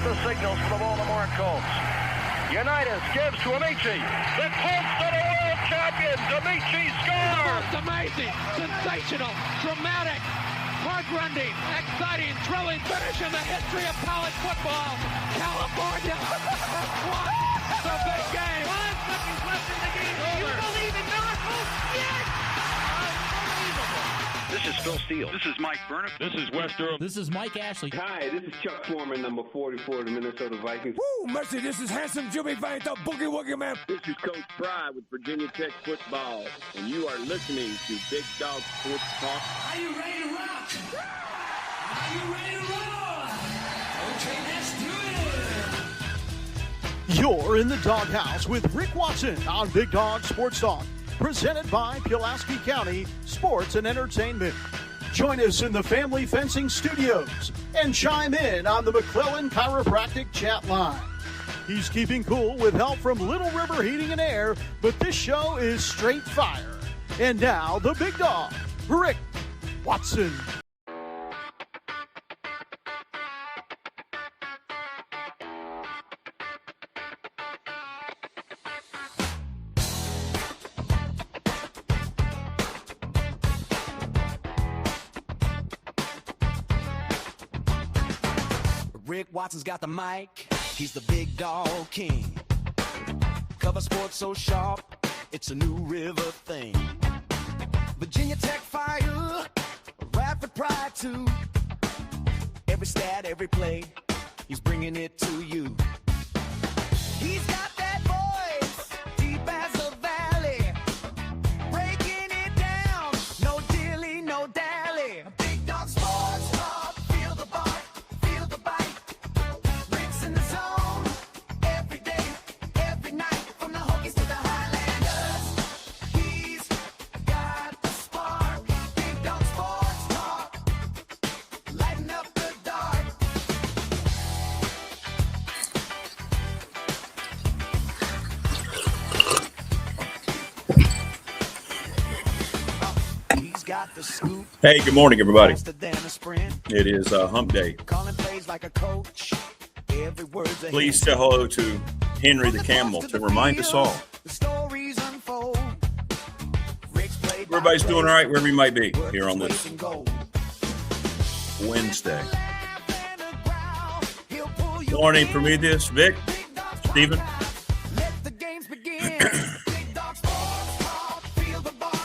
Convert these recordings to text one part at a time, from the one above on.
the signals for the Baltimore Colts. Unitas gives to Amici. The Colts are the world champions. Amici scores. It's amazing, sensational, dramatic, heart-rending, exciting, thrilling finish in the history of college football. California won the big game. 5 seconds left in the game. Do you believe in miracles? Yes! This is Phil Steele. This is Mike Burnham. This is Wes Durham. This is Mike Ashley. Hi, this is Chuck Foreman, number 44 of the Minnesota Vikings. Woo, mercy, this is handsome Jimmy Vane, the Boogie Woogie Man. This is Coach Fry with Virginia Tech football, and you are listening to Big Dog Sports Talk. Are you ready to rock? Are you ready to roll? Okay, let's do it. You're in the doghouse with Rick Watson on Big Dog Sports Talk, presented by Pulaski County Sports and Entertainment. Join us in the Family Fencing Studios and chime in on the McClellan Chiropractic chat line. He's keeping cool with help from Little River Heating and Air, but this show is straight fire. And now, the big dog, Rick Watson. Rick Watson's got the mic, he's the big dog king. Cover sports so sharp, it's a new river thing. Virginia Tech fire, rapid pride too. Every stat, every play, he's bringing it to you. He's got that voice, deep as a valley, breaking it down, no dilly, no dally. Big dog sports talk, feel the bark, feel the bite. Rick's in the zone, every day, every night, from the Hokies to the Highlanders. He's got the spark, Big dog sports talk, lighten up the dark. He's got the scoop. Hey, good morning, everybody. Faster than a sprint. It is Hump-Day. Calling plays like a coach. Every word's a Please hit. say hello to Henry the Camel to remind us all. The stories unfold. Rick's played by Everybody's doing all right wherever you might be worth here on his this weight in gold. Wednesday. Laugh and a growl. He'll pull you Morning, in. Prometheus, Vic, Big dog Stephen. Let the games begin. Big dog sports talk. Feel the bark,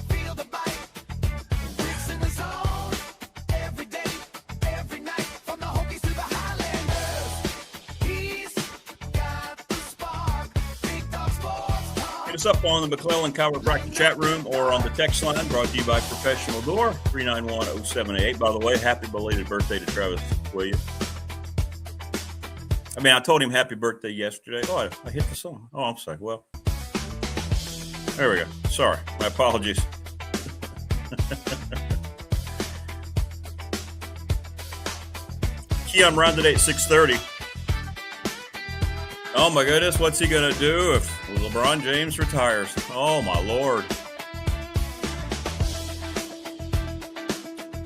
feel the bite. Rick's in the zone. Every day, every night. From the Hokies to the Highlanders. He's got the spark. Big dog sports talk. Hit us up on the McClellan Chiropractic chat room or on the text line brought to you by Professional Door, 391-0788. By the way, happy belated birthday to Travis Williams. I mean, I told him happy birthday yesterday. Oh, I hit the song. Oh, I'm sorry. Well, there we go. Sorry. My apologies. Keon Brown today at 6:30. Oh, my goodness. What's he going to do if LeBron James retires? Oh, my Lord.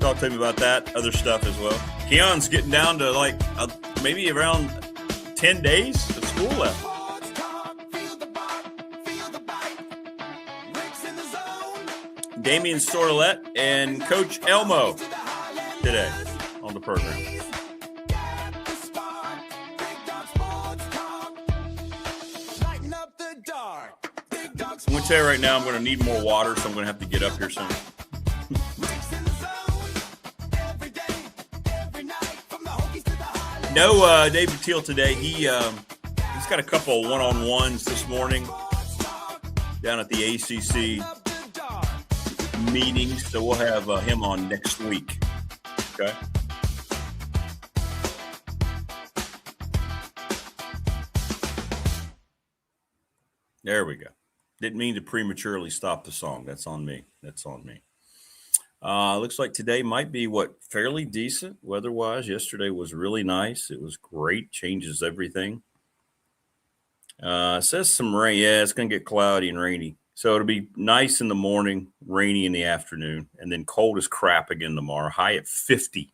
Talk to him about that, other stuff as well. Keon's getting down to like maybe around 10 days of school left. Sports talk. Feel the bark, feel the bite. Rick's in the zone. Damian Sorlette and Coach Elmo To the Highlanders. today on the program. He's got the spark. Big dog sports talk. Lighten up the dark. Big dog I'm going to sports tell you right now, I'm going to need more water, so I'm going to have to get up here soon. Rick's in the zone. Every day, every night. From the Hokies to the Highlanders. No David Teal today. He's got a couple one-on-ones this morning down at the ACC Up the dark. meetings, so we'll have him on next week. Okay. There we go. Didn't mean to prematurely stop the song. That's on me. That's on me. Looks like today might be fairly decent weather-wise. Yesterday was really nice. It was great. Changes everything. It says some rain. Yeah, it's going to get cloudy and rainy. So it'll be nice in the morning, rainy in the afternoon, and then cold as crap again tomorrow. High at 50.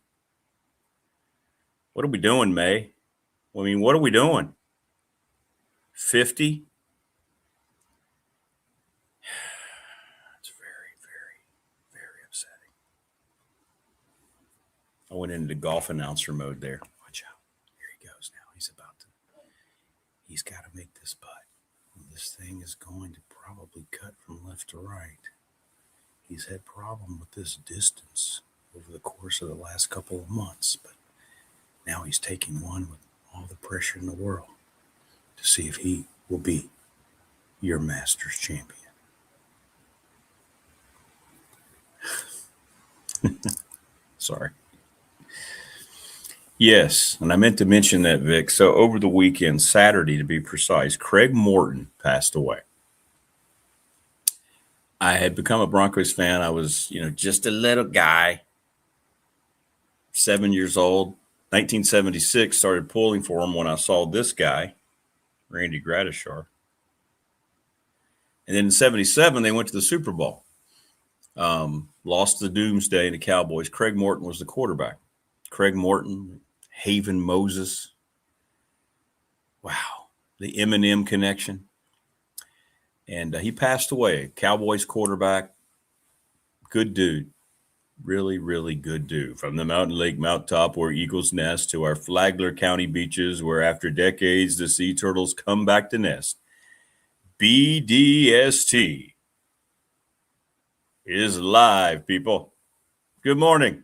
What are we doing, May? I mean, what are we doing? 50? It's very, very, very upsetting. I went into golf announcer mode there. Watch out. Here he goes now. He's got to make this putt. This thing is going to probably cut from left to right. He's had problem with this distance over the course of the last couple of months, but now he's taking one with all the pressure in the world to see if he will be your Masters champion. Sorry. Yes, and I meant to mention that, Vic. So over the weekend, Saturday to be precise, Craig Morton passed away. I had become a Broncos fan. I was, just a little guy, 7 years old. 1976, started pulling for him when I saw this guy, Randy Gradishar. And then in 77, they went to the Super Bowl. Lost the Doomsday to the Cowboys. Craig Morton was the quarterback. Craig Morton, Haven Moses. Wow, the Eminem connection. And he passed away. Cowboys quarterback, good dude. Really, really good dude. From the mountain lake mountaintop where eagles nest to our Flagler County beaches where after decades the sea turtles come back to nest. BDST is live, people. Good morning.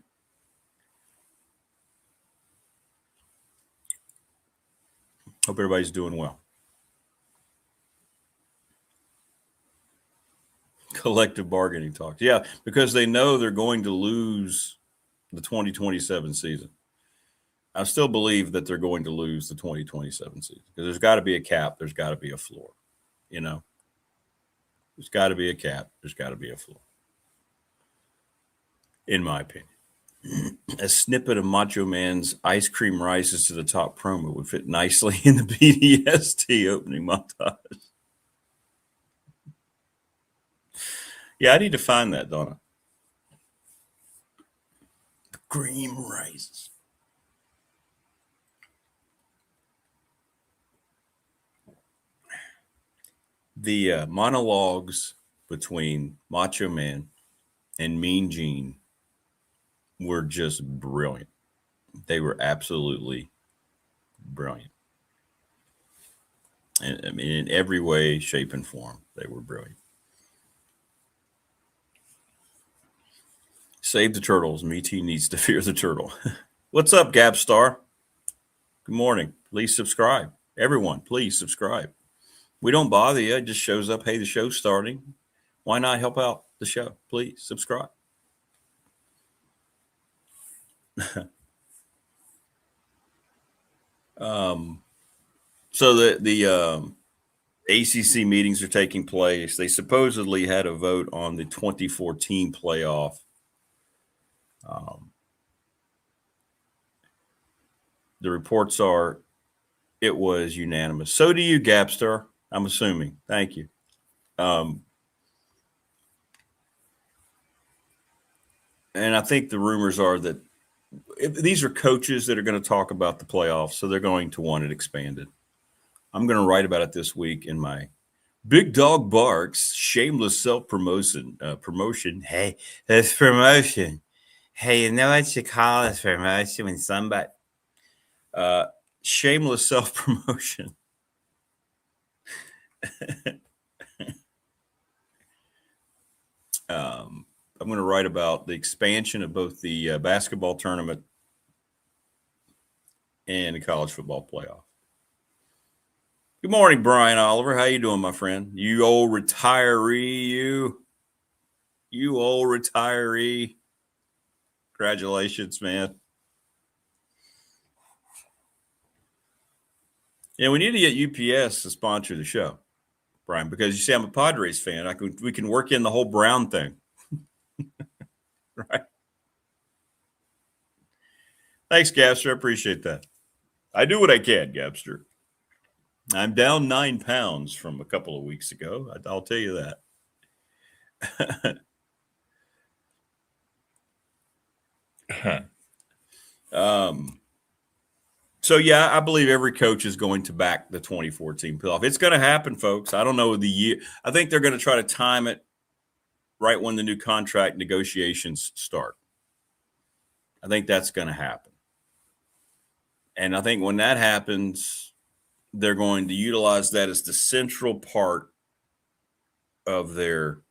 Hope everybody's doing well. Collective bargaining talks. Yeah, because they know they're going to lose the 2027 season. I still believe that they're going to lose the 2027 season because there's got to be a cap. There's got to be a floor. There's got to be a cap. There's got to be a floor. In my opinion. A snippet of Macho Man's Ice Cream Rises to the Top promo would fit nicely in the BDST opening montage. Yeah, I need to find that, don't I? The cream rises. The monologues between Macho Man and Mean Gene were just brilliant. They were absolutely brilliant. And I mean, in every way, shape, and form, they were brilliant. Save the turtles. Me-T needs to fear the turtle. What's up, Gapstar? Good morning. Please subscribe. Everyone, please subscribe. We don't bother you. It just shows up, hey, the show's starting. Why not help out the show? Please subscribe. So the ACC meetings are taking place. They supposedly had a vote on the 2014 playoff. The reports are it was unanimous. So do you, Gapstar, I'm assuming. Thank you. And I think the rumors are that these are coaches that are going to talk about the playoffs, so they're going to want it expanded. I'm going to write about it this week in my Big Dog Barks shameless self-promotion. Hey, that's promotion. Hey, you know what you call this promotion when somebody shameless self-promotion. I'm going to write about the expansion of both the basketball tournament and the college football playoff. Good morning, Brian Oliver. How you doing, my friend? You old retiree, you old retiree. Congratulations, man. Yeah, we need to get UPS to sponsor the show, Brian, because you see, I'm a Padres fan. We can work in the whole Brown thing. Right. Thanks, Gabster. I appreciate that. I do what I can, Gabster. I'm down 9 pounds from a couple of weeks ago. I'll tell you that. So, yeah, I believe every coach is going to back the 2014 playoff. It's going to happen, folks. I don't know the year. I think they're going to try to time it right when the new contract negotiations start. I think that's going to happen. And I think when that happens, they're going to utilize that as the central part of their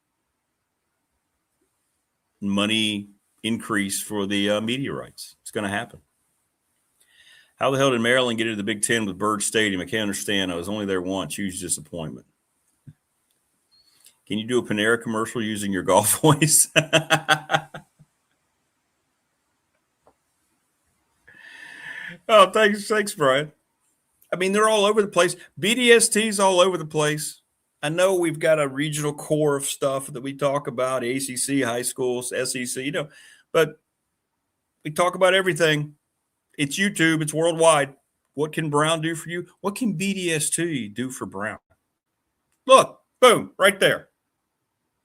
money increase for the media rights. It's going to happen. How the hell did Maryland get into the Big Ten with Bird Stadium? I can't understand. I was only there once. Huge disappointment. Can you do a Panera commercial using your golf voice? Oh, thanks, Brian. I mean, they're all over the place. BDST's all over the place. I know we've got a regional core of stuff that we talk about, ACC, high schools, SEC, but we talk about everything. It's YouTube. It's worldwide. What can Brown do for you? What can BDST do for Brown? Look, boom, right there.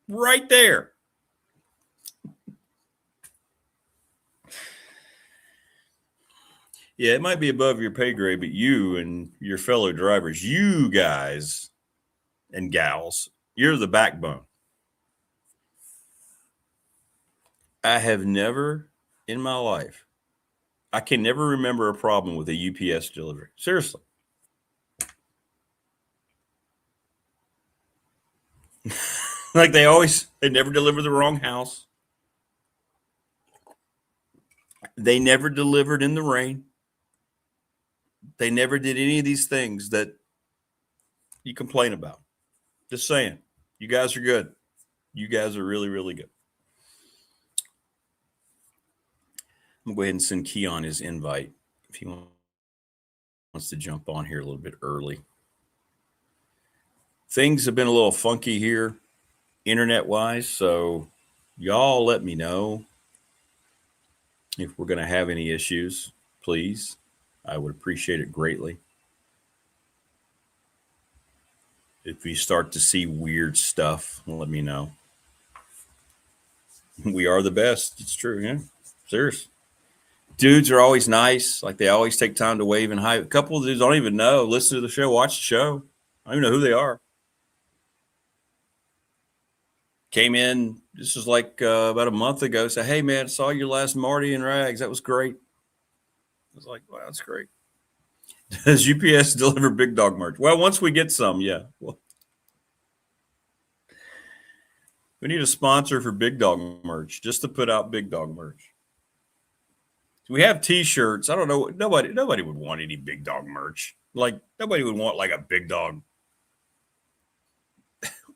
Right there. Yeah, it might be above your pay grade, but you and your fellow drivers, you guys and gals, you're the backbone. I have never in my life, I can never remember a problem with a UPS delivery. Seriously. Like they never deliver the wrong house. They never delivered in the rain. They never did any of these things that you complain about. Just saying, you guys are good. You guys are really, really good. I'm going to go ahead and send Keon his invite if he wants to jump on here a little bit early. Things have been a little funky here internet-wise, so y'all let me know if we're going to have any issues, please. I would appreciate it greatly. If you start to see weird stuff, let me know. We are the best. It's true, yeah. Serious. Dudes are always nice. Like they always take time to wave and hi. A couple of dudes I don't even know. Listen to the show, watch the show. I don't even know who they are. Came in, this was like about a month ago, said, hey, man, I saw your last Marty and Rags. That was great. I was like, wow, that's great. Does UPS deliver Big Dog merch? Well, once we get some, yeah. Well, we need a sponsor for Big Dog merch, just to put out Big Dog merch. We have T-shirts. I don't know. Nobody would want any Big Dog merch. Like, nobody would want, like, a Big Dog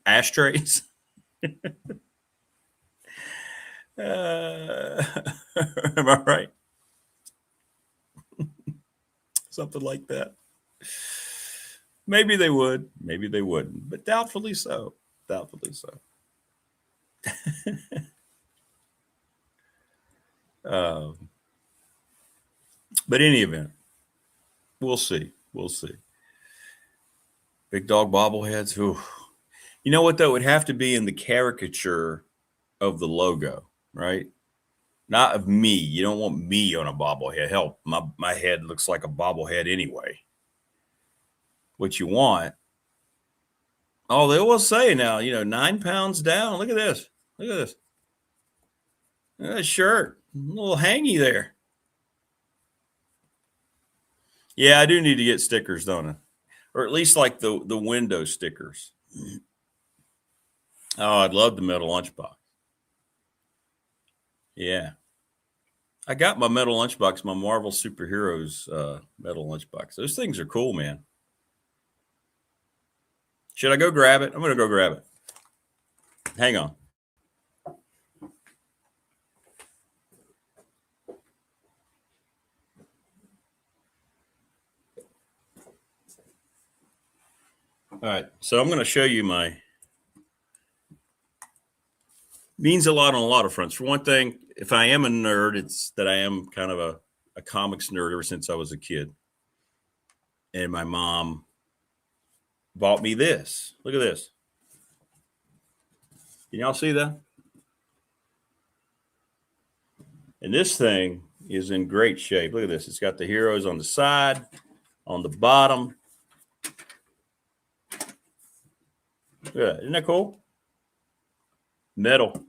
ashtrays. Am I right? Something like that. Maybe they would. Maybe they wouldn't. But doubtfully so. Doubtfully so. But in any event, we'll see. We'll see. Big Dog bobbleheads. Ooh. You know what, though? It would have to be in the caricature of the logo, right? Not of me. You don't want me on a bobblehead. Hell, my head looks like a bobblehead anyway. What you want. Oh, they will say now, 9 pounds down. Look at this. Look at this. Look at that shirt. A little hangy there. Yeah, I do need to get stickers, don't I? Or at least like the window stickers. Oh, I'd love the metal lunchbox. Yeah. I got my metal lunchbox, my Marvel Superheroes metal lunchbox. Those things are cool, man. Should I go grab it? I'm going to go grab it. Hang on. All right. So I'm going to show you means a lot on a lot of fronts. For one thing, if I am a nerd, it's that I am kind of a comics nerd ever since I was a kid. And my mom bought me this. Look at this. Can y'all see that? And this thing is in great shape. Look at this. It's got the heroes on the side, on the bottom. Look at that. Isn't that cool? Metal.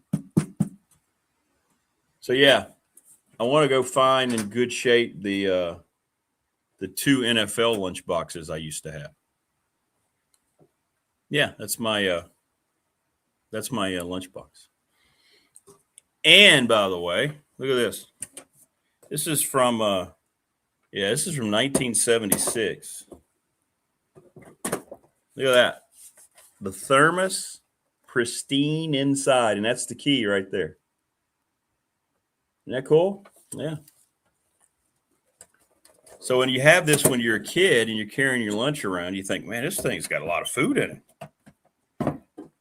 So, yeah, I want to go find in good shape the 2 NFL lunch boxes I used to have. Yeah, that's my lunchbox. And by the way, look at this. This is from 1976. Look at that. The thermos, pristine inside, and that's the key right there. Isn't that cool? Yeah. So when you have this when you're a kid and you're carrying your lunch around, you think, man, this thing's got a lot of food in it.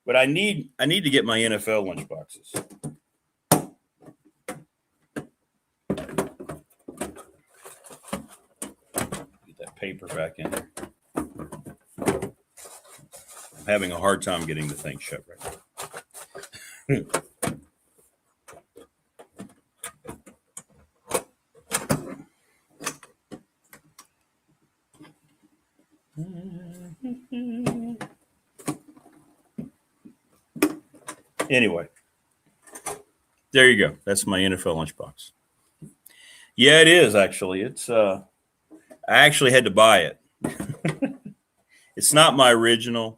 But I need to get my NFL lunch boxes. Get that paper back in there. I'm having a hard time getting the thing shut right now. Anyway, there you go. That's my NFL lunchbox. Yeah, it is actually. It's I actually had to buy it. It's not my original.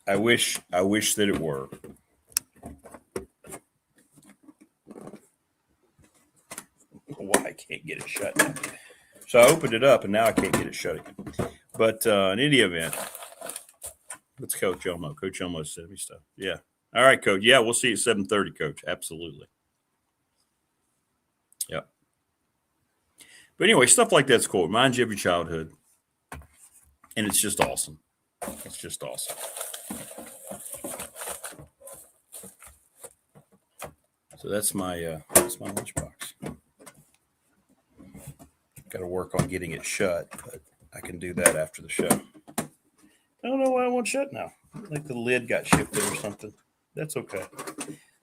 I wish that it were. Why I can't get it shut now. So I opened it up and now I can't get it shut again. But in any event, let's Coach Elmo. Coach Elmo sent me stuff. Yeah. All right, Coach. Yeah, we'll see you at 7:30, Coach. Absolutely. Yep. But anyway, stuff like that's cool. It reminds you of your childhood. And it's just awesome. It's just awesome. So that's my lunchbox. Got to work on getting it shut, but I can do that after the show. I don't know why it won't shut now. Like the lid got shifted or something. That's okay.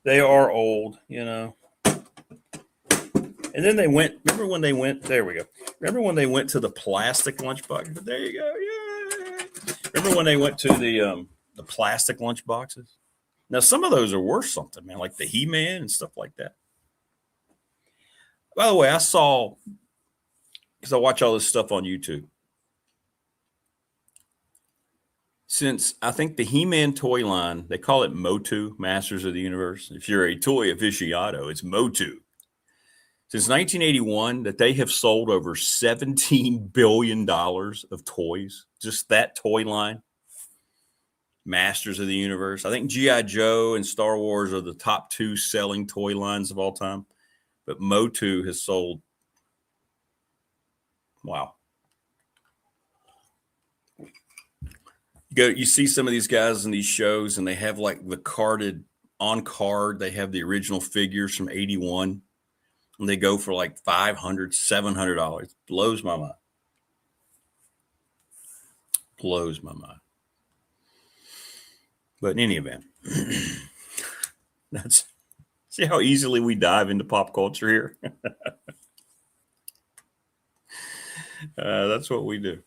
They are old, you know. And then they went. Remember when they went? There we go. Remember when they went to the plastic lunchbox? There you go. Yeah. Remember when they went to the plastic lunch boxes? Now some of those are worth something, man. Like the He-Man and stuff like that. By the way, I saw. Because I watch all this stuff on YouTube. Since I think the He-Man toy line, they call it Motu, Masters of the Universe. If you're a toy aficionado, it's Motu. Since 1981, that they have sold over $17 billion of toys. Just that toy line. Masters of the Universe. I think G.I. Joe and Star Wars are the top 2 selling toy lines of all time. But Motu has sold. Wow. You see some of these guys in these shows and they have like the carded on card. They have the original figures from 81 and they go for like $500, $700. Blows my mind. Blows my mind. But in any event, see how easily we dive into pop culture here. That's what we do.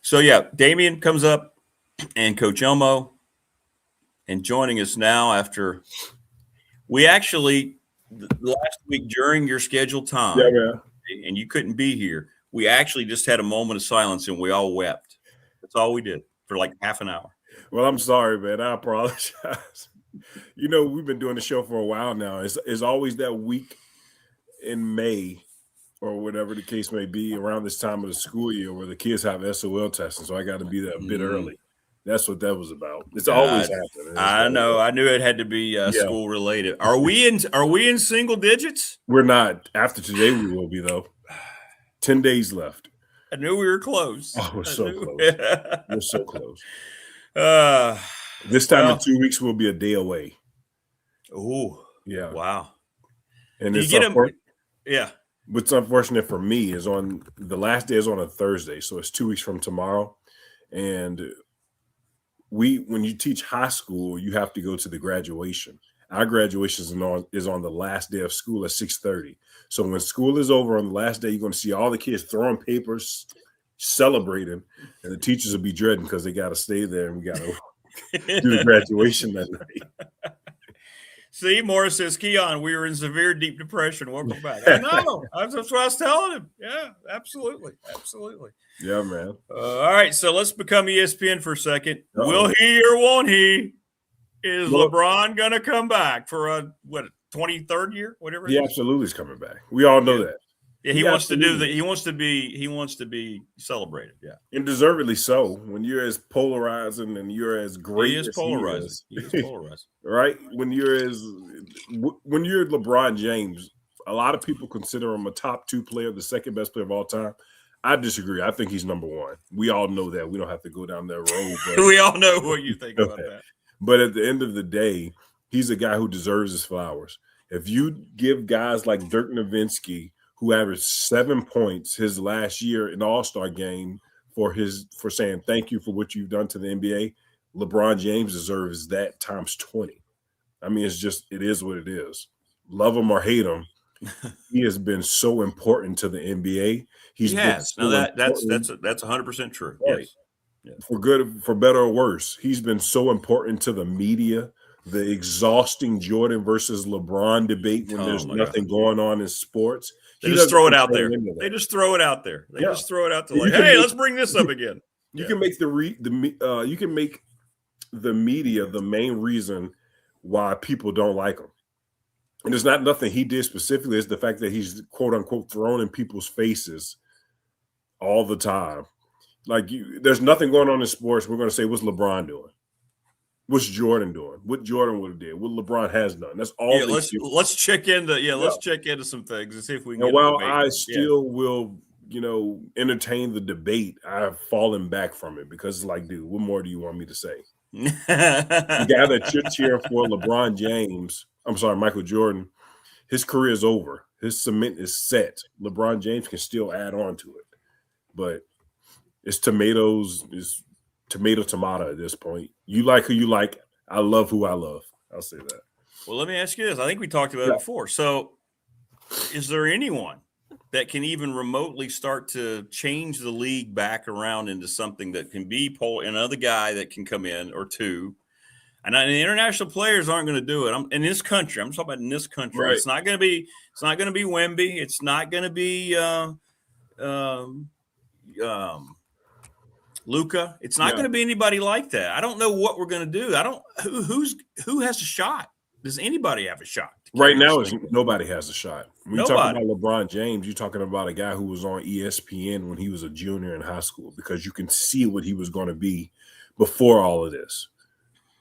So, yeah, Damian comes up and Coach Elmo and joining us now after we actually last week during your scheduled time, and you couldn't be here, we actually just had a moment of silence and we all wept. That's all we did for like half an hour. Well, I'm sorry, man. I apologize. You know, we've been doing the show for a while now. It's always that week in May or whatever the case may be around this time of the school year where the kids have SOL testing. So I got to be there a bit early. That's what that was about. It's always happening. I know. I knew it had to be school related. Are we in single digits? We're not. After today, we will be though. 10 days left. I knew we were close. Oh, we're so close. We're so close. This time in 2 weeks, we'll be a day away. Oh, yeah! Wow. And it's yeah. What's unfortunate for me is on the last day is on a Thursday, so it's 2 weeks from tomorrow, and when you teach high school, you have to go to the graduation. Our graduation is on the last day of school at 6:30. So when school is over on the last day, you're going to see all the kids throwing papers, celebrating, and the teachers will be dreading because they got to stay there and we got to do the graduation that night. See, Morris says, Keon, we were in severe deep depression. Welcome back. I know. That's what I was telling him. Yeah, absolutely. Absolutely. Yeah, man. All right, so let's become ESPN for a second. Will he or won't he? Is LeBron going to come back for a 23rd year, whatever? He absolutely is coming back. We all know that. Yeah, he wants to do that. He wants to be celebrated. Yeah, and deservedly so. When you're as polarizing and you're as great, he is polarizing. He is polarizing, right? When you're LeBron James, a lot of people consider him a top 2 player, the second best player of all time. I disagree. I think he's number 1. We all know that. We don't have to go down that road. But we all know what you think about that. But at the end of the day, he's a guy who deserves his flowers. If you give guys like Dirk Nowitzki, who averaged 7 points his last year in the All-Star game for saying thank you for what you've done to the NBA, LeBron James deserves that times 20. I mean, it is what it is. Love him or hate him, he has been so important to the NBA. He has. So that's 100% true. Right. Yes. Yeah. For good, for better or worse, he's been so important to the media. The exhausting Jordan versus LeBron debate when there's nothing going on in sports. They just throw it out there. They just throw it out there. They just throw it out there. Like, hey, let's bring this up again. You can make you can make the media the main reason why people don't like him. And it's not nothing he did specifically. It's the fact that he's quote unquote thrown in people's faces all the time. Like there's nothing going on in sports. We're going to say, what's LeBron doing? What's Jordan doing? What Jordan would have did? What LeBron has done? That's all. Yeah, let's check into let's check into some things and see if we can. And while I still will, entertain the debate, I've fallen back from it because it's like, dude, what more do you want me to say? The guy that you're cheering for, LeBron James. I'm sorry, Michael Jordan. His career is over. His cement is set. LeBron James can still add on to it, but it's tomato at this point. You like who you like. I love who I love. I'll say that. Well, let me ask you this. I think we talked about it before. So is there anyone that can even remotely start to change the league back around into something that can be another guy that can come in or two? And the international players aren't going to do it. In this country. I'm talking about in this country. Right. It's not going to be Wemby. It's not going to be Luka. It's not going to be anybody like that. I don't know what we're going to do. Who has a shot? Does anybody have a shot? Right now, nobody has a shot. When you talk about LeBron James, you're talking about a guy who was on ESPN when he was a junior in high school because you can see what he was going to be before all of this.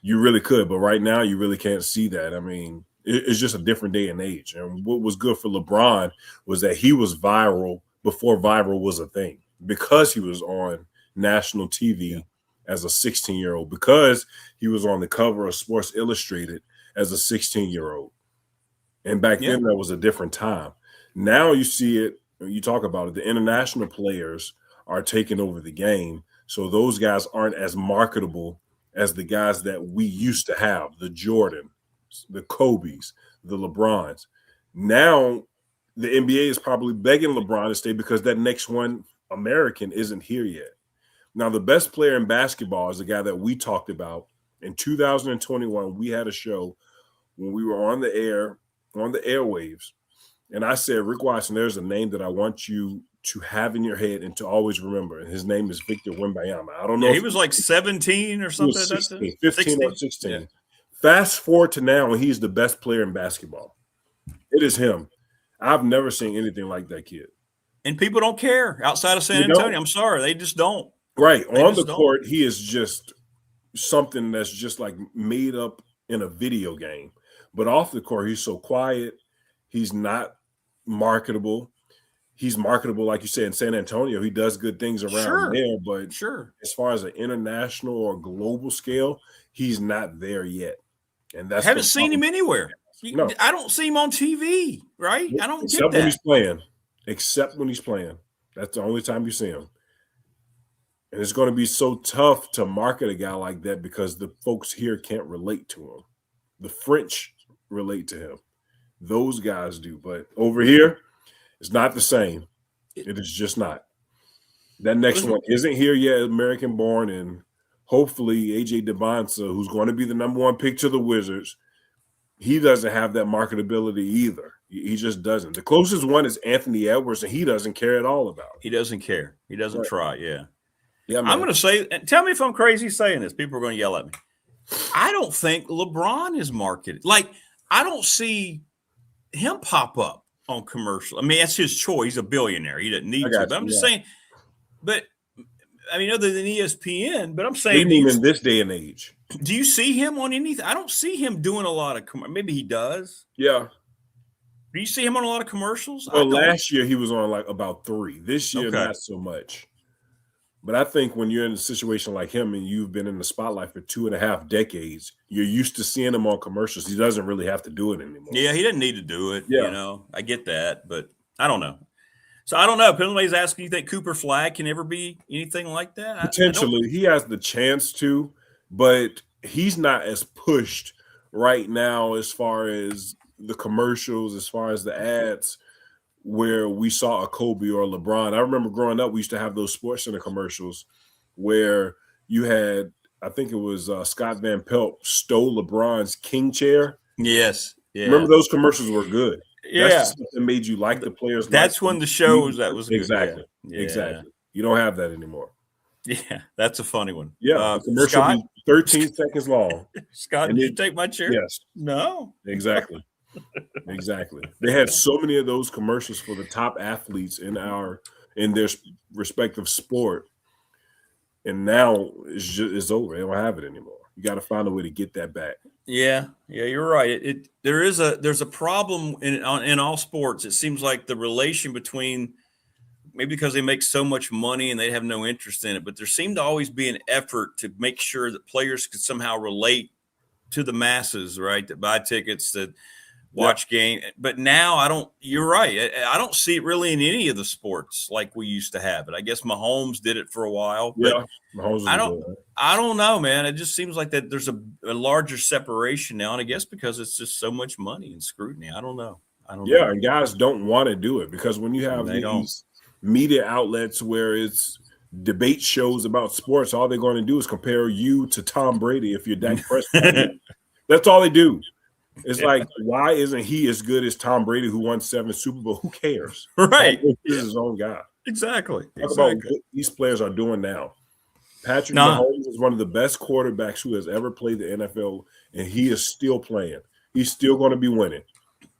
You really could, but right now you really can't see that. I mean, it's just a different day and age. And what was good for LeBron was that he was viral before viral was a thing because he was on national TV as a 16-year-old, because he was on the cover of Sports Illustrated as a 16-year-old. And back then, that was a different time. Now you see it, you talk about it, the international players are taking over the game. So those guys aren't as marketable as the guys that we used to have, the Jordans, the Kobes, the LeBrons. Now the NBA is probably begging LeBron to stay because that next one, American, isn't here yet. Now, the best player in basketball is the guy that we talked about. In 2021, we had a show when we were on the airwaves, and I said, Rick Watson, there's a name that I want you to have in your head and to always remember. And his name is Victor Wembanyama. I don't know. He was like 17 or something. 16, 15 or 16. Yeah. Fast forward to now when he's the best player in basketball. It is him. I've never seen anything like that kid. And people don't care outside of San Antonio. I'm sorry. They just don't. Right. On the court, he is just something that's just like made up in a video game. But off the court, he's so quiet. He's not marketable. He's marketable, like you said, in San Antonio. He does good things around there. But as far as an international or global scale, he's not there yet. And that's haven't seen him anywhere. No. I don't see him on TV, right? I don't get that. When he's playing. Except when he's playing. That's the only time you see him. And it's going to be so tough to market a guy like that because the folks here can't relate to him. The French relate to him. Those guys do. But over here, it's not the same. It is just not. That next one isn't here yet, American born, and hopefully AJ Devonsa, who's going to be the number 1 pick to the Wizards, he doesn't have that marketability either. He just doesn't. The closest one is Anthony Edwards, and he doesn't care at all about it. He doesn't care. He doesn't try. Yeah. Yeah, man. I'm going to say, tell me if I'm crazy saying this. People are going to yell at me. I don't think LeBron is marketed. Like, I don't see him pop up on commercial. I mean, that's his choice. He's a billionaire. He doesn't need to. But I'm just saying, but I mean, other than ESPN, but I'm saying even in this day and age. Do you see him on anything? I don't see him doing a lot of maybe he does. Yeah. Do you see him on a lot of commercials? Well, last year he was on like about 3. This year, not so much. But I think when you're in a situation like him and you've been in the spotlight for 2.5 decades, you're used to seeing him on commercials. He doesn't really have to do it anymore. Yeah, he doesn't need to do it. Yeah. You know, I get that, but I don't know. So I don't know. If anybody's asking, you think Cooper Flagg can ever be anything like that? Potentially. He has the chance to, but he's not as pushed right now as far as the commercials, as far as the ads, where we saw a Kobe or a LeBron. I remember growing up, we used to have those SportsCenter commercials where you had, I think it was Scott Van Pelt stole LeBron's king chair. Yes. Yeah. Remember those commercials were good. Yeah. That's the stuff that made you like the players. That's when the shows that was good. Exactly. Yeah. Exactly. You don't have that anymore. Yeah, that's a funny one. Yeah, the commercial Scott? be 13 seconds long. Scott, did you take my chair? Yes. No. Exactly. Exactly. They had so many of those commercials for the top athletes in their respective sport, and now it's over. They don't have it anymore. You got to find a way to get that back. Yeah, you're right. There's a problem in all sports. It seems like the relation between, maybe because they make so much money and they have no interest in it, but there seemed to always be an effort to make sure that players could somehow relate to the masses, right? That buy tickets, that watch game. But now you're right. I don't see it really in any of the sports like we used to have it. I guess Mahomes did it for a while. But Mahomes I don't know, man. It just seems like that there's a larger separation now. And I guess because it's just so much money and scrutiny. I don't know. Yeah, and guys don't want to do it because when you have these media outlets where it's debate shows about sports, all they're going to do is compare you to Tom Brady if you're Dak Prescott. That's all they do. It's like, why isn't he as good as Tom Brady, who won 7 Super Bowls? Who cares? Right. He's his own guy. Exactly. Talk about what these players are doing now. Patrick Mahomes is one of the best quarterbacks who has ever played the NFL, and he is still playing. He's still going to be winning.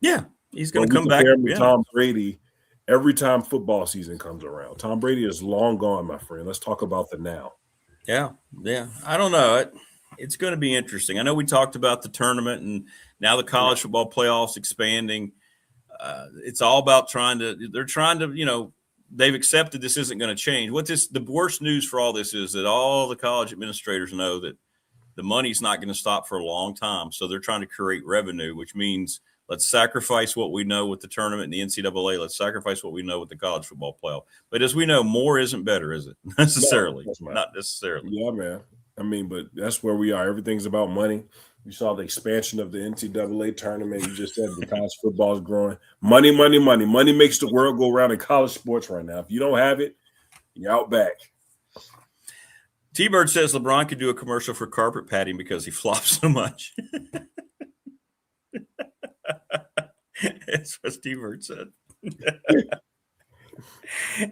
Yeah, he's going to come back. To Tom Brady every time football season comes around. Tom Brady is long gone, my friend. Let's talk about the now. Yeah. I don't know. It's going to be interesting. I know we talked about the tournament and now the college football playoffs expanding. It's all about they're trying to, they've accepted this isn't going to change. The worst news for all this is that all the college administrators know that the money's not going to stop for a long time. So they're trying to create revenue, which means let's sacrifice what we know with the tournament and the NCAA. Let's sacrifice what we know with the college football playoff. But as we know, more isn't better, is it? Necessarily. No, not necessarily. Yeah, man. I mean, but that's where we are. Everything's about money. You saw the expansion of the NCAA tournament. You just said the college football is growing. Money, money, money. Money makes the world go around in college sports right now. If you don't have it, you're out back. T-Bird says LeBron could do a commercial for carpet padding because he flops so much. That's what T-Bird said.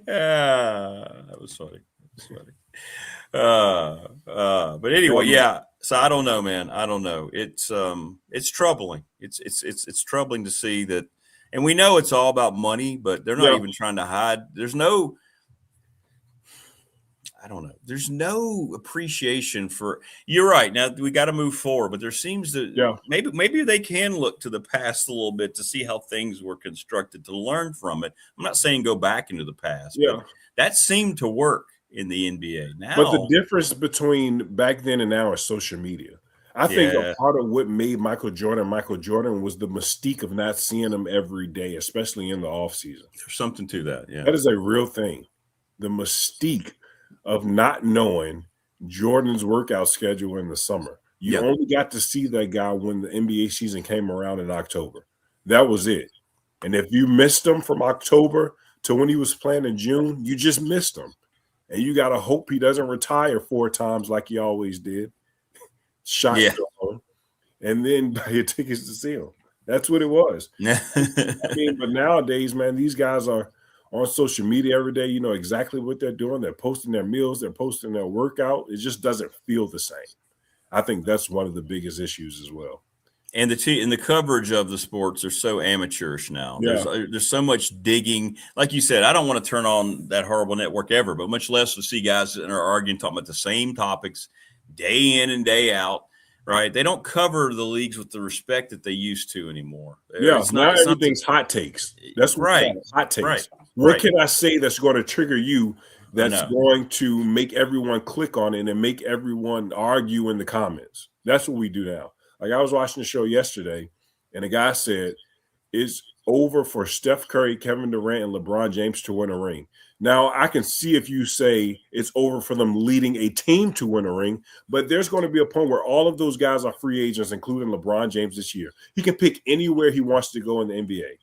That was funny. But anyway, yeah. So I don't know, man. I don't know. It's troubling. It's troubling to see that, and we know it's all about money, but they're not even trying to hide. There's no appreciation for. You're right. Now we got to move forward, but there seems to maybe they can look to the past a little bit to see how things were constructed to learn from it. I'm not saying go back into the past, but that seemed to work in the NBA now. But the difference between back then and now is social media. I think a part of what made Michael Jordan was the mystique of not seeing him every day, especially in the offseason. There's something to that. Yeah. That is a real thing. The mystique of not knowing Jordan's workout schedule in the summer. You only got to see that guy when the NBA season came around in October. That was it. And if you missed him from October to when he was playing in June, you just missed him. And you got to hope he doesn't retire 4 times like he always did. And then buy your tickets to see him. That's what it was. I mean, but nowadays, man, these guys are on social media every day. You know exactly what they're doing. They're posting their meals. They're posting their workout. It just doesn't feel the same. I think that's one of the biggest issues as well. And the coverage of the sports are so amateurish now. Yeah. There's so much digging. Like you said, I don't want to turn on that horrible network ever, but much less to see guys that are arguing, talking about the same topics day in and day out. Right, they don't cover the leagues with the respect that they used to anymore. Now everything's hot takes. That's what hot takes. Right. What can I say that's going to trigger you? That's going to make everyone click on it and make everyone argue in the comments. That's what we do now. Like I was watching the show yesterday, and a guy said, "It's over for Steph Curry, Kevin Durant, and LeBron James to win a ring." Now, I can see if you say it's over for them leading a team to win a ring, but there's going to be a point where all of those guys are free agents, including LeBron James this year. He can pick anywhere he wants to go in the NBA.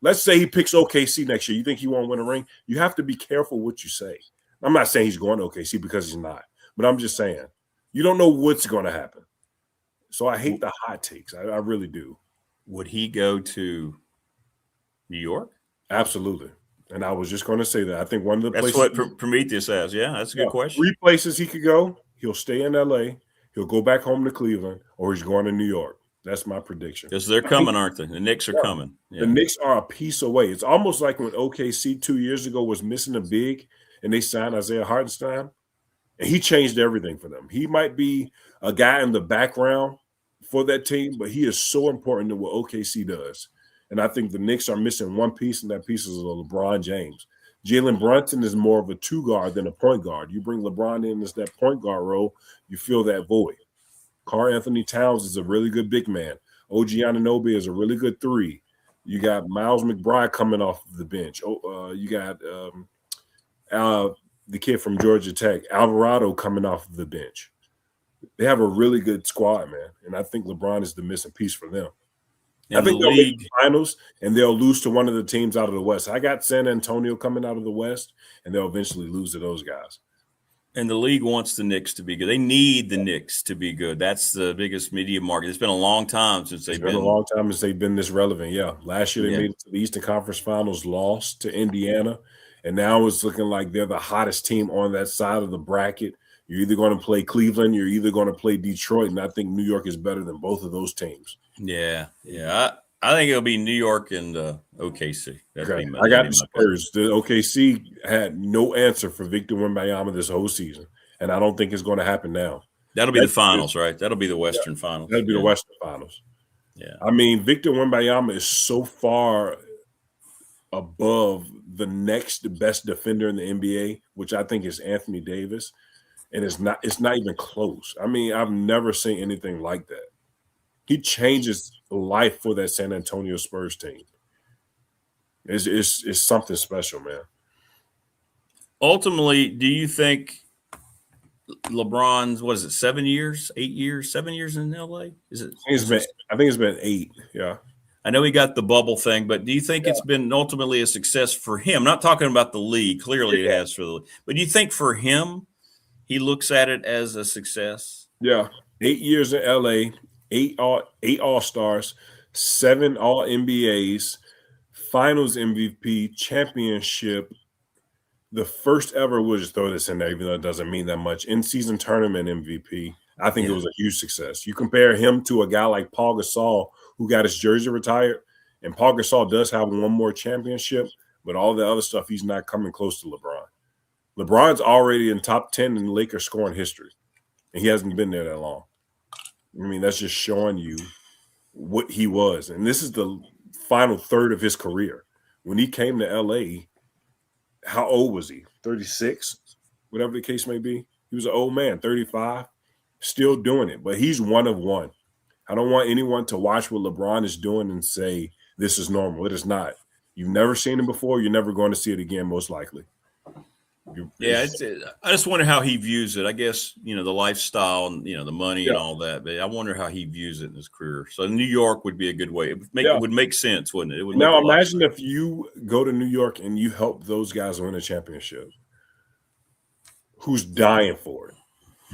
Let's say he picks OKC next year. You think he won't win a ring? You have to be careful what you say. I'm not saying he's going to OKC because he's not, but I'm just saying you don't know what's going to happen. So I hate the hot takes. I really do. Would he go to New York? Absolutely. And I was just going to say that. I think one of the places. That's what Prometheus says. Yeah, that's a good question. 3 places he could go. He'll stay in LA. He'll go back home to Cleveland, or he's going to New York. That's my prediction. Because they're coming, aren't they? The Knicks are coming. Yeah. The Knicks are a piece away. It's almost like when OKC 2 years ago was missing a big, and they signed Isaiah Hartenstein, and he changed everything for them. He might be a guy in the background for that team, but he is so important to what OKC does. And I think the Knicks are missing one piece, and that piece is LeBron James. Jalen Brunson is more of a 2-guard than a point guard. You bring LeBron in as that point guard role, you fill that void. Karl Anthony Towns is a really good big man. OG Anunoby is a really good 3. You got Miles McBride coming off the bench. You got the kid from Georgia Tech, Alvarado, coming off the bench. They have a really good squad, man. And I think LeBron is the missing piece for them. I think they'll make the finals, and they'll lose to one of the teams out of the West. I got San Antonio coming out of the West, and they'll eventually lose to those guys. And the league wants the Knicks to be good. They need the Knicks to be good. That's the biggest media market. It's been a long time since they've been. It's been a long time since they've been this relevant. Yeah, last year they made it to the Eastern Conference Finals, lost to Indiana, and now it's looking like they're the hottest team on that side of the bracket. You're either going to play Cleveland, you're either going to play Detroit, and I think New York is better than both of those teams. Yeah. I think it'll be New York and OKC. Okay. I got the Spurs. The OKC had no answer for Victor Wembanyama this whole season, and I don't think it's going to happen now. That'll be the finals, right? That'll be the Western Finals. That'll be the Western Finals. Yeah. I mean, Victor Wembanyama is so far above the next best defender in the NBA, which I think is Anthony Davis, and it's not even close. I mean, I've never seen anything like that. He changes life for that San Antonio Spurs team. It's something special, man. Ultimately, do you think LeBron's, 7 years, 8 years, 7 years in LA? Is it? I think it's been 8. Yeah. I know he got the bubble thing, but do you think it's been ultimately a success for him? I'm not talking about the league. Clearly it has for the league. But do you think for him, he looks at it as a success? Yeah. 8 years in LA. 8 All-Stars, 7 All-NBAs, Finals MVP, championship. The first ever, we'll just throw this in there, even though it doesn't mean that much, in-season tournament MVP. I think it was a huge success. You compare him to a guy like Paul Gasol, who got his jersey retired, and Paul Gasol does have one more championship, but all the other stuff, he's not coming close to LeBron. LeBron's already in top 10 in Lakers scoring history, and he hasn't been there that long. I mean, that's just showing you what he was. And this is the final third of his career. When he came to L.A., how old was he? 36? Whatever the case may be. He was an old man, 35, still doing it. But he's one of one. I don't want anyone to watch what LeBron is doing and say, this is normal. It is not. You've never seen it before. You're never going to see it again, most likely. Yeah, I just wonder how he views it. I guess, the lifestyle and, the money and all that. But I wonder how he views it in his career. So New York would be a good way. It would make sense, wouldn't it? It would make now imagine if you go to New York and you help those guys win a championship. Who's dying for it?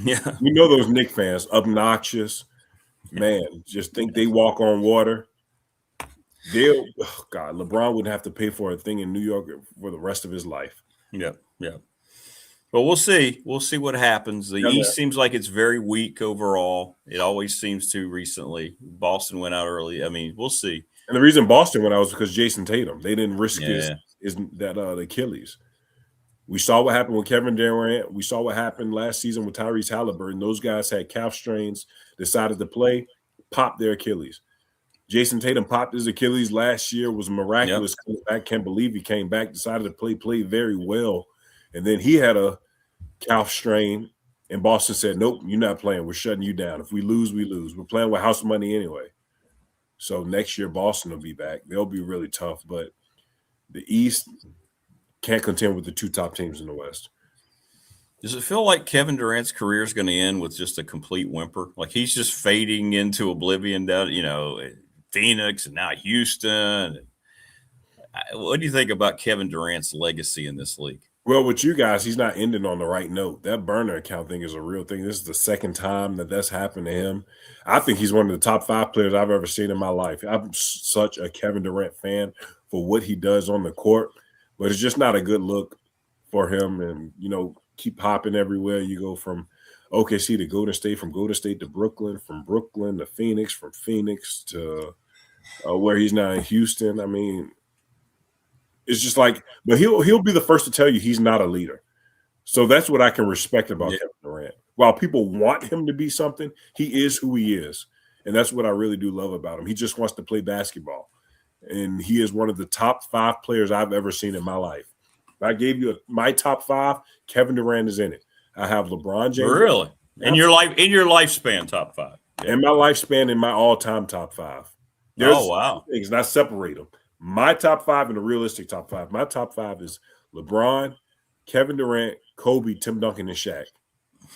Yeah. You know those Knicks fans, obnoxious, man, just think they walk on water. LeBron wouldn't have to pay for a thing in New York for the rest of his life. Yeah. But we'll see. We'll see what happens. The East seems like it's very weak overall. It always seems to recently. Boston went out early. I mean, we'll see. And the reason Boston went out was because Jason Tatum. They didn't risk the Achilles. We saw what happened with Kevin Durant. We saw what happened last season with Tyrese Halliburton. Those guys had calf strains, decided to play, popped their Achilles. Jason Tatum popped his Achilles last year, was miraculous. I can't believe he came back, decided to play very well. And then he had a calf strain, and Boston said, nope, you're not playing. We're shutting you down. If we lose, we lose. We're playing with house money anyway. So next year, Boston will be back. They'll be really tough, but the East can't contend with the two top teams in the West. Does it feel like Kevin Durant's career is going to end with just a complete whimper? Like he's just fading into oblivion down, Phoenix and now Houston. What do you think about Kevin Durant's legacy in this league? Well, with you guys, he's not ending on the right note. That burner account thing is a real thing. This is the second time that's happened to him. I think he's one of the top 5 players I've ever seen in my life. I'm such a Kevin Durant fan for what he does on the court, but it's just not a good look for him. And, keep hopping everywhere. You go from OKC to Golden State, from Golden State to Brooklyn, from Brooklyn to Phoenix, from Phoenix to where he's now in Houston. I mean, it's just like, but he'll be the first to tell you he's not a leader. So that's what I can respect about Kevin Durant. While people want him to be something, he is who he is. And that's what I really do love about him. He just wants to play basketball. And he is one of the top 5 players I've ever seen in my life. If I gave you my top 5, Kevin Durant is in it. I have LeBron James. Really? In your lifespan, top 5. Yeah. In my lifespan, in my all-time top 5. Wow. Things, and I separate them. My top 5 and the realistic top 5. My top 5 is LeBron, Kevin Durant, Kobe, Tim Duncan, and Shaq.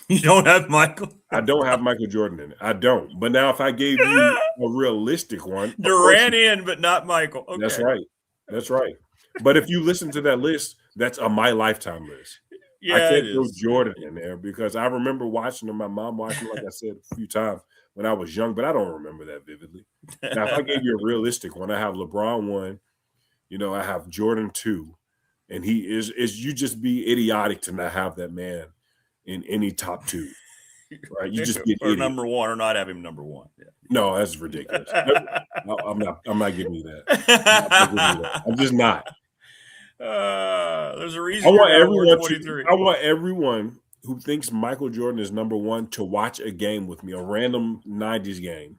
You don't have Michael? I don't have Michael Jordan in it. I don't. But now if I gave you a realistic one. Durant in, but not Michael. Okay. That's right. But if you listen to that list, that's a my lifetime list. Yeah, I can't throw Jordan in there because I remember watching him, my mom watching him, like I said, a few times when I was young, but I don't remember that vividly. Now, if I gave you a realistic one, I have LeBron 1, I have Jordan 2, and he is you just be idiotic to not have that man in any top 2. Right? You just get number 1 or not have him number 1. Yeah. No, that's ridiculous. I'm not giving you that. I'm just not. There's a reason. I want everyone who thinks Michael Jordan is number 1 to watch a game with me, a random 90s game.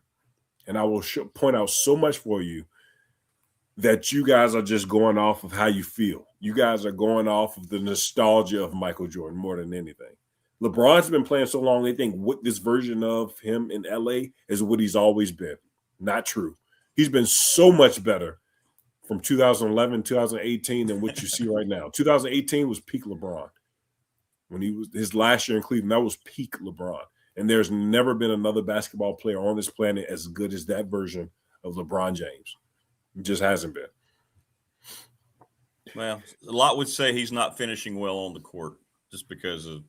And I will point out so much for you that you guys are just going off of how you feel. You guys are going off of the nostalgia of Michael Jordan more than anything. LeBron's been playing so long, they think what this version of him in LA is what he's always been. Not true. He's been so much better from 2011, 2018 than what you see right now. 2018 was peak LeBron. When he was his last year in Cleveland, that was peak LeBron. And there's never been another basketball player on this planet as good as that version of LeBron James. It just hasn't been. Well, a lot would say he's not finishing well on the court just because of,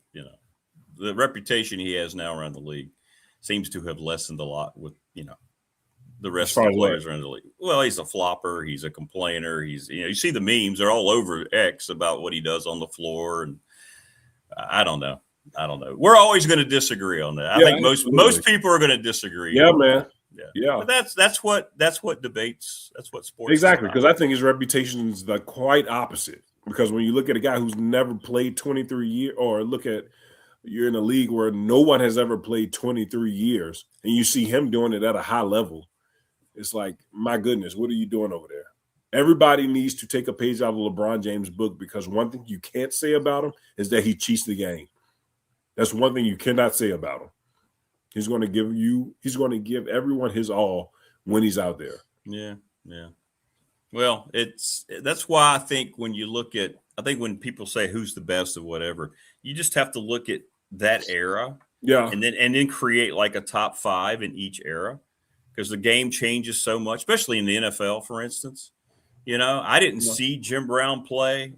the reputation he has now around the league seems to have lessened a lot with, the rest of the players around the league. Well, he's a flopper. He's a complainer. He's, you see the memes, they're all over X about what he does on the floor. And I don't know. We're always going to disagree on that. I think most people are going to disagree. Yeah, man. Yeah. But that's what debates. That's what sports. Exactly. Because I think his reputation is the quite opposite. Because when you look at a guy who's never played 23 years, or look at you're in a league where no one has ever played 23 years, and you see him doing it at a high level, it's like, my goodness, what are you doing over there? Everybody needs to take a page out of LeBron James' book, because one thing you can't say about him is that he cheats the game. That's one thing you cannot say about him. He's going to give everyone his all when he's out there. Yeah. Well, that's why I think when you look at, I think when people say who's the best of whatever, you just have to look at that era, and then create like a top 5 in each era, because the game changes so much, especially in the NFL, for instance. I didn't see Jim Brown play.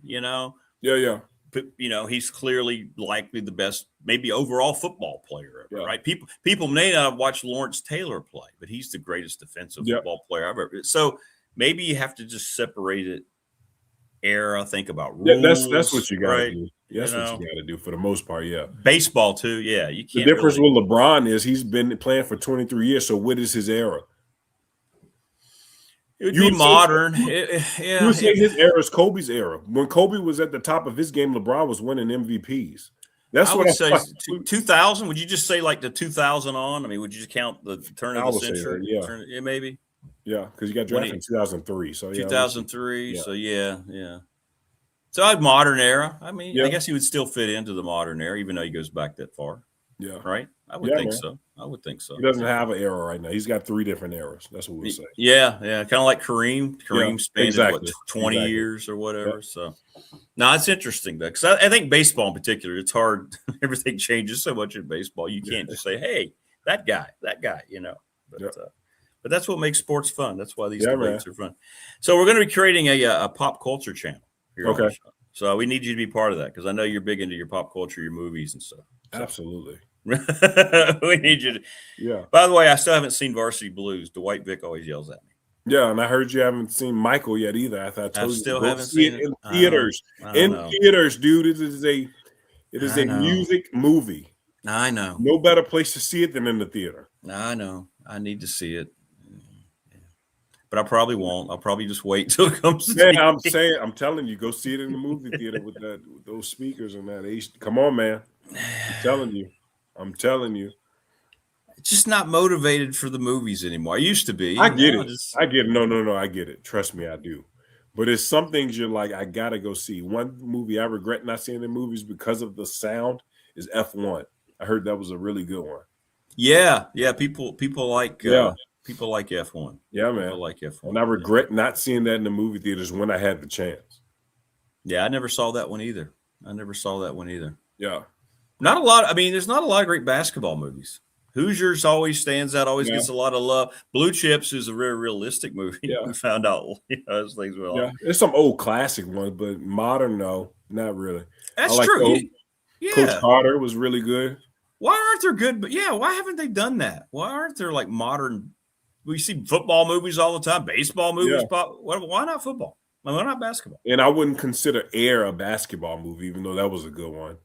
But, he's clearly likely the best, maybe overall football player ever, right? People may not have watched Lawrence Taylor play, but he's the greatest defensive football player ever. So maybe you have to just separate it. Era, think about rules. That's what you got to do. That's what you got to do for the most part. Yeah. Baseball too. Yeah. You can't. The difference with LeBron is he's been playing for 23 years. So what is his era? It would be modern. You would say his era is Kobe's era. When Kobe was at the top of his game, LeBron was winning MVPs. That's I what would say. 2000. Would you just say like the 2000 on? I mean, would you just count the turn of the century? Yeah, maybe. Yeah, because you got drafted in 2003. So 2003. So yeah. So I'd modern era. I mean, I guess he would still fit into the modern era, even though he goes back that far. Yeah. Right. I would think so. I would think so. He doesn't have an era right now. He's got 3 different eras. That's what we'll say. Yeah. Kind of like Kareem. Kareem spanned 20 years or whatever. So no, it's interesting though, because I think baseball in particular, it's hard. Everything changes so much in baseball. You can't just say, "Hey, that guy," But that's what makes sports fun. That's why these debates are fun. So we're going to be creating a pop culture channel here. Okay. So we need you to be part of that, because I know you're big into your pop culture, your movies and stuff. So. Absolutely. We need you to. Yeah. By the way, I still haven't seen Varsity Blues. Dwight Vick always yells at me. Yeah, and I heard you haven't seen Michael yet either. I told you still haven't seen it in theaters. Theaters, dude. It is a music movie. I know. No better place to see it than in the theater. I know. I need to see it. But I probably won't. I'll probably just wait till it comes to TV. I'm telling you, go see it in the movie theater with those speakers and that. Come on, man. I'm telling you. It's just not motivated for the movies anymore. I used to be. I get it. I get it. No, I get it. Trust me, I do. But it's some things you're like, I gotta go see. One movie I regret not seeing in movies because of the sound is F1. I heard that was a really good one. Yeah. People like people like F1. Yeah, man. People like F1. And I regret not seeing that in the movie theaters when I had the chance. Yeah, I never saw that one either. Yeah. Not a lot. I mean, there's not a lot of great basketball movies. Hoosiers always stands out, always gets a lot of love. Blue Chips is a very realistic movie. Yeah. We found out those things were like. There's some old classic ones, but modern, no, not really. That's true. Coach Carter was really good. Why aren't there good? But why haven't they done that? Why aren't there like modern? We see football movies all the time, baseball movies. Why not football? Why not basketball? And I wouldn't consider Air a basketball movie, even though that was a good one.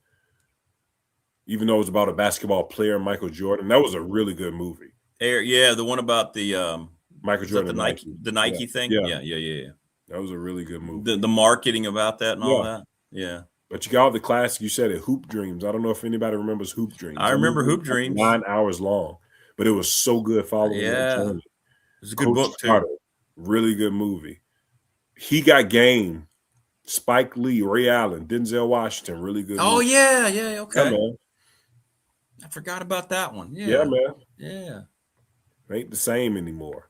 Even though it was about a basketball player, Michael Jordan, that was a really good movie. Air, the one about the Michael Jordan, the Nike thing. Yeah. That was a really good movie. The marketing about that and all that. Yeah. But you got all the classic. You said it, Hoop Dreams. I don't know if anybody remembers Hoop Dreams. I remember Hoop Dreams. 9 hours long, but it was so good following that journey. It was a good book too. Carter, really good movie. He Got Game. Spike Lee, Ray Allen, Denzel Washington, really good. Oh movie. Yeah. Okay. Yeah, man. I forgot about that one. Yeah, man. Yeah. Ain't the same anymore.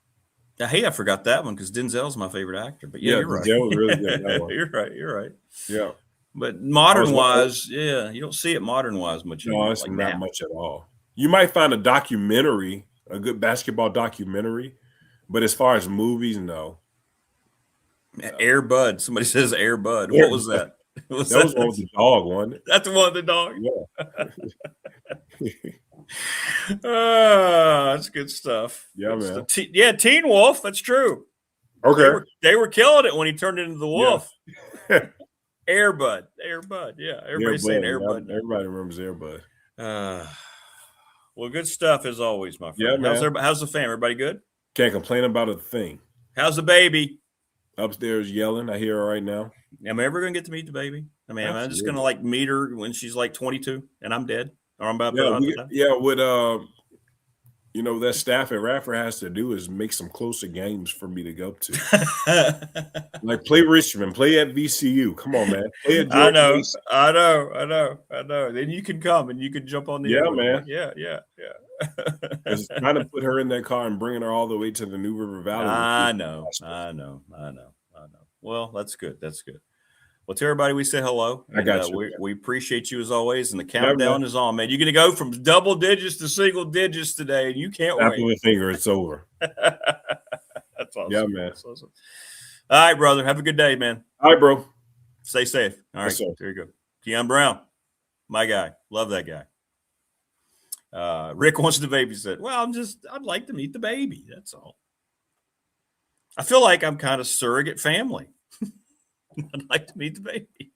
I forgot that one because Denzel's my favorite actor. But you're right. Denzel was really good. That one. You're right. Yeah. But modern wise, you don't see it modern wise much. No, it's not much at all. You might find a documentary, a good basketball documentary, but as far as movies, no. Air Bud. Somebody says Air Bud. What was that? That was one with the dog, wasn't it? That's the one with the dog. Yeah. That's good stuff. Yeah, man. Teen Wolf. That's true. Okay. They were killing it when he turned into the wolf. Yeah. Air Bud. Yeah. Everybody's saying Air Bud. Everybody remembers Air Bud. Well, good stuff as always, my friend. Yeah, man. How's the fam? Everybody good? Can't complain about a thing. How's the baby? Upstairs yelling. I hear her right now. Am I ever going to get to meet the baby? I mean, am I just going to like meet her when she's like 22 and I'm dead? Or I'm about to what that staff at Radford has to do is make some closer games for me to go to. Like play Richmond, play at VCU. Come on, man. Play at I know. Then you can come and you can jump on the man. Yeah. It's trying to put her in that car and bringing her all the way to the New River Valley. I know. Well, that's good. That's good. Well, to everybody, we say hello. I got you. We appreciate you as always. And the Never countdown know. is on, man. You're going to go from double digits to single digits today, and you can't Snap wait. of a finger, it's over. That's awesome. Yeah, man. That's awesome. All right, brother. Have a good day, man. All right, bro. Stay safe. All right. Yes, sir. There you go. Keon Brown, my guy. Love that guy. Rick wants to babysit. Well, I'd like to meet the baby. That's all. I feel like I'm kind of surrogate family. I'd like to meet the baby.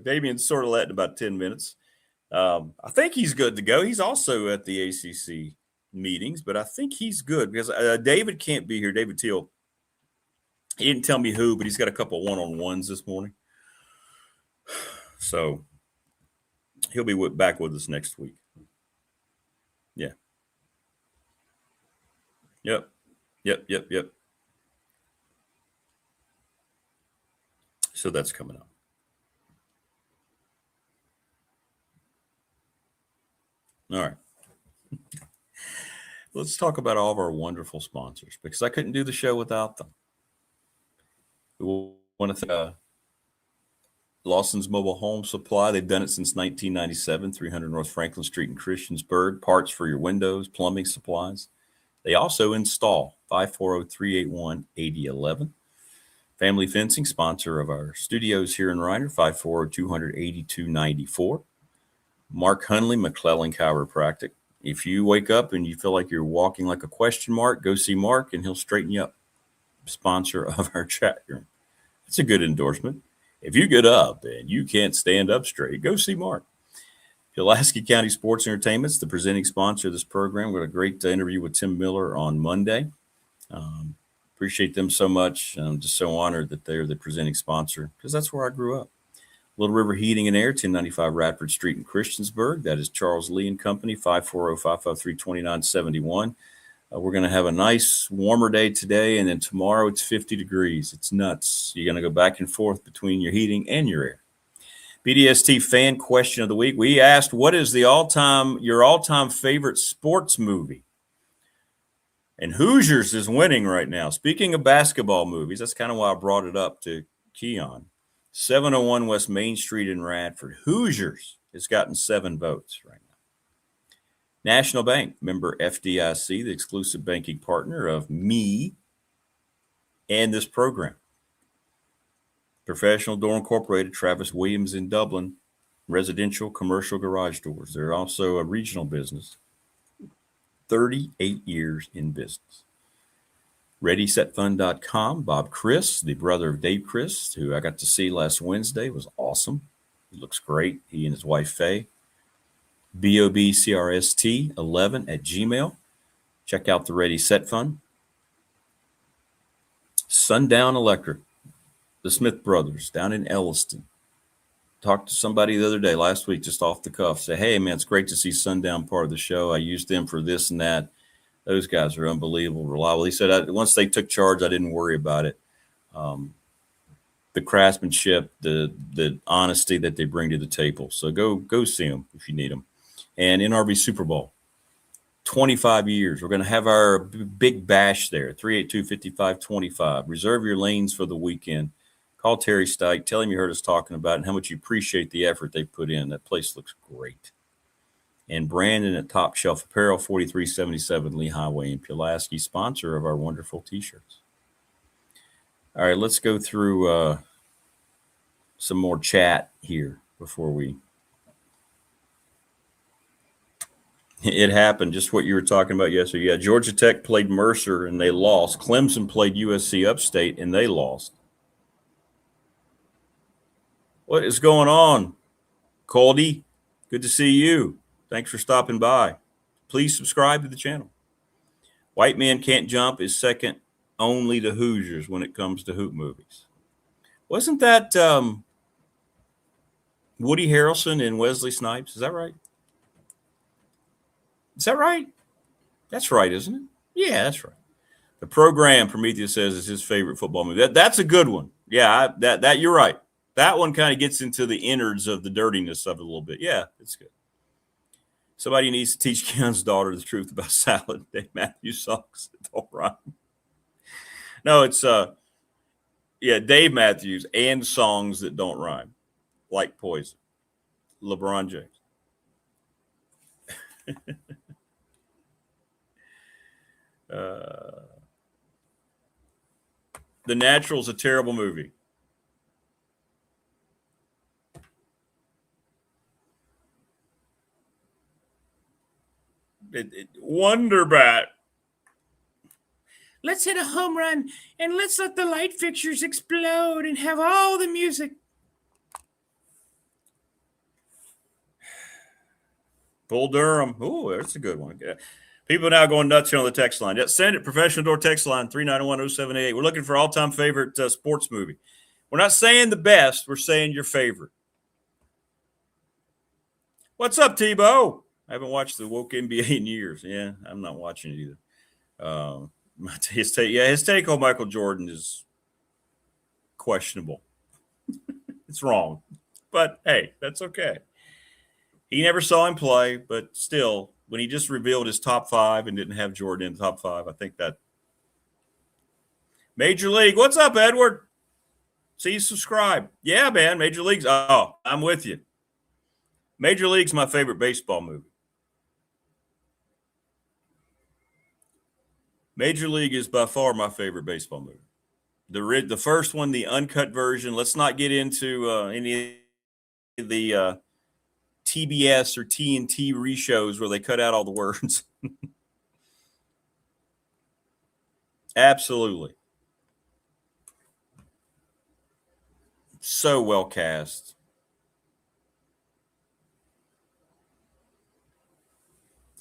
Damien's sort of let in about 10 minutes. I think he's good to go. He's also at the ACC meetings, but I think he's good because David can't be here. David Teal. He didn't tell me who, but he's got a couple one-on-ones this morning. So he'll be back with us next week. Yeah. Yep. So that's coming up. All right. Let's talk about all of our wonderful sponsors because I couldn't do the show without them. We want to thank Lawson's Mobile Home Supply. They've done it since 1997, 300 North Franklin Street in Christiansburg. Parts for your windows, plumbing supplies. They also install 540-381-8011. Family Fencing, sponsor of our studios here in Reiner, 540-200-8294. Mark Hunley, McClellan Chiropractic. If you wake up and you feel like you're walking like a question mark, go see Mark and he'll straighten you up. Sponsor of our chat room. It's a good endorsement. If you get up and you can't stand up straight, go see Mark. Pulaski County Sports Entertainment's the presenting sponsor of this program. We had a great interview with Tim Miller on Monday. Appreciate them so much. I'm just so honored that they're the presenting sponsor because that's where I grew up. Little River Heating and Air, 1095 Radford Street in Christiansburg. That is Charles Lee and Company, 540-553-2971. We're going to have a nice warmer day today, and then tomorrow it's 50 degrees. It's nuts. You're going to go back and forth between your heating and your air. BDST fan question of the week. We asked, what is your all-time favorite sports movie? And Hoosiers is winning right now. Speaking of basketball movies, that's kind of why I brought it up to Keon. 701 West Main Street in Radford. Hoosiers has gotten 7 votes right now. National Bank, member FDIC, the exclusive banking partner of me and this program. Professional Door Incorporated, Travis Williams in Dublin, residential commercial garage doors. They're also a regional business. 38 years in business. ReadySetFund.com. Bob Chris, the brother of Dave Chris, who I got to see last Wednesday, was awesome. He looks great. He and his wife, Faye. BOBCRST11@gmail. Check out the Ready Set Fund. Sundown Electric, the Smith brothers down in Elliston. Talked to somebody the other day, last week, just off the cuff. Say, hey, man, it's great to see Sundown part of the show. I used them for this and that. Those guys are unbelievable, reliable. He said, once they took charge, I didn't worry about it. The craftsmanship, the honesty that they bring to the table. So go see them if you need them. And NRB Super Bowl, 25 years. We're going to have our big bash there, 382-5525. Reserve your lanes for the weekend. Call Terry Stike. Tell him you heard us talking about it and how much you appreciate the effort they put in. That place looks great. And Brandon at Top Shelf Apparel, 4377 Lee Highway in Pulaski, sponsor of our wonderful T-shirts. All right, let's go through some more chat here before we. It happened, just what you were talking about yesterday. Yeah, Georgia Tech played Mercer and they lost. Clemson played USC Upstate and they lost. What is going on, Coldy? Good to see you. Thanks for stopping by. Please subscribe to the channel. White Man Can't Jump is second only to Hoosiers when it comes to hoop movies. Wasn't that Woody Harrelson and Wesley Snipes? Is that right? Is that right? That's right, isn't it? Yeah, that's right. The Program, Prometheus says, is his favorite football movie. That's a good one. Yeah, that you're right. That one kind of gets into the innards of the dirtiness of it a little bit. Yeah, it's good. Somebody needs to teach Keon's daughter the truth about salad. Dave Matthews sucks. It's all right. No, it's Dave Matthews and songs that don't rhyme, like Poison. LeBron James. The Natural's a terrible movie. Wonderbat. Let's hit a home run and let's let the light fixtures explode and have all the music. Bull Durham. Oh, that's a good one. People now going nuts here on the text line. Yeah, send it. Professional Door text line 3910788. We're looking for all-time favorite sports movie. We're not saying the best. We're saying your favorite. What's up, Tebow? I haven't watched the woke NBA in years. Yeah, I'm not watching it either. His take on Michael Jordan is questionable. It's wrong. But, hey, that's okay. He never saw him play, but still, when he just revealed his top 5 and didn't have Jordan in the top 5, I think that. Major League. What's up, Edward? See you subscribe. Yeah, man, Major League's. Oh, I'm with you. Major League's my favorite baseball movie. Major League is by far my favorite baseball movie. The first one, the uncut version. Let's not get into any of the TBS or TNT reshows where they cut out all the words. Absolutely. So well cast.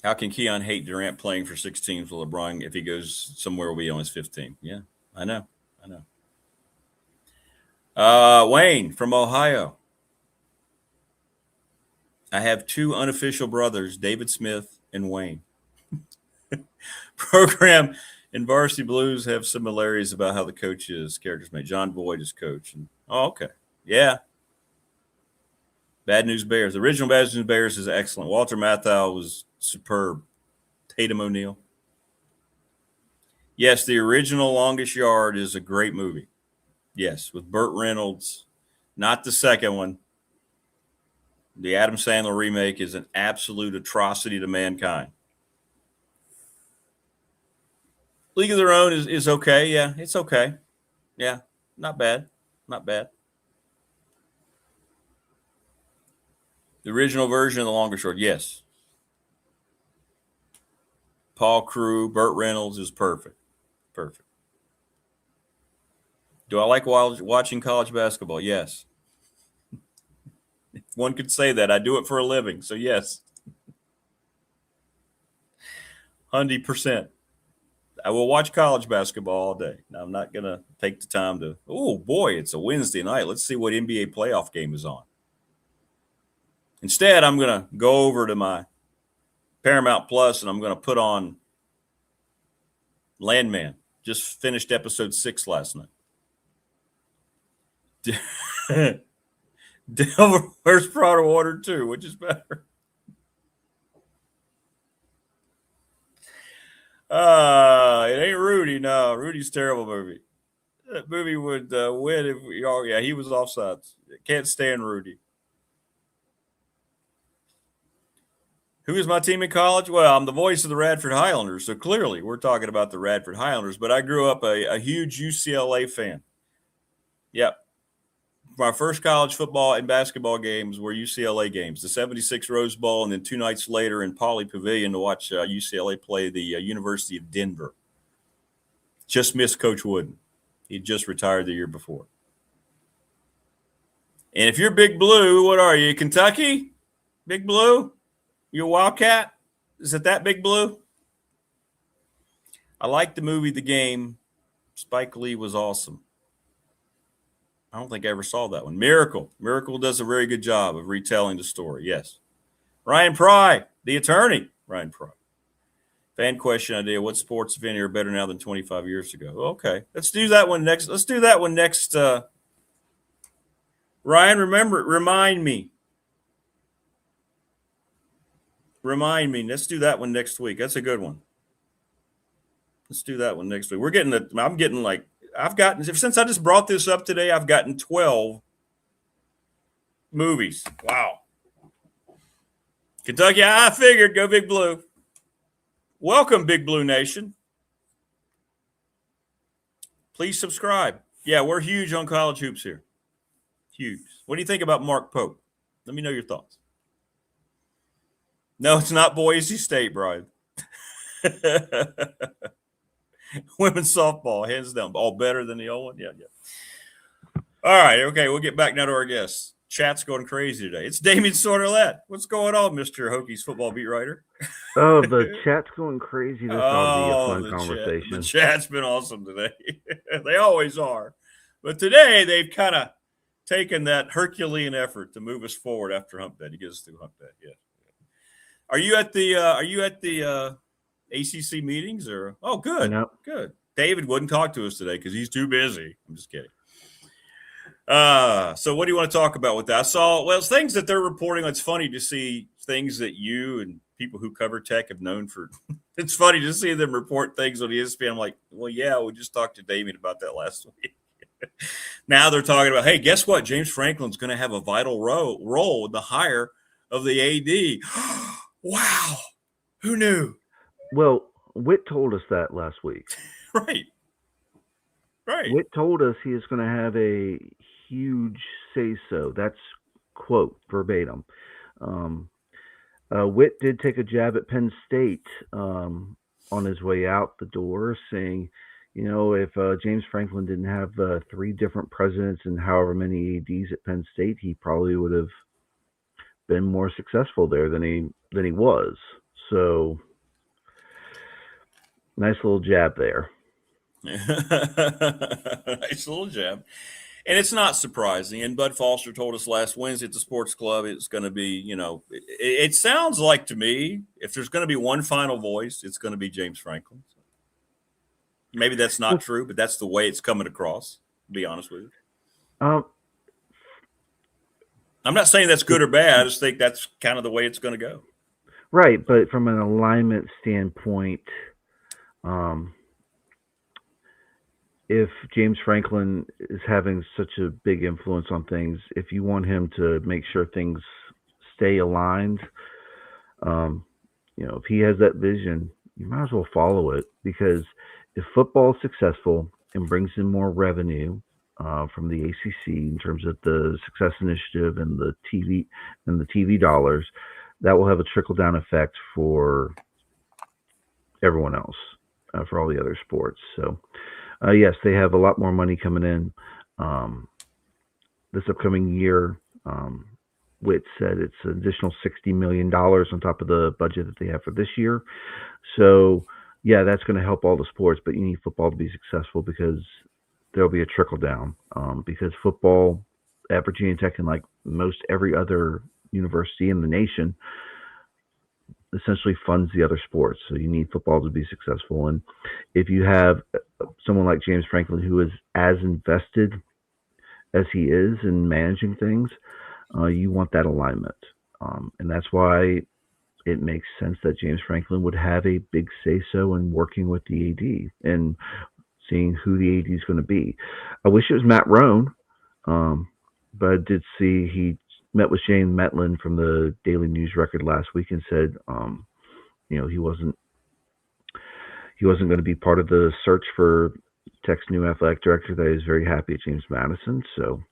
How can Keon hate Durant playing for 6 teams with LeBron if he goes somewhere will be on his 15? Yeah, I know. Wayne from Ohio. I have 2 unofficial brothers, David Smith and Wayne. Program and Varsity Blues have similarities about how the coach is, characters made. John Boyd is coach. Okay. Yeah. Bad News Bears. The original Bad News Bears is excellent. Walter Matthau was superb. Tatum O'Neal. Yes, the original Longest Yard is a great movie. Yes, with Burt Reynolds. Not the second one. The Adam Sandler remake is an absolute atrocity to mankind. League of Their Own is okay. Yeah, it's okay. Yeah, not bad. Not bad. The original version of The Longest Yard, yes. Paul Crew, Burt Reynolds is perfect. Perfect. Do I like watching college basketball? Yes. One could say that. I do it for a living, so yes. 100%. I will watch college basketball all day. Now, I'm not going to take the time to, oh, boy, it's a Wednesday night. Let's see what NBA playoff game is on. Instead, I'm going to go over to my Paramount Plus and I'm going to put on Landman. Just finished episode 6 last night. Devil Wears Prada Water 2, which is better? It ain't Rudy. No, Rudy's a terrible movie. That movie would win if he was offsides. Can't stand Rudy. Who is my team in college? Well, I'm the voice of the Radford Highlanders, so clearly we're talking about the Radford Highlanders, but I grew up a huge UCLA fan. Yep. My first college football and basketball games were UCLA games, the 76 Rose Bowl, and then 2 nights later in Pauley Pavilion to watch UCLA play the University of Denver. Just missed Coach Wooden. He just retired the year before. And if you're Big Blue, what are you, Kentucky? Big Blue? You a Wildcat? Is it that Big Blue? I liked the movie The Game. Spike Lee was awesome. I don't think I ever saw that one. Miracle. Miracle does a very good job of retelling the story. Yes. Ryan Pry, the attorney. Ryan Pry. Fan question idea. What sports, if any, are better now than 25 years ago? Okay. Let's do that one next. Ryan, remind me. Let's do that one next week. That's a good one. Let's do that one next week. I'm getting like since I just brought this up today, I've gotten 12 movies. Wow. Kentucky, I figured, go Big Blue. Welcome, Big Blue Nation. Please subscribe. Yeah, we're huge on college hoops here. Huge. What do you think about Mark Pope? Let me know your thoughts. No, it's not Boise State, Brian. Women's softball, hands down. All better than the old one? Yeah. All right, okay, we'll get back now to our guests. Chat's going crazy today. It's Damian Sordelette. What's going on, Mr. Hokies football beat writer? Oh, the chat's going crazy. This ought to be a fun conversation. The chat's been awesome today. They always are. But today they've kind of taken that Herculean effort to move us forward after Hump-Day, to get us through Hump-Day. Yeah. Are you at the ACC meetings or? Oh, good. No. Good. David wouldn't talk to us today because he's too busy. I'm just kidding. So what do you want to talk about with that? I saw, it's things that they're reporting. It's funny to see things that you and people who cover tech have known for. It's funny to see them report things on ESPN. I'm like, well, yeah, we just talked to Damien about that last week. Now they're talking about, hey, guess what? James Franklin's going to have a vital role in the hire of the AD. Wow. Who knew? Well, Witt told us that last week. Right. Witt told us he is going to have a huge say-so. That's quote verbatim. Witt did take a jab at Penn State on his way out the door, saying, if James Franklin didn't have 3 different presidents and however many ADs at Penn State, he probably would have been more successful there than he was. So, nice little jab there. Nice little jab. And it's not surprising. And Bud Foster told us last Wednesday at the sports club, it's going to be, it sounds like to me, if there's going to be one final voice, it's going to be James Franklin. Maybe that's not true, but that's the way it's coming across, to be honest with you. I'm not saying that's good or bad. I just think that's kind of the way it's going to go. Right. But from an alignment standpoint, if James Franklin is having such a big influence on things, if you want him to make sure things stay aligned, if he has that vision, you might as well follow it, because if football is successful and brings in more revenue from the ACC in terms of the Success Initiative and the TV dollars, that will have a trickle down effect for everyone else, for all the other sports. So. Yes, they have a lot more money coming in this upcoming year. Witt said it's an additional $60 million on top of the budget that they have for this year. So, yeah, that's going to help all the sports, but you need football to be successful because there'll be a trickle down. Because football at Virginia Tech and like most every other university in the nation essentially funds the other sports. So you need football to be successful. And if you have someone like James Franklin, who is as invested as he is in managing things, you want that alignment. And that's why it makes sense that James Franklin would have a big say-so in working with the AD and seeing who the AD is going to be. I wish it was Matt Rohn, but I did see he met with Shane Metlin from the Daily News Record last week and said, he wasn't going to be part of the search for Tech's new athletic director. That he's very happy at James Madison. So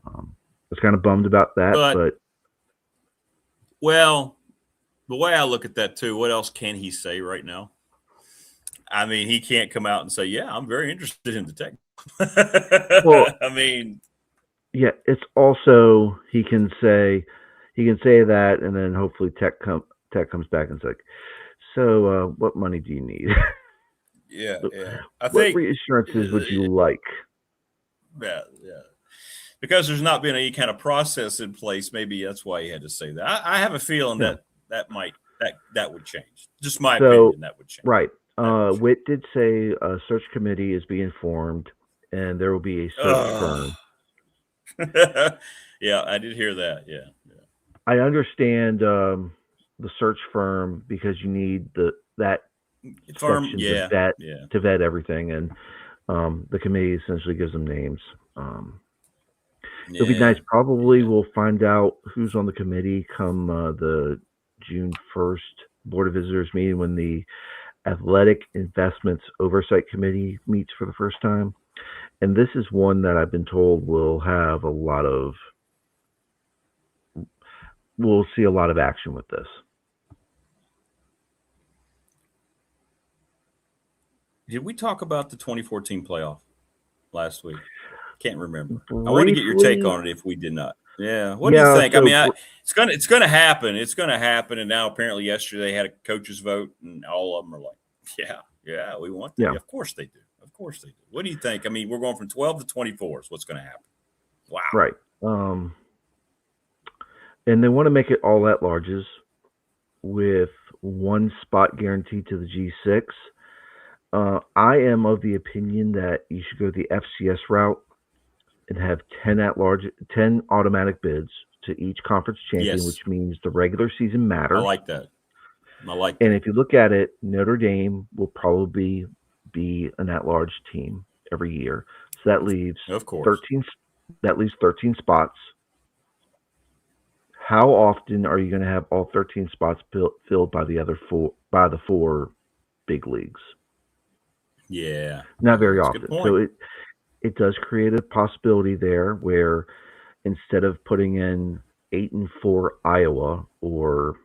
I was kind of bummed about that. But well, the way I look at that too, what else can he say right now? I mean, he can't come out and say, "Yeah, I'm very interested in the Tech." Well, I mean. Yeah, it's also he can say that, and then hopefully Tech comes back and is like, so what money do you need? Yeah. What reassurances would you like? Yeah. Because there's not been any kind of process in place, maybe that's why he had to say that. I have a feeling that would change. Just my opinion, that would change. Right. Witt did say a search committee is being formed, and there will be a search firm. Yeah, I did hear that. Yeah. I understand the search firm because you need that firm to vet everything, and The committee essentially gives them names. It'll be nice. Probably we'll find out who's on the committee come the June 1st Board of Visitors meeting when the Athletic Investments Oversight Committee meets for the first time. And this is one that I've been told will have we'll see a lot of action with this. Did we talk about the 2014 playoff last week? Can't remember. I want to get your take on it if we did not. Yeah. What do you think? So, it's going to happen. It's going to happen. And now apparently yesterday they had a coaches vote and all of them are like, yeah, we want that. Yeah. Of course they do. Of course they do. What do you think? I mean, we're going from 12 to 24 is what's going to happen. Wow. Right. And they want to make it all at larges with one spot guaranteed to the G6. I am of the opinion that you should go the FCS route and have 10 automatic bids to each conference champion, which means the regular season matters. I like that. And if you look at it, Notre Dame will probably be an at-large team every year. So that leaves 13 spots. How often are you going to have all 13 spots filled by the four big leagues? Yeah. Not very often. So it does create a possibility there where instead of putting in 8-4 Iowa or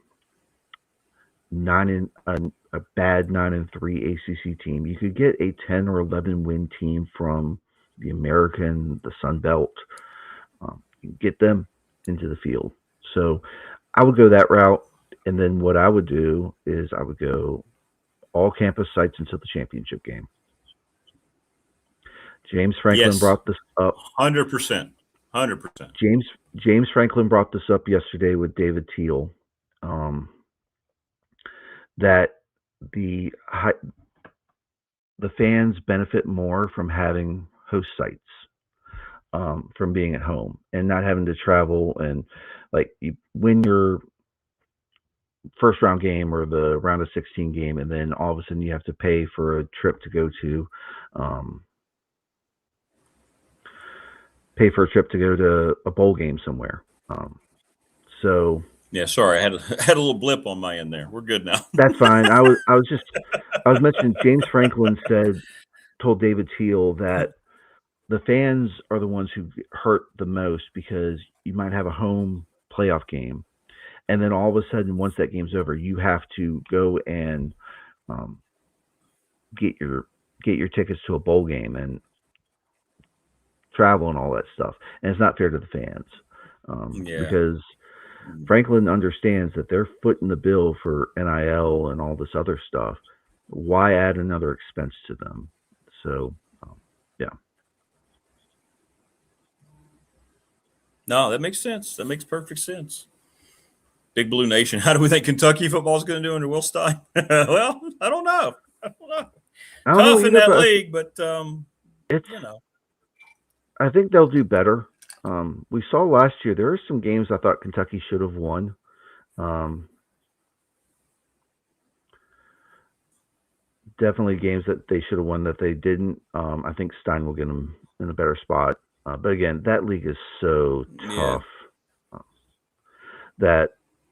a bad 9-3 ACC team, you could get a 10 or 11 win team from the American, the Sun Belt. You get them into the field. So I would go that route. And then what I would do is I would go all campus sites until the championship game. James Franklin brought this up. 100%. James Franklin brought this up yesterday with David Teal. That the fans benefit more from having host sites, from being at home and not having to travel. And like you win your first round game or the round of 16 game, and then all of a sudden you have to pay for a trip to go to, a bowl game somewhere. So. Yeah, sorry, I had a little blip on my end there. We're good now. That's fine. I was mentioning James Franklin told David Teal that the fans are the ones who get hurt the most because you might have a home playoff game, and then all of a sudden, once that game's over, you have to go and get your tickets to a bowl game and travel and all that stuff, and it's not fair to the fans because Franklin understands that they're footing the bill for NIL and all this other stuff. Why add another expense to them? So, yeah. No, that makes sense. That makes perfect sense. Big Blue Nation. How do we think Kentucky football is going to do under Will Stein? Well, I don't know. Tough in that league, but I think they'll do better. We saw last year there were some games I thought Kentucky should have won. Definitely games that they should have won that they didn't. I think Stein will get them in a better spot. But again, that league is so tough that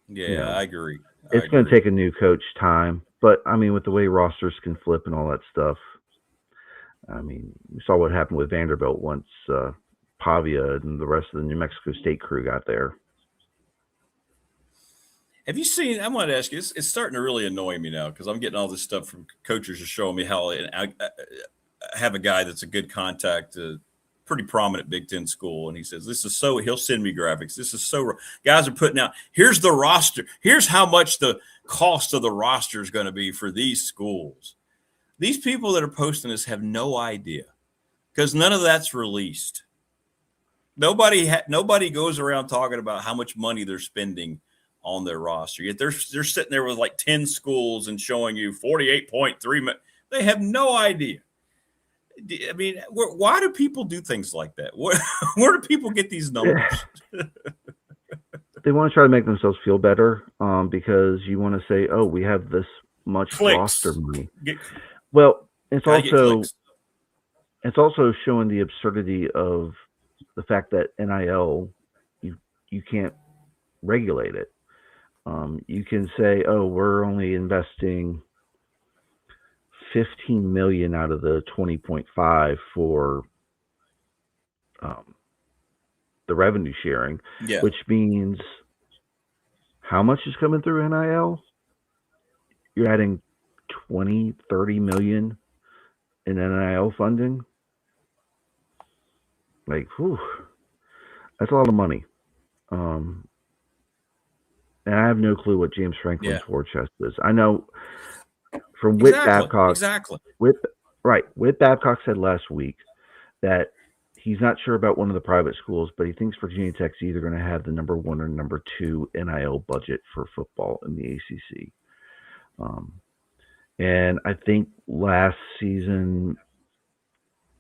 I agree. It's going to take a new coach time. But I mean, with the way rosters can flip and all that stuff, I mean, we saw what happened with Vanderbilt once Pavia and the rest of the New Mexico State crew got there. Have you seen? I wanted to ask you. It's starting to really annoy me now because I'm getting all this stuff from coaches just showing me how I have a guy that's a good contact, a pretty prominent Big Ten school, and he says this is so. He'll send me graphics. This is so. Guys are putting out. Here's the roster. Here's how much the cost of the roster is going to be for these schools. These people that are posting this have no idea because none of that's released. Nobody goes around talking about how much money they're spending on their roster. Yet they're sitting there with like 10 schools and showing you 48.3 million. They have no idea. I mean, why do people do things like that? Where do people get these numbers? They want to try to make themselves feel better because you want to say, oh, we have this much roster money. Well, it's also, It's also showing the absurdity of the fact that NIL, you can't regulate it. You can say, oh, we're only investing 15 million out of the 20.5 for the revenue sharing, Yeah. which means how much is coming through NIL? You're adding 20, 30 million in NIL funding. Like, whew, that's a lot of money. And I have no clue what James Franklin's war chest is. I know from Whit Babcock. Exactly. Whit Babcock said last week that he's not sure about one of the private schools, but he thinks Virginia Tech's either going to have the number 1 or number 2 NIL budget for football in the ACC. And I think last season,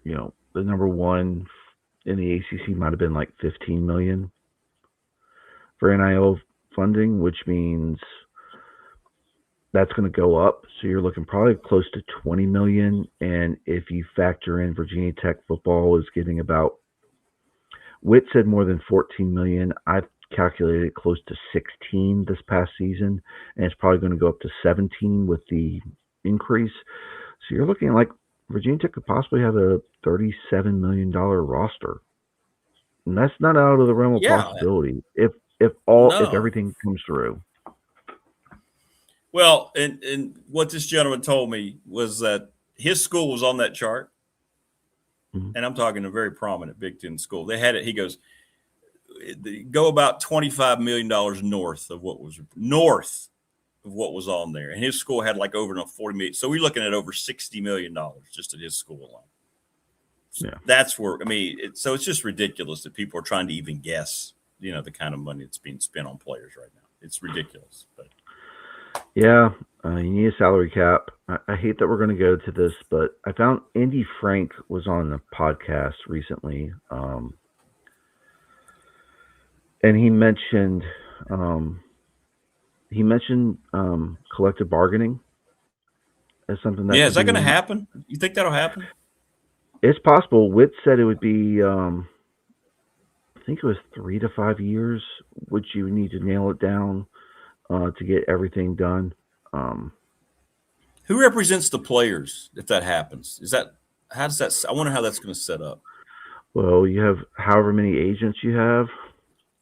the number 1 in the ACC might have been like 15 million for NIL funding, which means that's going to go up. So you're looking probably close to 20 million. And if you factor in Virginia Tech football is getting about, Whit said more than 14 million. I've calculated close to 16 this past season, and it's probably going to go up to 17 with the increase. So you're looking like Virginia Tech could possibly have a $37 million roster. And that's not out of the realm of possibility if everything comes through. Well, and what this gentleman told me was that his school was on that chart. Mm-hmm. And I'm talking a very prominent Big Ten school. They had it. He goes, go about $25 million north of what was on there. And his school had like over $40 million. So we're looking at over $60 million just at his school alone. So that's where, so it's just ridiculous that people are trying to even guess, the kind of money that's being spent on players right now. It's ridiculous. But yeah, you need a salary cap. I hate that we're going to go to this, but I found Andy Frank was on a podcast recently. And he mentioned collective bargaining as something that is that going to happen? You think that'll happen? It's possible. Whit said it would be I think it was 3 to 5 years, which you would need to nail it down to get everything done. Who represents the players if that happens? I wonder how that's going to set up. Well, you have however many agents you have.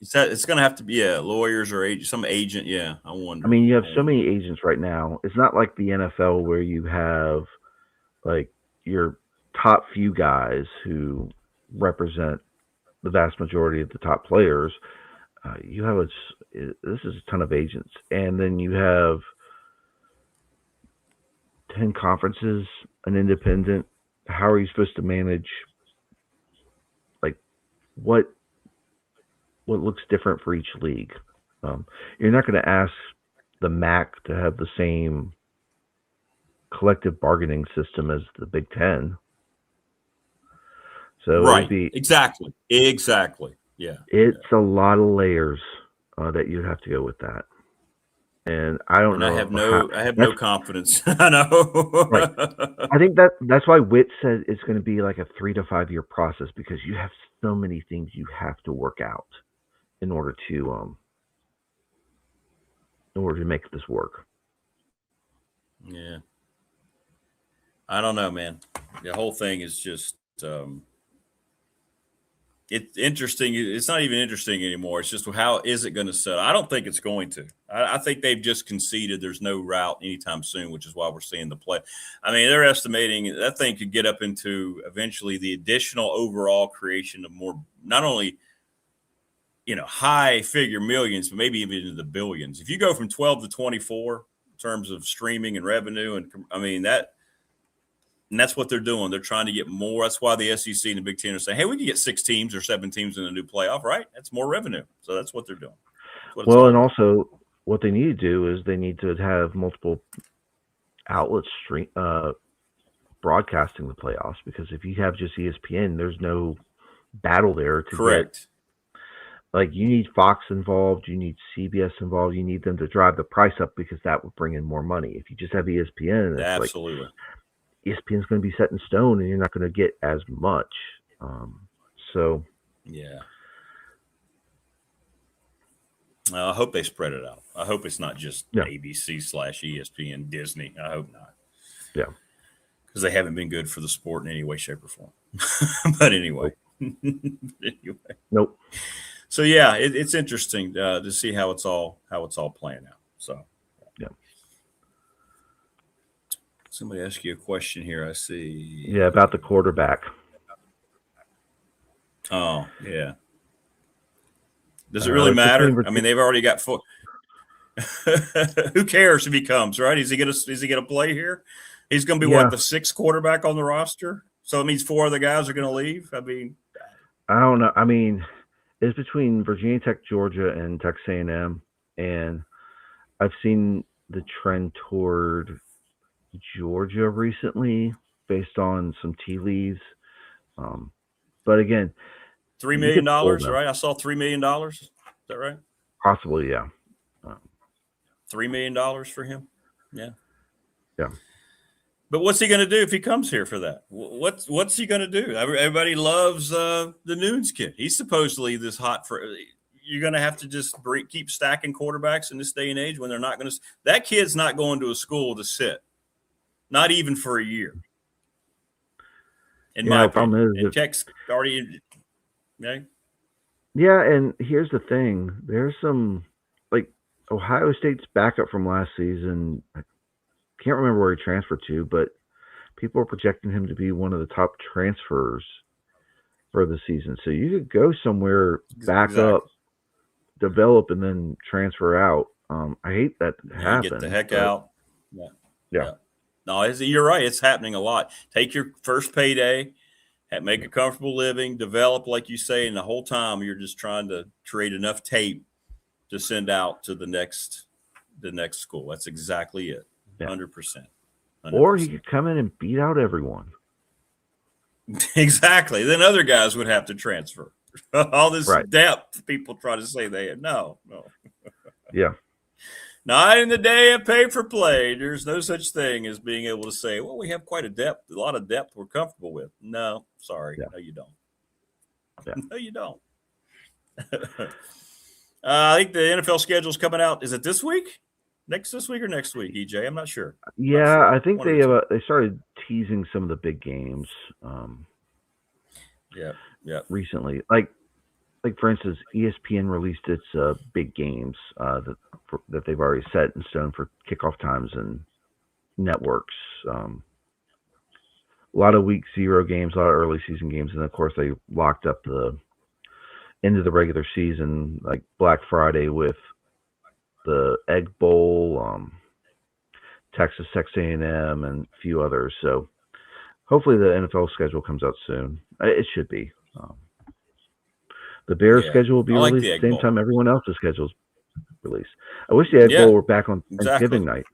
It's going to have to be lawyers or some agent. Yeah, I wonder. You have so many agents right now. It's not like the NFL where you have like your top few guys who represent the vast majority of the top players. You have this is a ton of agents, and then you have 10 conferences, an independent. How are you supposed to manage? Like what looks different for each league? You're not going to ask the MAC to have the same collective bargaining system as the Big Ten. So right, exactly. Yeah, it's a lot of layers that you'd have to go with that, and I don't know. I have no confidence. I know. Right. I think that's why Whit said it's going to be like a 3 to 5 year process, because you have so many things you have to work out in order to make this work. Yeah, I don't know, man. The whole thing is just. It's interesting. It's not even interesting anymore. It's just how is it going to settle? I don't think it's going to. I think they've just conceded there's no route anytime soon, which is why we're seeing the play. They're estimating that thing could get up into eventually the additional overall creation of more, not only, high figure millions, but maybe even into the billions. If you go from 12 to 24 in terms of streaming and revenue, and that's what they're doing. They're trying to get more. That's why the SEC and the Big Ten are saying, hey, we can get 6 teams or 7 teams in a new playoff, right? That's more revenue. So that's what they're doing. Well, and also what they need to do is they need to have multiple outlets broadcasting the playoffs, because if you have just ESPN, there's no battle there to correct. You need Fox involved. You need CBS involved. You need them to drive the price up, because that would bring in more money. If you just have ESPN, it's absolutely. ESPN's going to be set in stone, and you're not going to get as much. So yeah. I hope they spread it out. I hope it's not just ABC/ESPN Disney. I hope not. Yeah. Because they haven't been good for the sport in any way, shape, or form. But anyway. Nope. So yeah, it's interesting to see how it's all playing out. So yeah. Somebody asked you a question here. I see. Yeah, about the quarterback. Oh yeah. Does it really matter? I mean, they've already got four. Who cares if he comes? Right? Is he gonna play here? He's gonna be what, the sixth quarterback on the roster? So it means four other guys are gonna leave. I mean, I don't know. I mean, it's between Virginia Tech, Georgia, and Texas A&M, and I've seen the trend toward Georgia recently based on some tea leaves. But again, $3 million, right? I saw $3 million. Is that right? Possibly, yeah. $3 million for him. Yeah. Yeah. But what's he going to do if he comes here for that? What's he going to do? Everybody loves the Nunes kid. He's supposedly this hot for. You're going to have to just keep stacking quarterbacks in this day and age when they're not going to. That kid's not going to a school to sit, not even for a year. In my opinion, and Tech's already. Okay. Yeah, and here's the thing: there's some like Ohio State's backup from last season. Can't remember where he transferred to, but people are projecting him to be one of the top transfers for the season. So you could go somewhere, back up, develop, and then transfer out. I hate that happen. Get the heck out. Yeah. No, you're right. It's happening a lot. Take your first payday, make a comfortable living, develop, like you say, and the whole time you're just trying to create enough tape to send out to the next school. That's exactly it. 100%. Or he could come in and beat out everyone. Exactly. Then other guys would have to transfer. All this depth people try to say they had. No. Yeah. Not in the day of pay for play. There's no such thing as being able to say, well, we have quite a lot of depth we're comfortable with. No, sorry. Yeah. No, you don't. Yeah. No, you don't. I think the NFL schedule is coming out. Is it this week? This week or next week, EJ? I'm not sure. Yeah, I think they started teasing some of the big games. Yeah. Recently, like for instance, ESPN released its big games that they've already set in stone for kickoff times and networks. A lot of week 0 games, a lot of early season games, and of course they locked up the end of the regular season, like Black Friday with the Egg Bowl, Texas A&M, and a few others. So hopefully the NFL schedule comes out soon. It should be. The Bears schedule will be released at the same time everyone else's schedule is released. I wish the Egg Bowl were back on Thanksgiving night.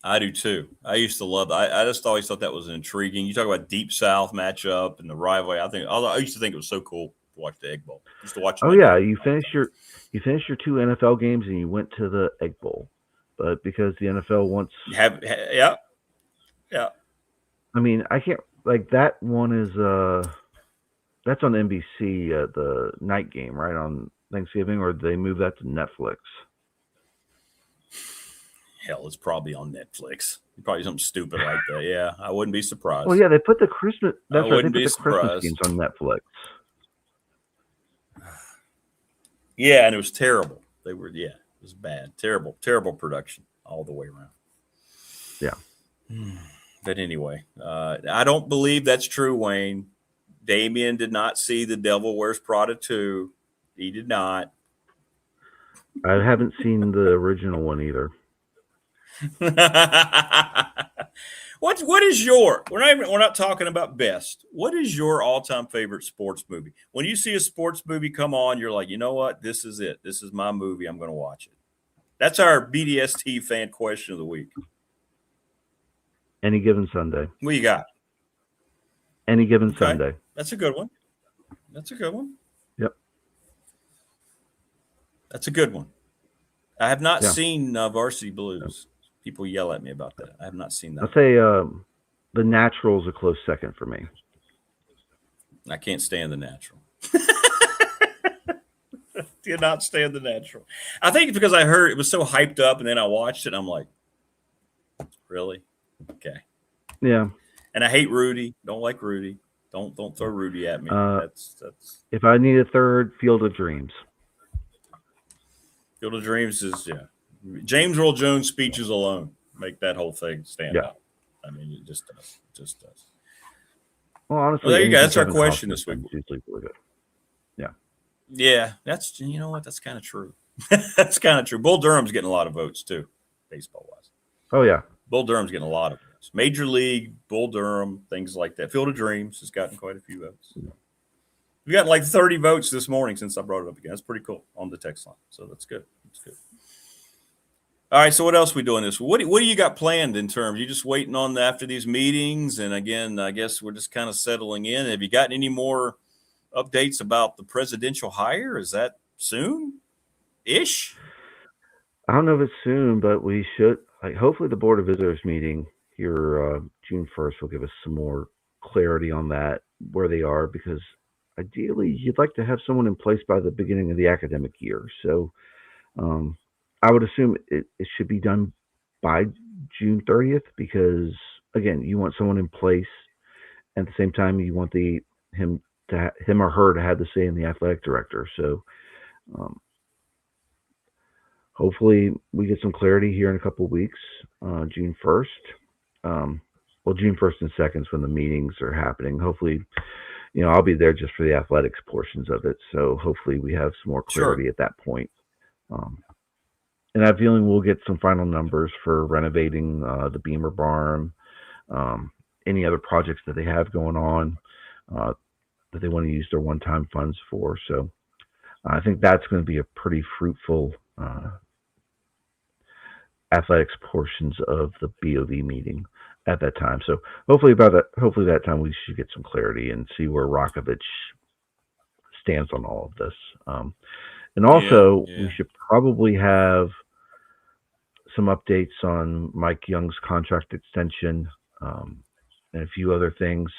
I do too. I used to love that. I just always thought that was intriguing. You talk about Deep South matchup and the rivalry. I used to think it was so cool to watch the Egg Bowl. I used to watch. Oh yeah, you finished your 2 NFL games and you went to the Egg Bowl, but because the NFL wants yeah. I mean, I can't that one is that's on NBC the night game, right, on Thanksgiving, or did they move that to Netflix? Hell, it's probably on Netflix. Probably something stupid like that. Yeah, I wouldn't be surprised. Well, yeah, they put the Christmas. That's right. They put the Christmas games on Netflix. Yeah, and it was terrible. It was bad. Terrible production all the way around. Yeah. But anyway, I don't believe that's true, Wayne. Damien did not see The Devil Wears Prada 2. He did not. I haven't seen the original one either. What is your? We're not talking about best. What is your all-time favorite sports movie? When you see a sports movie come on, you're like, you know what? This is it. This is my movie. I'm going to watch it. That's our BDST fan question of the week. Any Given Sunday. What you got? Any Given Sunday. That's a good one. Yep. That's a good one. I have not seen Varsity Blues. People yell at me about that. I have not seen that. I'll say the Natural is a close second for me. I can't stand the Natural. Do not stand the Natural. I think it's because I heard it was so hyped up, and then I watched it, and I'm like, really? Okay. Yeah. And I hate Rudy. Don't like Rudy. Don't throw Rudy at me. That's If I need a third, Field of Dreams. Field of Dreams is James Earl Jones speeches alone make that whole thing stand out. I mean, it just does. It just does. Well, honestly, there you go. That's our question this week. Usually really good. Yeah. Yeah, that's you know what? That's kind of true. That's kind of true. Bull Durham's getting a lot of votes too, baseball wise. Oh yeah. Bull Durham's getting a lot of votes. Major League, Bull Durham, things like that. Field of Dreams has gotten quite a few votes. We got like 30 votes this morning since I brought it up again. That's pretty cool on the text line. So that's good. That's good. All right. So what else are we doing this? What do you got planned in terms? You just waiting on after these meetings? And again, I guess we're just kind of settling in. Have you gotten any more updates about the presidential hire? Is that soon-ish? I don't know if it's soon, but we should. Hopefully, the Board of Visitors meeting here June 1st will give us some more clarity on that, where they are, because ideally you'd like to have someone in place by the beginning of the academic year. So I would assume it should be done by June 30th, because again, you want someone in place. At the same time, you want him or her to have the say in the athletic director. So hopefully we get some clarity here in a couple of weeks, June 1st. June 1st and 2nd is when the meetings are happening. Hopefully, I'll be there just for the athletics portions of it. So hopefully we have some more clarity at that point. And I have a feeling we'll get some final numbers for renovating the Beamer barn, any other projects that they have going on that they want to use their one-time funds for. So I think that's going to be a pretty fruitful athletics portions of the BOV meeting at that time. So hopefully that time we should get some clarity and see where Rakovich stands on all of this. And also we should probably have some updates on Mike Young's contract extension and a few other things.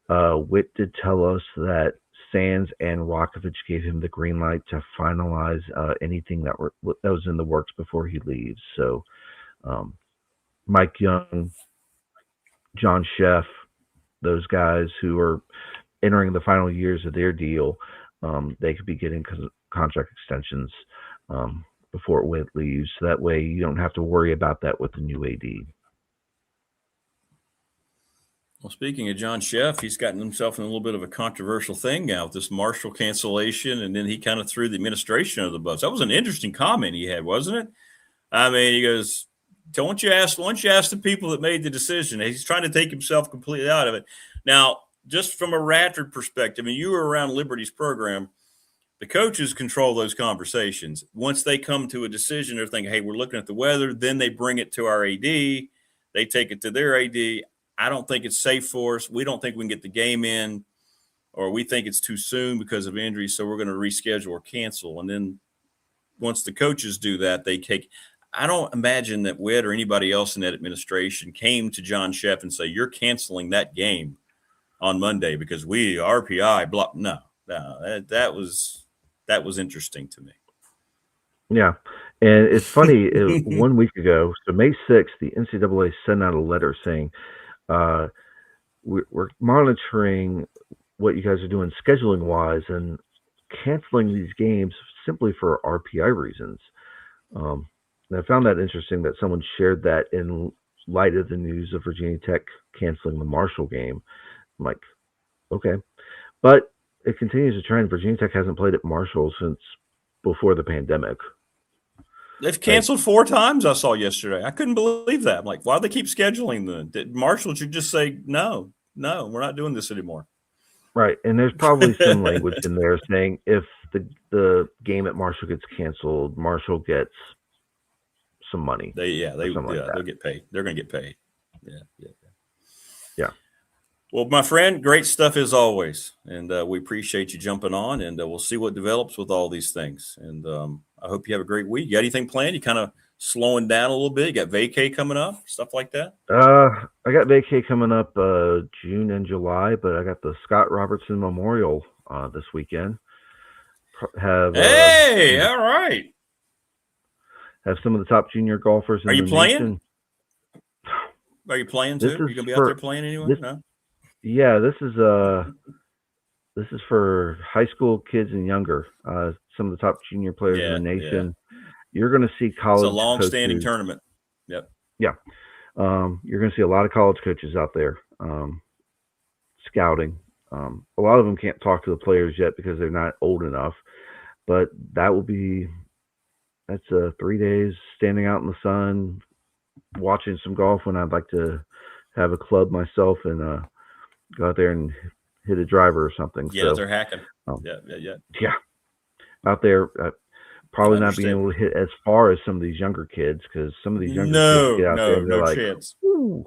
Witt did tell us that Sands and Rakovich gave him the green light to finalize anything that was in the works before he leaves. So Mike Young, John Sheff, those guys who are entering the final years of their deal, they could be getting contract extensions before Witt leaves. So that way you don't have to worry about that with the new AD. Well, speaking of John Sheff, he's gotten himself in a little bit of a controversial thing now with this Marshall cancellation, and then he kind of threw the administration of the bus. That was an interesting comment he had, wasn't it? I mean, he goes, once you ask the people that made the decision, he's trying to take himself completely out of it. Now, just from a Radford perspective, and you were around Liberty's program, the coaches control those conversations. Once they come to a decision, they're thinking, hey, we're looking at the weather. Then they bring it to our AD. They take it to their AD. I don't think it's safe for us. We don't think we can get the game in, or we think it's too soon because of injuries, so we're going to reschedule or cancel. And then once the coaches do that, they take – I don't imagine that Witt or anybody else in that administration came to John Sheff and say, you're canceling that game on Monday because we RPI blah. No, that was interesting to me. Yeah, and it's funny. 1 week ago, so May 6th, the NCAA sent out a letter saying – we're monitoring what you guys are doing scheduling wise and canceling these games simply for RPI reasons. And I found that interesting that someone shared that in light of the news of Virginia Tech canceling the Marshall game. I'm like, okay, but it continues to trend. Virginia Tech hasn't played at Marshall since before the pandemic. They've canceled 4 times, I saw yesterday. I couldn't believe that. I'm like, why do they keep scheduling them? Marshall should just say, no, we're not doing this anymore. Right. And there's probably some language in there saying if the game at Marshall gets canceled, Marshall gets some money. They'll get paid. They're going to get paid. Yeah. Well, my friend, great stuff as always. And we appreciate you jumping on, and we'll see what develops with all these things. And I hope you have a great week. You got anything planned? You kind of slowing down a little bit? You got vacay coming up, stuff like that? I got vacay coming up June and July, but I got the Scott Robertson Memorial this weekend. Hey, all right. Have some of the top junior golfers in the nation. Are you playing? Are you playing too? Are you going to be out there playing anyway? No? Yeah, this is for high school kids and younger. Some of the top junior players in the nation. Yeah. You're going to see college. It's a long-standing tournament. Yep. Yeah. You're going to see a lot of college coaches out there scouting. A lot of them can't talk to the players yet because they're not old enough. But that's 3 days standing out in the sun, watching some golf when I'd like to have a club myself and go out there and hit a driver or something. Yeah, so, they're hacking. Yeah. Out there, probably not being able to hit as far as some of these younger kids because some of these younger kids get out there and they're like, chance. Ooh.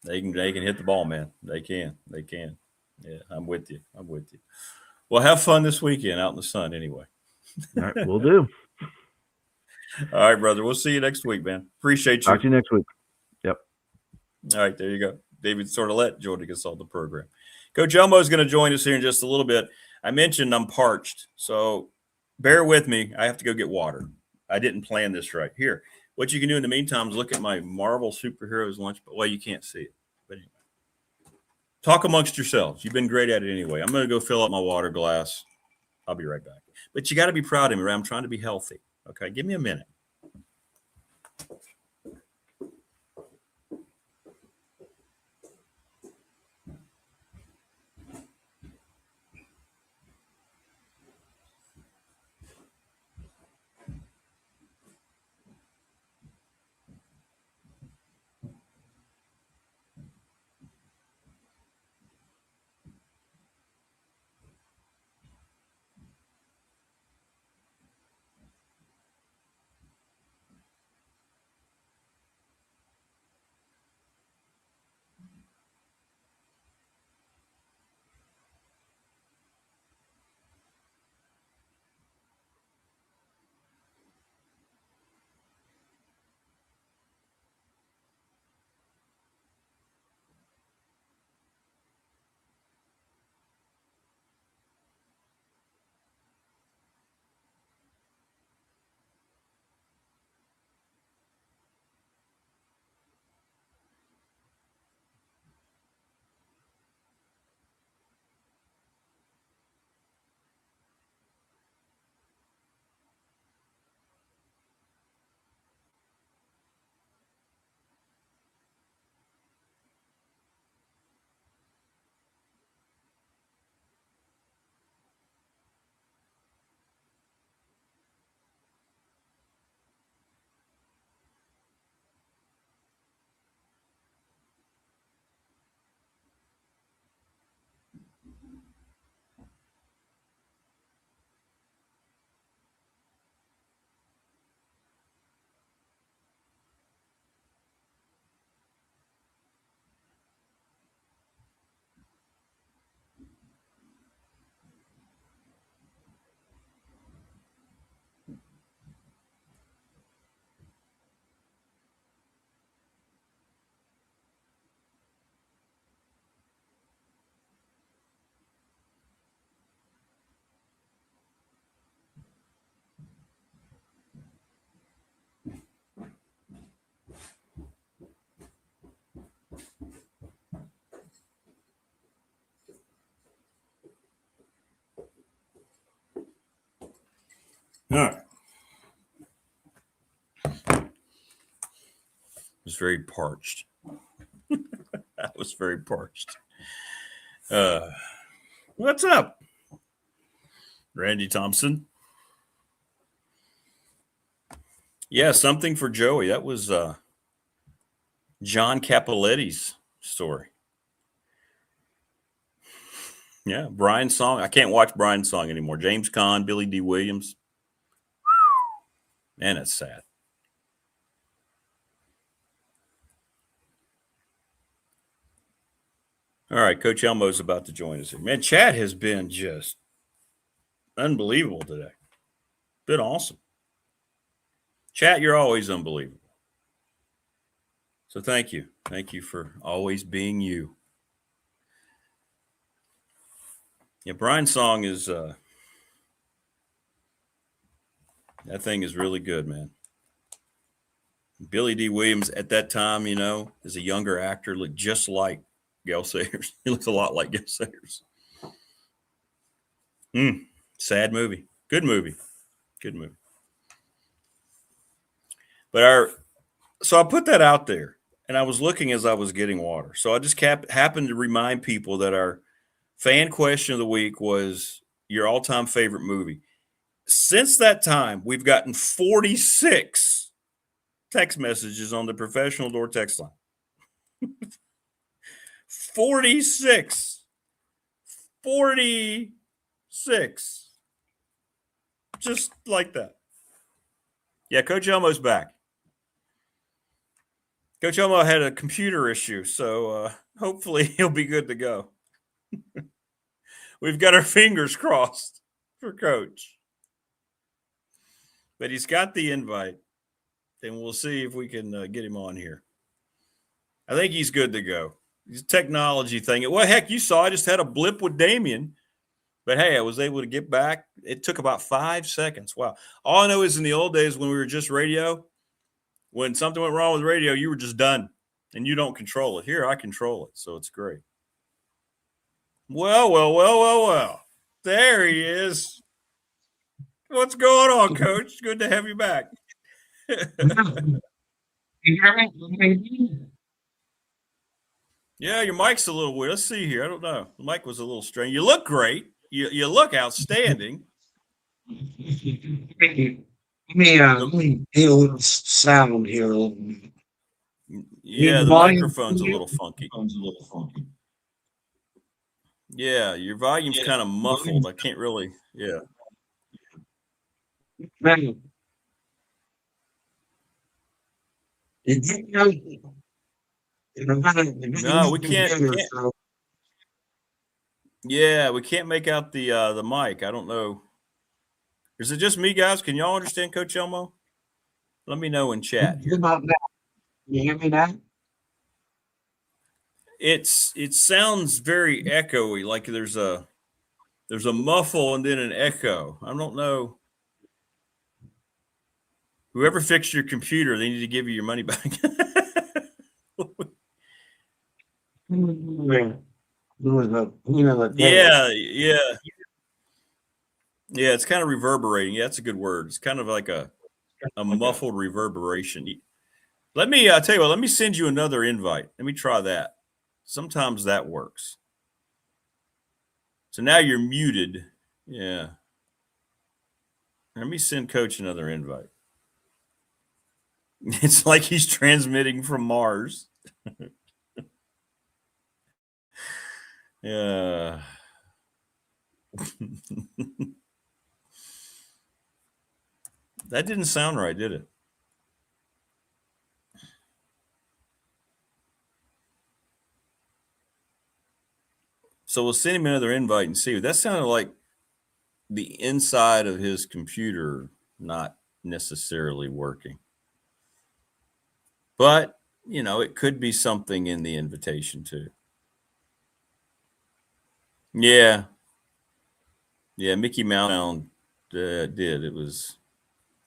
They can hit the ball, man. They can. Yeah, I'm with you. Well, have fun this weekend out in the sun anyway. All right, we'll do. All right, brother. We'll see you next week, man. Appreciate you. Talk to you next week. Yep. All right, there you go. David Sordelette joining us on the program. Coach Elmo is going to join us here in just a little bit. I mentioned I'm parched, so bear with me. I have to go get water. I didn't plan this right. Here, what you can do in the meantime is look at my Marvel Superheroes lunch. Well, you can't see it. But anyway. Talk amongst yourselves. You've been great at it anyway. I'm going to go fill up my water glass. I'll be right back. But you got to be proud of me, right? I'm trying to be healthy. Okay, give me a minute. All right. I was very parched. I was very parched. What's up? Randy Thompson. Yeah, something for Joey. That was John Capoletti's story. Yeah, Brian's song. I can't watch Brian's song anymore. James Caan, Billy D. Williams. Man, it's sad. All right, Coach Elmo's about to join us here. Man, chat has been just unbelievable today. Been awesome. Chat, you're always unbelievable. So thank you. Thank you for always being you. Yeah, Brian's song is that thing is really good, man. Billy D. Williams at that time, as a younger actor, looked just like Gale Sayers. He looks a lot like Gale Sayers. Sad movie. Good movie. Good movie. But so I put that out there, and I was looking as I was getting water. So I just happened to remind people that our fan question of the week was your all-time favorite movie. Since that time, we've gotten 46 text messages on the Professional Door text line. 46. 46. Just like that. Yeah, Coach Elmo's back. Coach Elmo had a computer issue, so hopefully he'll be good to go. We've got our fingers crossed for Coach. But he's got the invite, and we'll see if we can get him on here. I think he's good to go. He's a technology thing. Well, heck, you saw I just had a blip with Damien. But, hey, I was able to get back. It took about 5 seconds. Wow. All I know is in the old days when we were just radio, when something went wrong with radio, you were just done, and you don't control it. Here, I control it, so it's great. Well. There he is. What's going on, Coach? Good to have you back. Yeah, your mic's a little weird. Let's see here. I don't know. The mic was a little strange. You look great. You look outstanding. Thank you. Let me hear a little sound here. Yeah, the microphone's a little funky. Yeah, your volume's kind of muffled. I can't really, yeah. No, we can't. Yeah, we can't make out the mic. I don't know. Is it just me, guys? Can y'all understand Coach Elmo? Let me know in chat. What about now? You hear me now? It sounds very echoey, like there's a muffle and then an echo. I don't know. Whoever fixed your computer, they need to give you your money back. Yeah, it's kind of reverberating. Yeah, that's a good word. It's kind of like a muffled reverberation. Let me tell you what, let me send you another invite. Let me try that. Sometimes that works. So now you're muted. Yeah. Let me send Coach another invite. It's like he's transmitting from Mars. Yeah. That didn't sound right, did it? So we'll send him another invite and see. That sounded like the inside of his computer not necessarily working. But, it could be something in the invitation too. Yeah. Yeah, Mickey Mouse did. It was,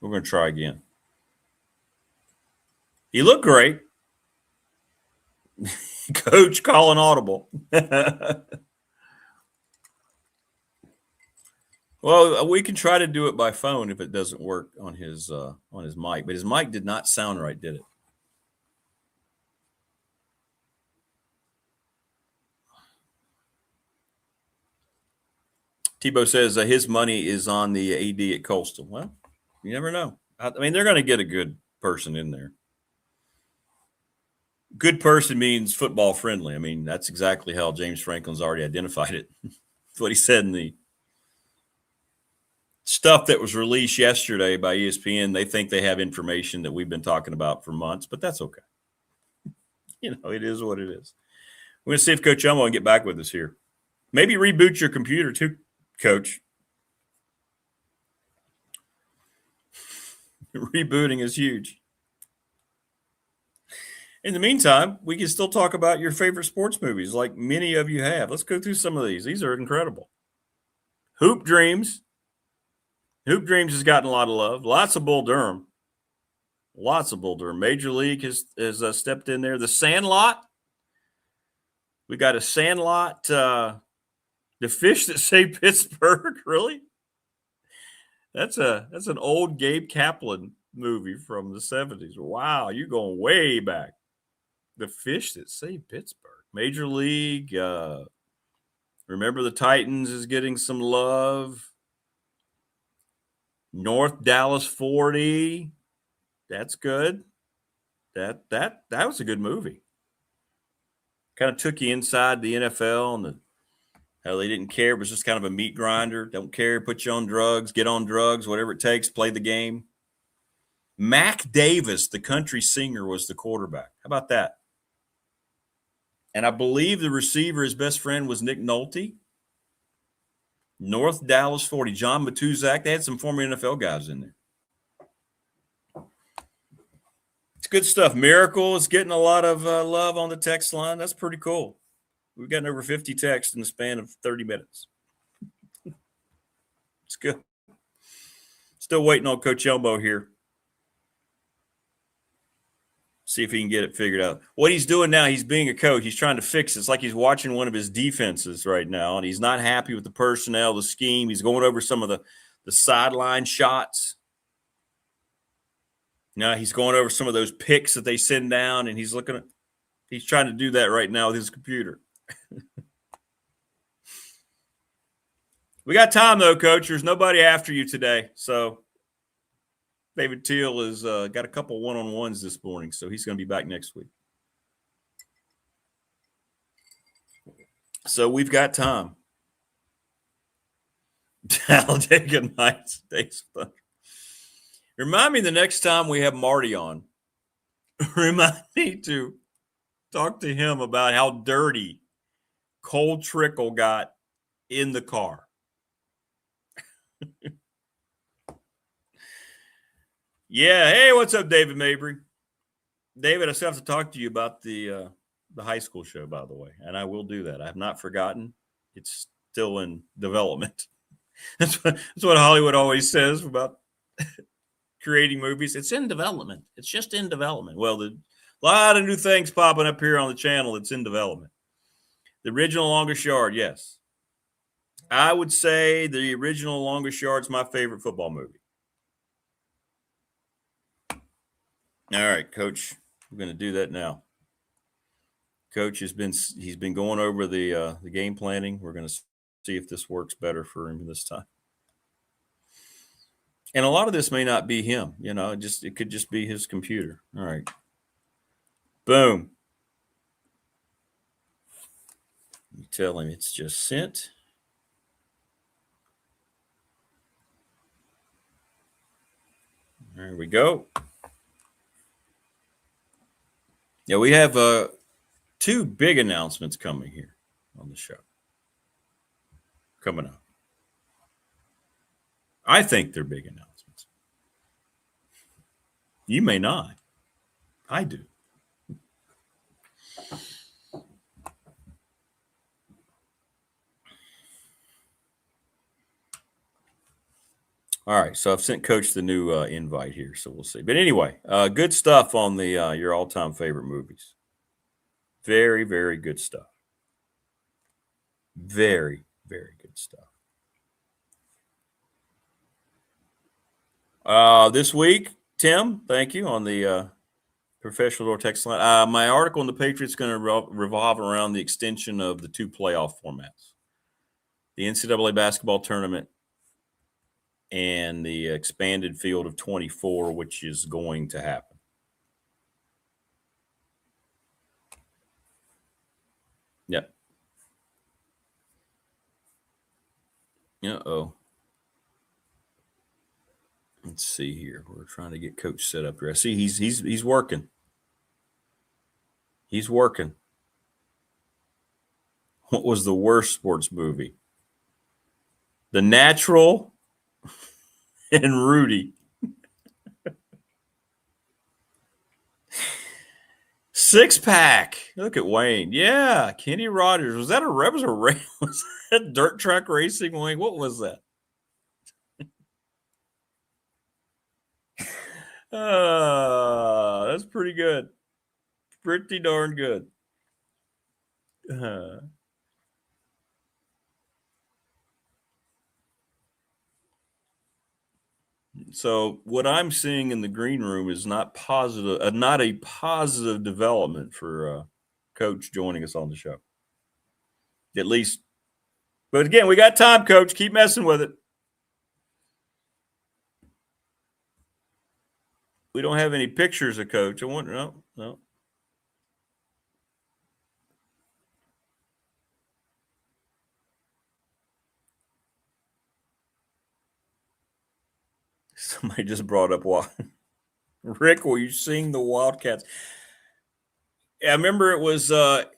we're going to try again. He looked great. Coach calling audible. Well, we can try to do it by phone if it doesn't work on his mic. But his mic did not sound right, did it? Tebow says his money is on the AD at Coastal. Well, you never know. I mean, they're going to get a good person in there. Good person means football friendly. I mean, that's exactly how James Franklin's already identified it. That's what he said in the stuff that was released yesterday by ESPN. They think they have information that we've been talking about for months, but that's okay. It is what it is. We're going to see if Coach Elmo can get back with us here. Maybe reboot your computer too, Coach. Rebooting is huge. In the meantime, we can still talk about your favorite sports movies like many of you have. Let's go through some of these. These are incredible. Hoop Dreams. Hoop Dreams has gotten a lot of love. Lots of Bull Durham. Lots of Bull Durham. Major League has stepped in there. The Sandlot. We got a Sandlot. The Fish That Saved Pittsburgh. Really? That's an old Gabe Kaplan movie from the 70s. Wow, you're going way back. The Fish That Saved Pittsburgh. Major League. Remember the Titans is getting some love. North Dallas 40. That's good. That was a good movie. Kind of took you inside the NFL and how they didn't care. It was just kind of a meat grinder. Don't care. Put you on drugs. Get on drugs. Whatever it takes. Play the game. Mac Davis, the country singer, was the quarterback. How about that? And I believe the receiver, his best friend, was Nick Nolte. North Dallas 40. John Matuzak. They had some former NFL guys in there. It's good stuff. Miracle is getting a lot of love on the text line. That's pretty cool. We've gotten over 50 texts in the span of 30 minutes. It's good. Still waiting on Coach Elmo here. See if he can get it figured out. What he's doing now, he's being a coach. He's trying to fix it. It's like he's watching one of his defenses right now, and he's not happy with the personnel, the scheme. He's going over some of the sideline shots. Now he's going over some of those picks that they send down, and he's trying to do that right now with his computer. We got time, though, Coach. There's nobody after you today, so David Teal has got a couple one-on-ones this morning, so he's going to be back next week. So we've got time. Talladega Nights. Remind me the next time we have Marty on. Remind me to talk to him about how dirty Cole Trickle got in the car. Yeah. Hey, what's up, David Mabry? David, I still have to talk to you about the high school show, by the way, and I will do that. I have not forgotten. It's still in development. That's what Hollywood always says about creating movies. It's in development. It's just in development. Well, a lot of new things popping up here on the channel. It's in development. The original Longest Yard, yes. I would say the original Longest Yard is my favorite football movie. All right, Coach, we're going to do that now. Coach he's been going over the game planning. We're going to see if this works better for him this time. And a lot of this may not be him, it could just be his computer. All right. Boom. You tell him it's just sent. There we go. Yeah, we have two big announcements coming here on the show. Coming up. I think they're big announcements. You may not. I do. All right, so I've sent Coach the new invite here, so we'll see. But anyway, good stuff on the your all-time favorite movies. Very, very good stuff. Very, very good stuff. This week, Tim, thank you, on the professional door text line. My article on the Patriots is going to revolve around the extension of the two playoff formats. The NCAA basketball tournament and the expanded field of 24, which is going to happen. Yep. Uh-oh. Let's see here. We're trying to get Coach set up here. I see he's working. He's working. What was the worst sports movie? The Natural and Rudy. Six-pack. Look at Wayne. Yeah, Kenny Rogers. Was that a was that dirt track racing, Wayne? What was that? That's pretty good. Pretty darn good. So what I'm seeing in the green room is not positive, not a positive development for Coach joining us on the show. At least, but again, we got time, Coach. Keep messing with it. We don't have any pictures of Coach. I wonder. No. Somebody just brought up Rick, will you sing the Wildcats? I remember it was at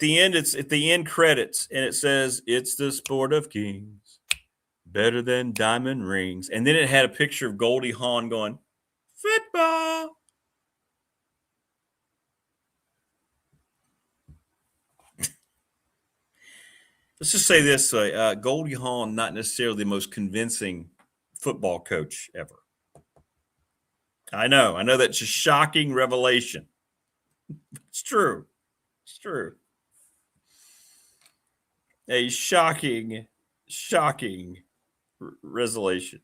the end, it's at the end credits, and it says, "It's the sport of kings, better than diamond rings." And then it had a picture of Goldie Hawn going, "Football." Let's just say this way, Goldie Hawn, not necessarily the most convincing football coach ever. I know that's a shocking revelation. It's true. A shocking revelation.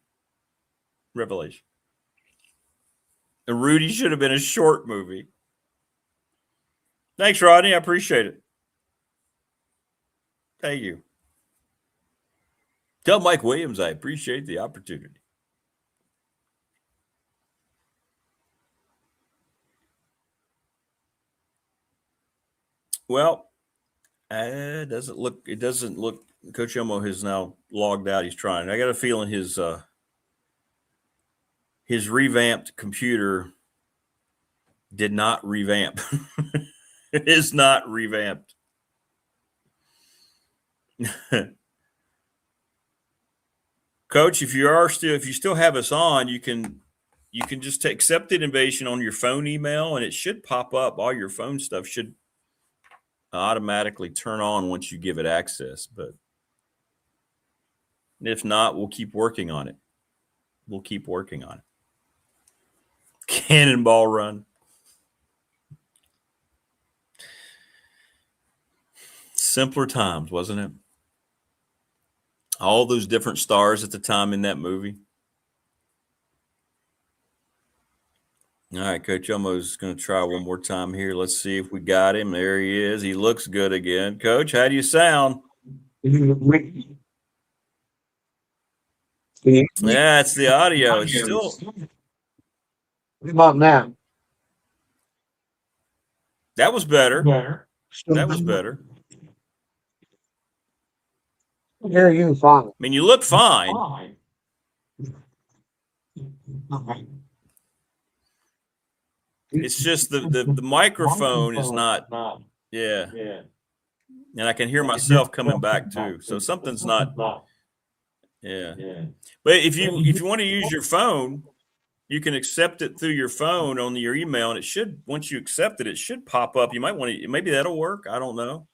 And Rudy should have been a short movie. Thanks, Rodney. I appreciate it. Thank you. Tell Mike Williams I appreciate the opportunity. Well, it doesn't look. Coach Elmo has now logged out. He's trying. I got a feeling his revamped computer did not revamp. It is not revamped. Coach, if you still have us on, you can just accept the invitation on your phone email, and it should pop up. All your phone stuff should automatically turn on once you give it access. But if not, we'll keep working on it. Cannonball run. Simpler times, wasn't it? All those different stars at the time in that movie. All right, Coach Elmo's going to try one more time here. Let's see if we got him. There he is. He looks good again. Coach, how do you sound? Yeah, it's the audio. It's still. What about now? That was better. That was better. I hear you fine. I mean, you look fine. It's just the microphone is not. Yeah. And I can hear myself coming back too. So something's not. Yeah. But if you want to use your phone, you can accept it through your phone on your email, and it should, once you accept it, it should pop up. You might want to, maybe that'll work. I don't know.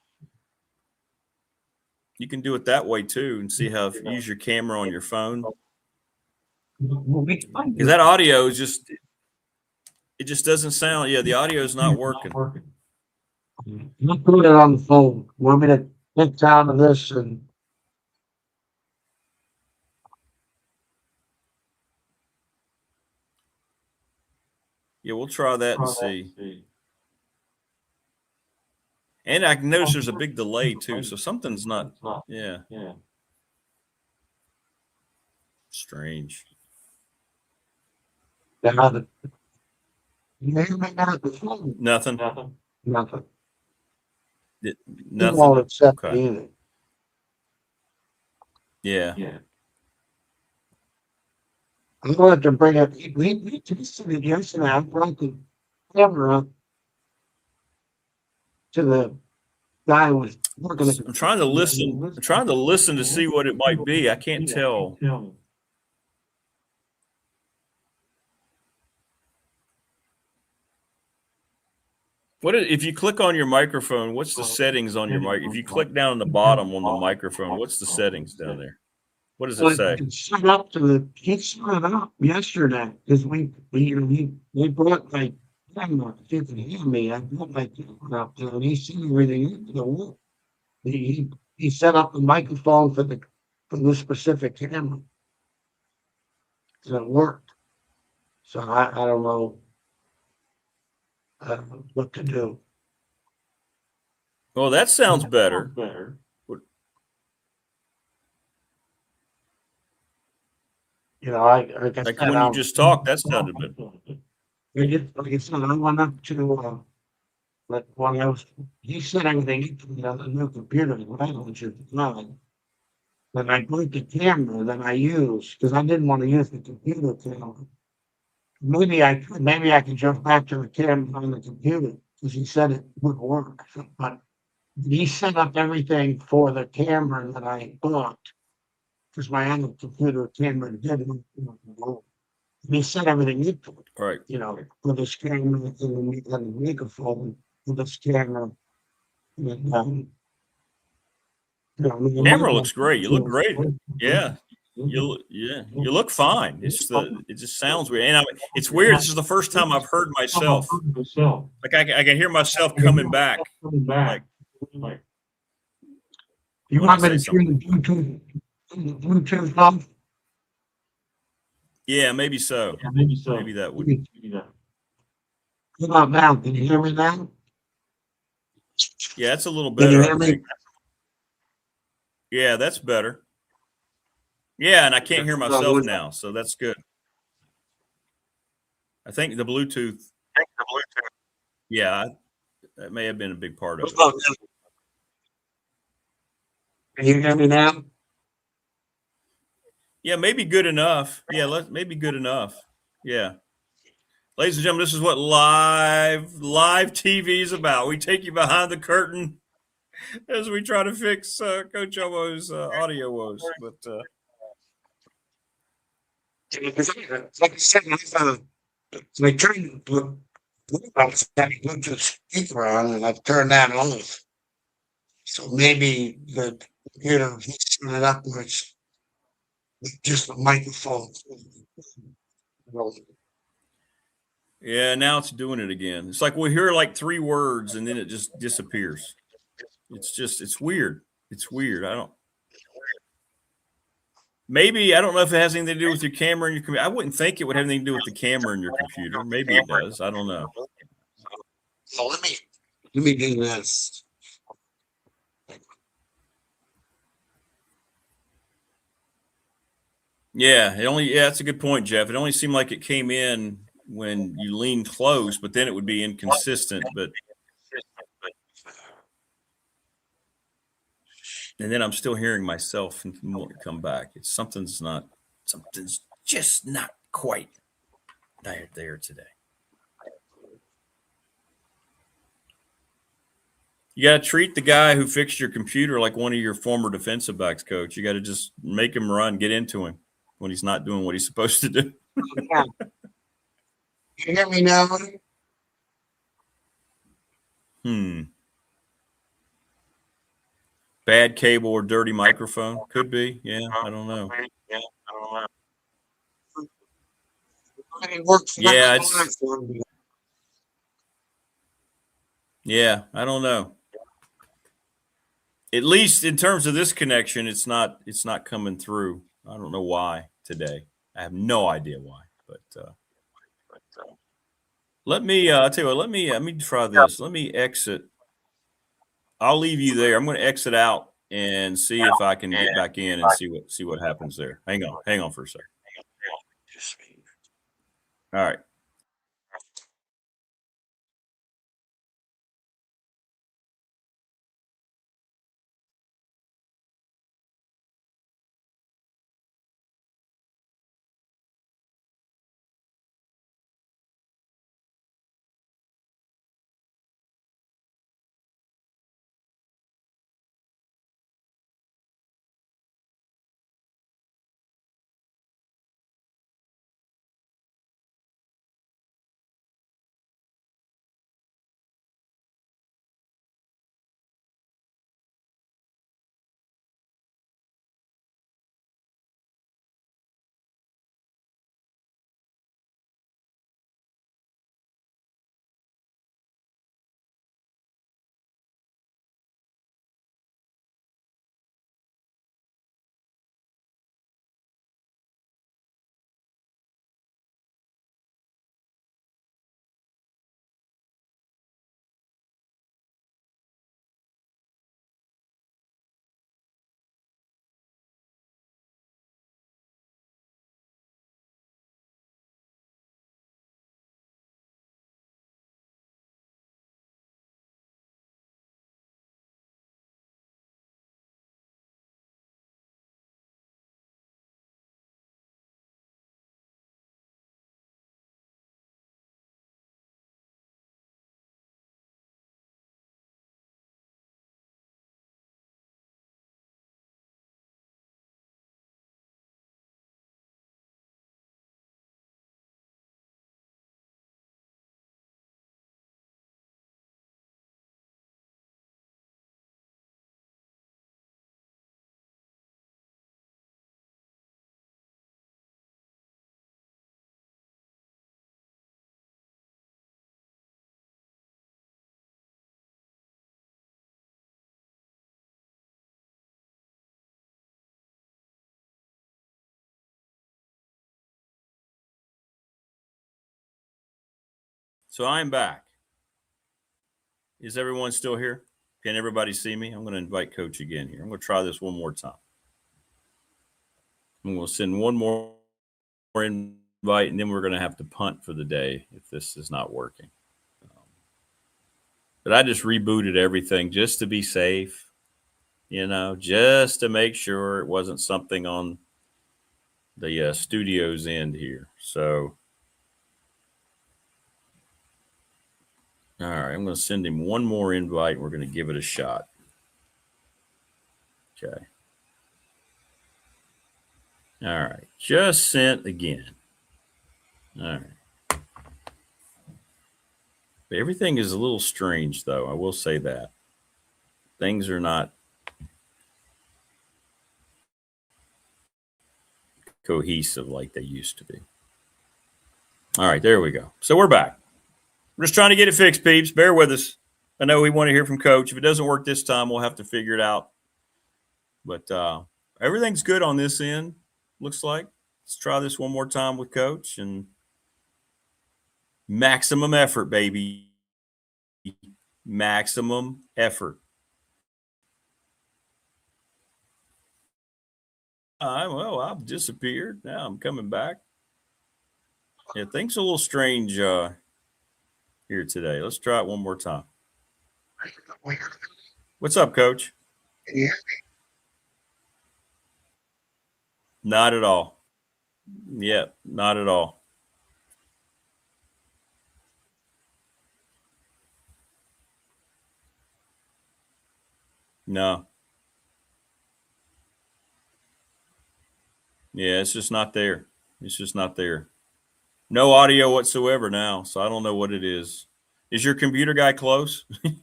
You can do it that way too, and see how, if you use your camera on your phone. Because that audio is just, it just doesn't sound. Yeah, the audio is not working. I'll put it on the phone. Want me to take down of this and. Yeah, we'll try that and see. And I can notice there's a big delay too, so something's not. Yeah. Strange. Nothing. Nothing. Nothing. Won't accept Okay. either. Yeah. I'm going to bring up. We tested it yesterday. I brought the camera to the guy who was working. I'm trying to listen. I'm trying to listen to see what it might be. I can't tell. If you click on your microphone? What's the settings on your mic? If you click down on the bottom on the microphone, what's the settings down there? What does it say? It's set up he set it up yesterday because we brought my camera. If you can hear me, I brought my camera up there and he set everything into the wall. He set up the microphone for the specific camera. So it worked. So I don't know what to do. Well, that sounds better. Like I Like said, when you just talked, that sounded good. Like I said, I went up to like when he said everything into the new computer, which is fine. Then I put the camera that I use because I didn't want to use the computer camera. Maybe I could jump back to the camera on the computer because he said it would work. But he set up everything for the camera that I bought because my other computer camera didn't. And he set everything into it. Right. For this camera and the microphone for this camera. And, Camera looks great. You look great. Yeah. You look fine. It just sounds weird. And it's weird. This is the first time I've heard myself. Like I can hear myself coming back. Like you want me to turn the Bluetooth off? Yeah, maybe so. Maybe that would. How about now? Can you hear me now? Yeah, it's a little Can you better. hear I me? think. Yeah, that's better. Yeah, and I can't hear myself now, so that's good. I think the Bluetooth. Yeah, that may have been a big part of it. Can you hear me now? Yeah, maybe good enough. Yeah, maybe good enough. Yeah. Ladies and gentlemen, this is what live TV is about. We take you behind the curtain as we try to fix Coach Elmo's audio woes. But like I said, I turned the Bluetooth speaker on and I've turned that off. So maybe the computer set it up where it's just a microphone. yeah, now it's doing it again. It's like we hear like 3 words and then it just disappears. It's weird. It's weird. I don't know if it has anything to do with your camera and your computer. I wouldn't think it would have anything to do with the camera and your computer. Maybe it does. I don't know. So let me do this. Yeah, that's a good point, Jeff. It only seemed like it came in when you leaned close, but then it would be inconsistent. And then I'm still hearing myself and come back. Something's just not quite there today. You got to treat the guy who fixed your computer like one of your former defensive backs, Coach. You got to just make him run, get into him when he's not doing what he's supposed to do. Yeah. You hear me now? Bad cable or dirty microphone? Could be. Yeah, I don't know. Yeah, I don't know. At least in terms of this connection, it's not coming through. I don't know why today. I have no idea why. But let me I'll tell you what, let me try this. Let me exit. I'll leave you there. I'm going to exit out and see if I can get back in and see what happens there. Hang on for a second. All right. So I'm back. Is everyone still here? Can everybody see me? I'm going to invite Coach again here. I'm going to try this one more time. I'm going to send one more invite, and then we're going to have to punt for the day if this is not working. But I just rebooted everything just to be safe, just to make sure it wasn't something on the studio's end here. So, all right, I'm going to send him one more invite, and we're going to give it a shot. Okay. All right, just sent again. All right. Everything is a little strange, though. I will say that. Things are not cohesive like they used to be. All right, there we go. So we're back. We're just trying to get it fixed, peeps. Bear with us. I know we want to hear from Coach. If it doesn't work this time, we'll have to figure it out. But everything's good on this end, looks like. Let's try this one more time with Coach and maximum effort, baby. Maximum effort. Well, I've disappeared. Now I'm coming back. Yeah, things are a little strange here today. Let's try it one more time. What's up, Coach? Yeah. Not at all. Yeah, not at all. No. Yeah, it's just not there. It's just not there. No audio whatsoever now, so I don't know what it is. Is your computer guy close? Can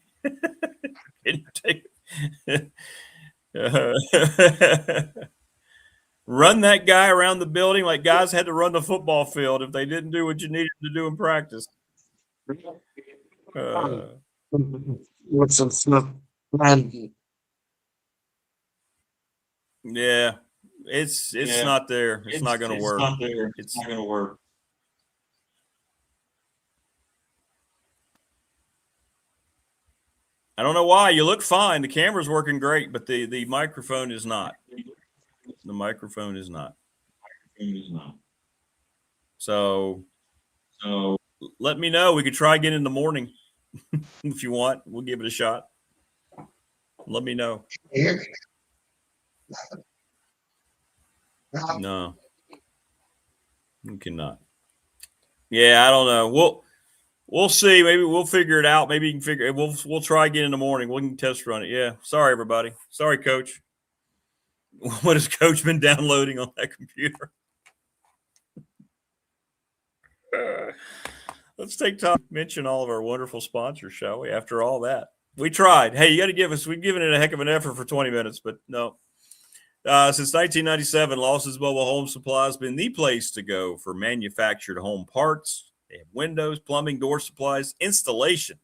you take run that guy around the building like guys had to run the football field if they didn't do what you needed to do in practice. With some stuff. Yeah, it's not there. It's not going to work. Not there. It's not going to work. I don't know why. You look fine. The camera's working great, but the microphone is not. The microphone is not. So let me know. We could try again in the morning if you want. We'll give it a shot. Let me know. No, you cannot. Yeah, I don't know. We'll see. Maybe we'll figure it out. Maybe you can figure it. We'll try again in the morning. We can test run it. Yeah. Sorry, everybody. Sorry, Coach. What has Coach been downloading on that computer? Let's take time to mention all of our wonderful sponsors, shall we? After all that, we tried. Hey, you got to give us. We've given it a heck of an effort for 20 minutes, but no. Since 1997, Lawson's Mobile Home Supply has been the place to go for manufactured home parts. They have windows, plumbing, door supplies, installation.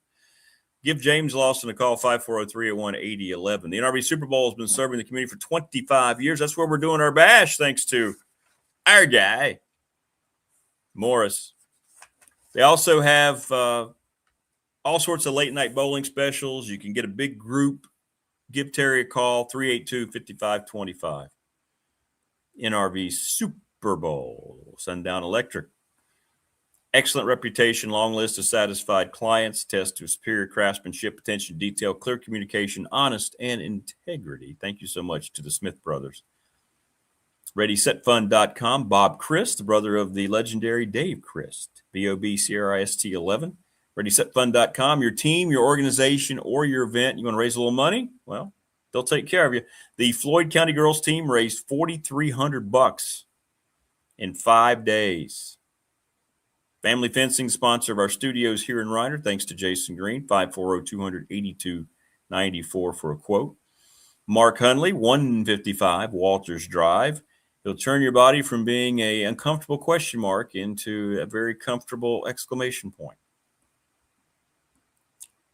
Give James Lawson a call, 540-381-8011. The NRB Super Bowl has been serving the community for 25 years. That's where we're doing our bash, thanks to our guy, Morris. They also have all sorts of late-night bowling specials. You can get a big group. Give Terry a call, 382-5525. NRV Super Bowl, Sundown Electric. Excellent reputation, long list of satisfied clients, test to superior craftsmanship, attention to detail, clear communication, honest, and integrity. Thank you so much to the Smith brothers. ReadySetFund.com, Bob Christ, the brother of the legendary Dave Christ, BOBCRIST 11. ReadySetFund.com, your team, your organization, or your event. You want to raise a little money? Well, they'll take care of you. The Floyd County girls team raised $4,300 in 5 days. Family Fencing, sponsor of our studios here in Reiner. Thanks to Jason Green, 540-282-94 for a quote. Mark Hunley, 155 Walters Drive. He'll turn your body from being an uncomfortable question mark into a very comfortable exclamation point.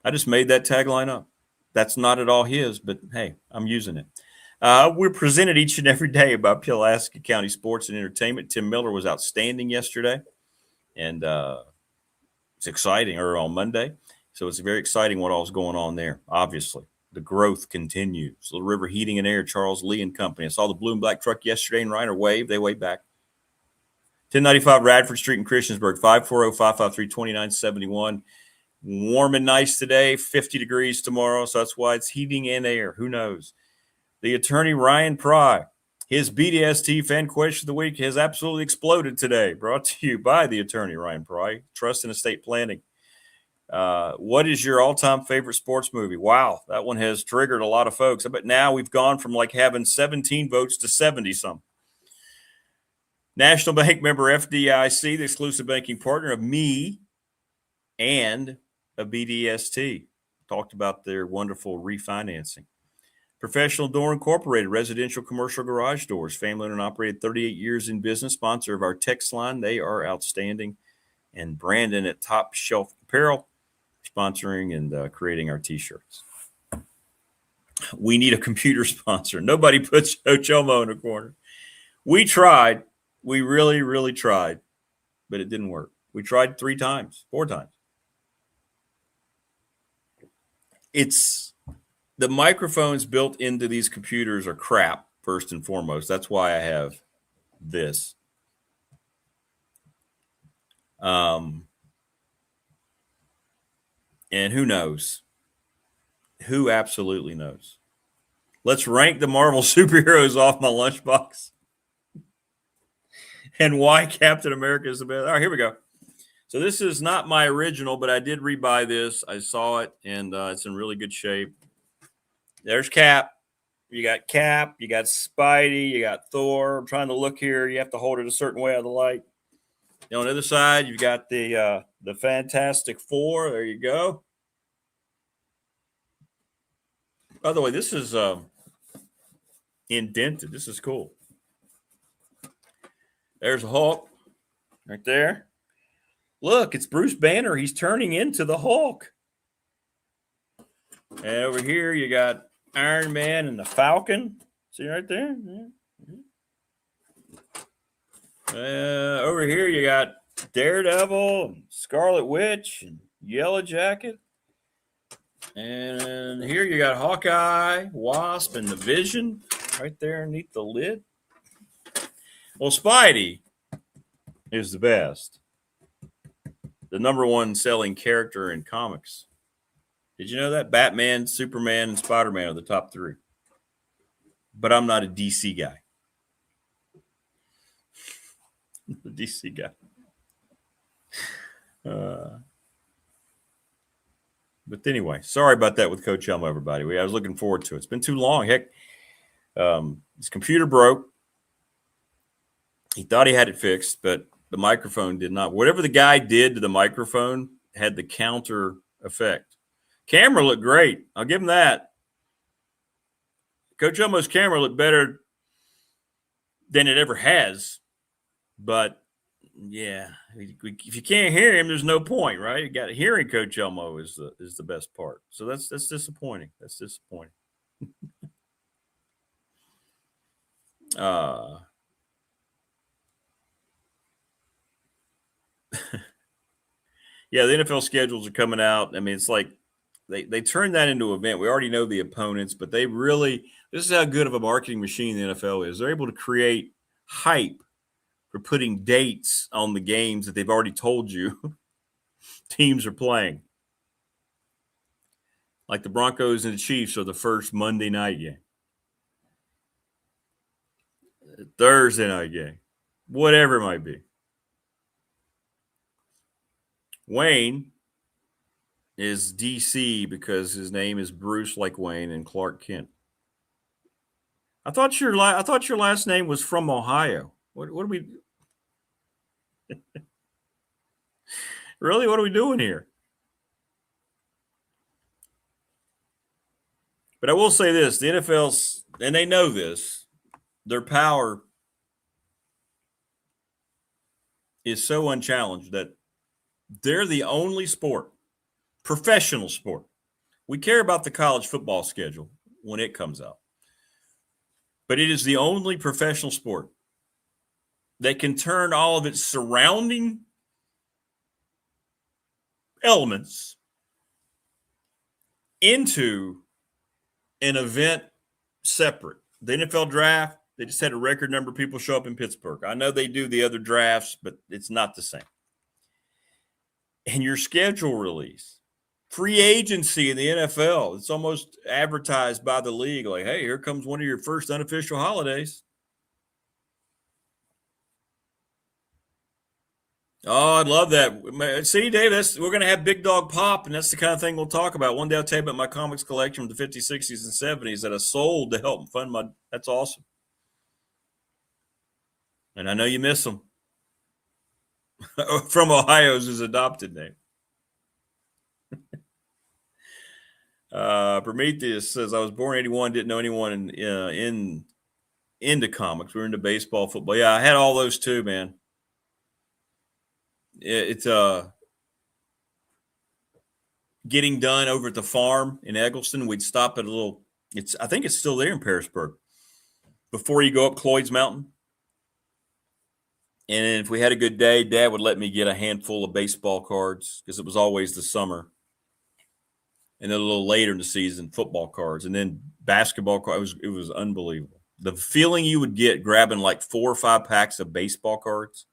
I just made that tagline up. That's not at all his, but hey, I'm using it. We're presented each and every day by Pulaski County Sports and Entertainment. Tim Miller was outstanding yesterday. And It's exciting, or on Monday. So it's very exciting what all's going on there, obviously. The growth continues. Little River Heating and Air, Charles Lee and Company. I saw the blue and black truck yesterday in Reiner wave. They waved back. 1095 Radford Street in Christiansburg, 540-553-2971. Warm and nice today, 50 degrees tomorrow. So that's why it's heating and air. Who knows? The attorney, Ryan Pry, his BDST fan question of the week has absolutely exploded today. Brought to you by the attorney, Ryan Pry, Trust and Estate Planning. What is your all-time favorite sports movie? Wow, that one has triggered a lot of folks. But now we've gone from like having 17 votes to 70-some. National Bank member FDIC, the exclusive banking partner of me and a BDST. Talked about their wonderful refinancing. Professional Door Incorporated, residential commercial garage doors, family owned and operated, 38 years in business, sponsor of our text line. They are outstanding. And Brandon at Top Shelf Apparel, sponsoring and creating our T-shirts. We need a computer sponsor. Nobody puts Coach Elmo in a corner. We tried. We really, really tried, but it didn't work. We tried 4 times. It's the microphones built into these computers are crap, first and foremost. That's why I have this. And who knows? Who absolutely knows? Let's rank the Marvel superheroes off my lunchbox. And why Captain America is the best. All right, here we go. So this is not my original, but I did rebuy this. I saw it, and it's in really good shape. There's Cap. You got Cap. You got Spidey. You got Thor. I'm trying to look here. You have to hold it a certain way out of the light. And on the other side, you've got the Fantastic Four. There you go. By the way, this is indented. This is cool. There's a Hulk right there. Look, it's Bruce Banner. He's turning into the Hulk. And over here, you got Iron Man and the Falcon. See right there? Over here, you got Daredevil and Scarlet Witch and Yellow Jacket. And here you got Hawkeye, Wasp, and the Vision right there underneath the lid. Well, Spidey is the best. The number one selling character in comics. Did you know that? Batman, Superman, and Spider-Man are the top 3. But I'm not a DC guy. The DC guy. But anyway, sorry about that with Coach Elmo, everybody. I was looking forward to it. It's been too long. Heck, his computer broke. He thought he had it fixed, but the microphone did not. Whatever the guy did to the microphone had the counter effect. Camera looked great. I'll give him that. Coach Elmo's camera looked better than it ever has. But, yeah, if you can't hear him, there's no point, right? You got hearing Coach Elmo is the best part. So that's disappointing. That's disappointing. Yeah, the NFL schedules are coming out. I mean, it's like they turned that into an event. We already know the opponents, but they really – this is how good of a marketing machine the NFL is. They're able to create hype for putting dates on the games that they've already told you teams are playing. Like the Broncos and the Chiefs are the first Monday night game. Thursday night game. Whatever it might be. Wayne is DC because his name is Bruce like Wayne and Clark Kent. I thought your last name was from Ohio. What are we really? What are we doing here? But I will say this: the NFL's, and they know this, their power is so unchallenged that they're the only sport, professional sport. We care about the college football schedule when it comes out. But it is the only professional sport that can turn all of its surrounding elements into an event separate. The NFL draft, they just had a record number of people show up in Pittsburgh. I know they do the other drafts, but it's not the same. And your schedule release, free agency in the NFL, it's almost advertised by the league like, hey, here comes one of your first unofficial holidays. Oh, I'd love that. See, Dave, we're going to have Big Dog Pop, and that's the kind of thing we'll talk about. One day I'll tell you about my comics collection from the 50s, 60s, and 70s that I sold to help fund my – that's awesome. And I know you miss them. From Ohio's his adopted name. Prometheus says, I was born in 81, didn't know anyone into comics. We were into baseball, football. Yeah, I had all those too, man. It's getting done over at the farm in Eggleston. We'd stop at a little, I think it's still there in Pearisburg, before you go up Cloyd's Mountain. And if we had a good day, Dad would let me get a handful of baseball cards because it was always the summer. And then a little later in the season, football cards, and then basketball cards. It was unbelievable. The feeling you would get grabbing like 4 or 5 packs of baseball cards.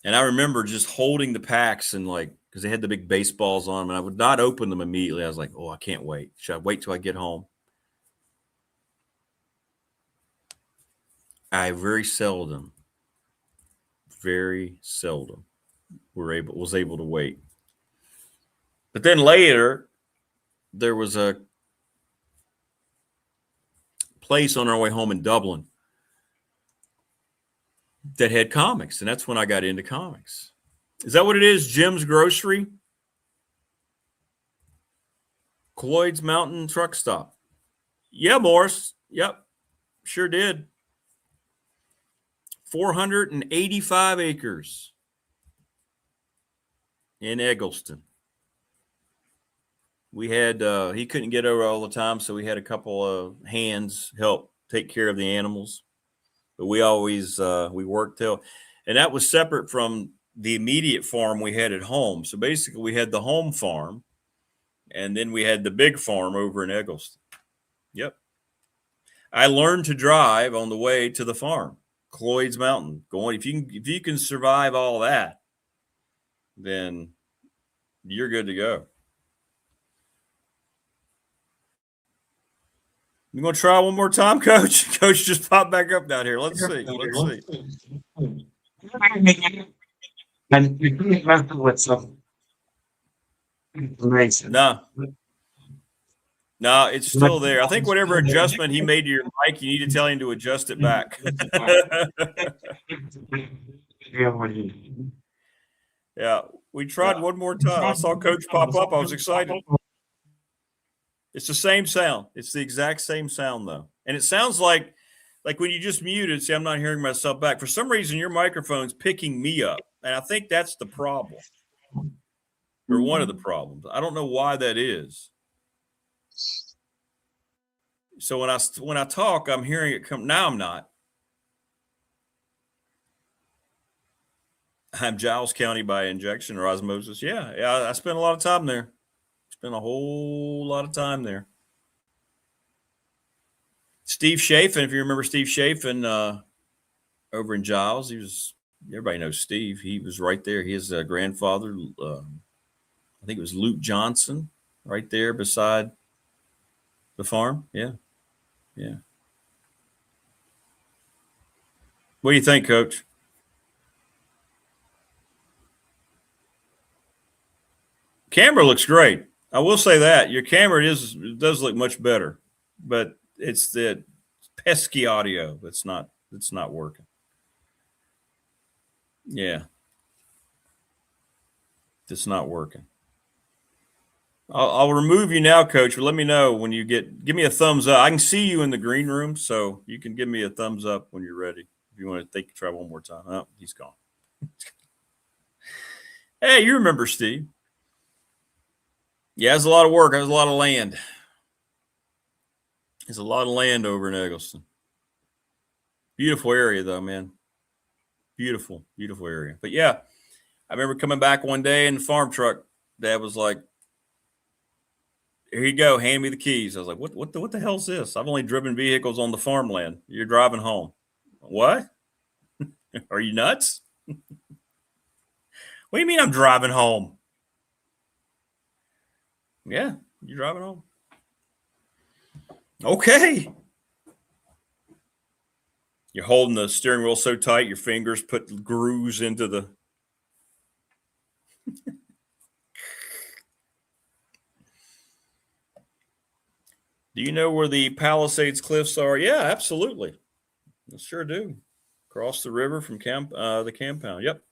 And I remember just holding the packs and because they had the big baseballs on them, and I would not open them immediately. I was like, oh, I can't wait. Should I wait till I get home? I very seldom was able to wait. But then later, there was a place on our way home in Dublin that had comics, and that's when I got into comics. Is that what it is? Jim's Grocery? Cloyd's Mountain Truck Stop. Yeah, Morris. Yep, sure did. 485 acres in Eggleston. We had, he couldn't get over all the time, so we had a couple of hands help take care of the animals. But we always, we worked till, and that was separate from the immediate farm we had at home. So basically we had the home farm, and then we had the big farm over in Eggleston. Yep. I learned to drive on the way to the farm. Cloyd's Mountain. If you can survive all that, then you're good to go. You gonna try one more time, Coach? Coach just popped back up down here. Let's see. And you couldn't mess with some information. No, it's still there. I think whatever adjustment he made to your mic, you need to tell him to adjust it back. Yeah, we tried one more time. I saw Coach pop up. I was excited. It's the same sound. It's the exact same sound, though. And it sounds like when you just muted, see, I'm not hearing myself back. For some reason, your microphone's picking me up. And I think that's the problem, or one of the problems. I don't know why that is. So when I talk, I'm hearing it come. Now I'm not. I'm Giles County by injection or osmosis. Yeah, I spent a lot of time there. Spent a whole lot of time there. Steve Chafin, if you remember Steve Chafin over in Giles, everybody knows Steve. He was right there. His grandfather, I think it was Luke Johnson, right there beside the farm. Yeah. What do you think, Coach? Camera looks great. I will say that your camera does look much better, but it's the pesky audio that's not working. Yeah, it's not working. I'll remove you now, Coach. But let me know when you give me a thumbs up. I can see you in the green room, so you can give me a thumbs up when you're ready. If you want to try one more time. Oh, he's gone. Hey, you remember Steve? Yeah, it's a lot of work. There's a lot of land. There's a lot of land over in Eggleston. Beautiful area, though, man. Beautiful, beautiful area. But yeah, I remember coming back one day in the farm truck. Dad was like, "Here you go. Hand me the keys." I was like, what the hell's this? I've only driven vehicles on the farmland. You're driving home. What? Are you nuts? What do you mean I'm driving home? Yeah, you're driving home. Okay. You're holding the steering wheel so tight, your fingers put grooves into the. Do you know where the Palisades Cliffs are? Yeah, absolutely. I sure do. Across the river from the compound. Yep.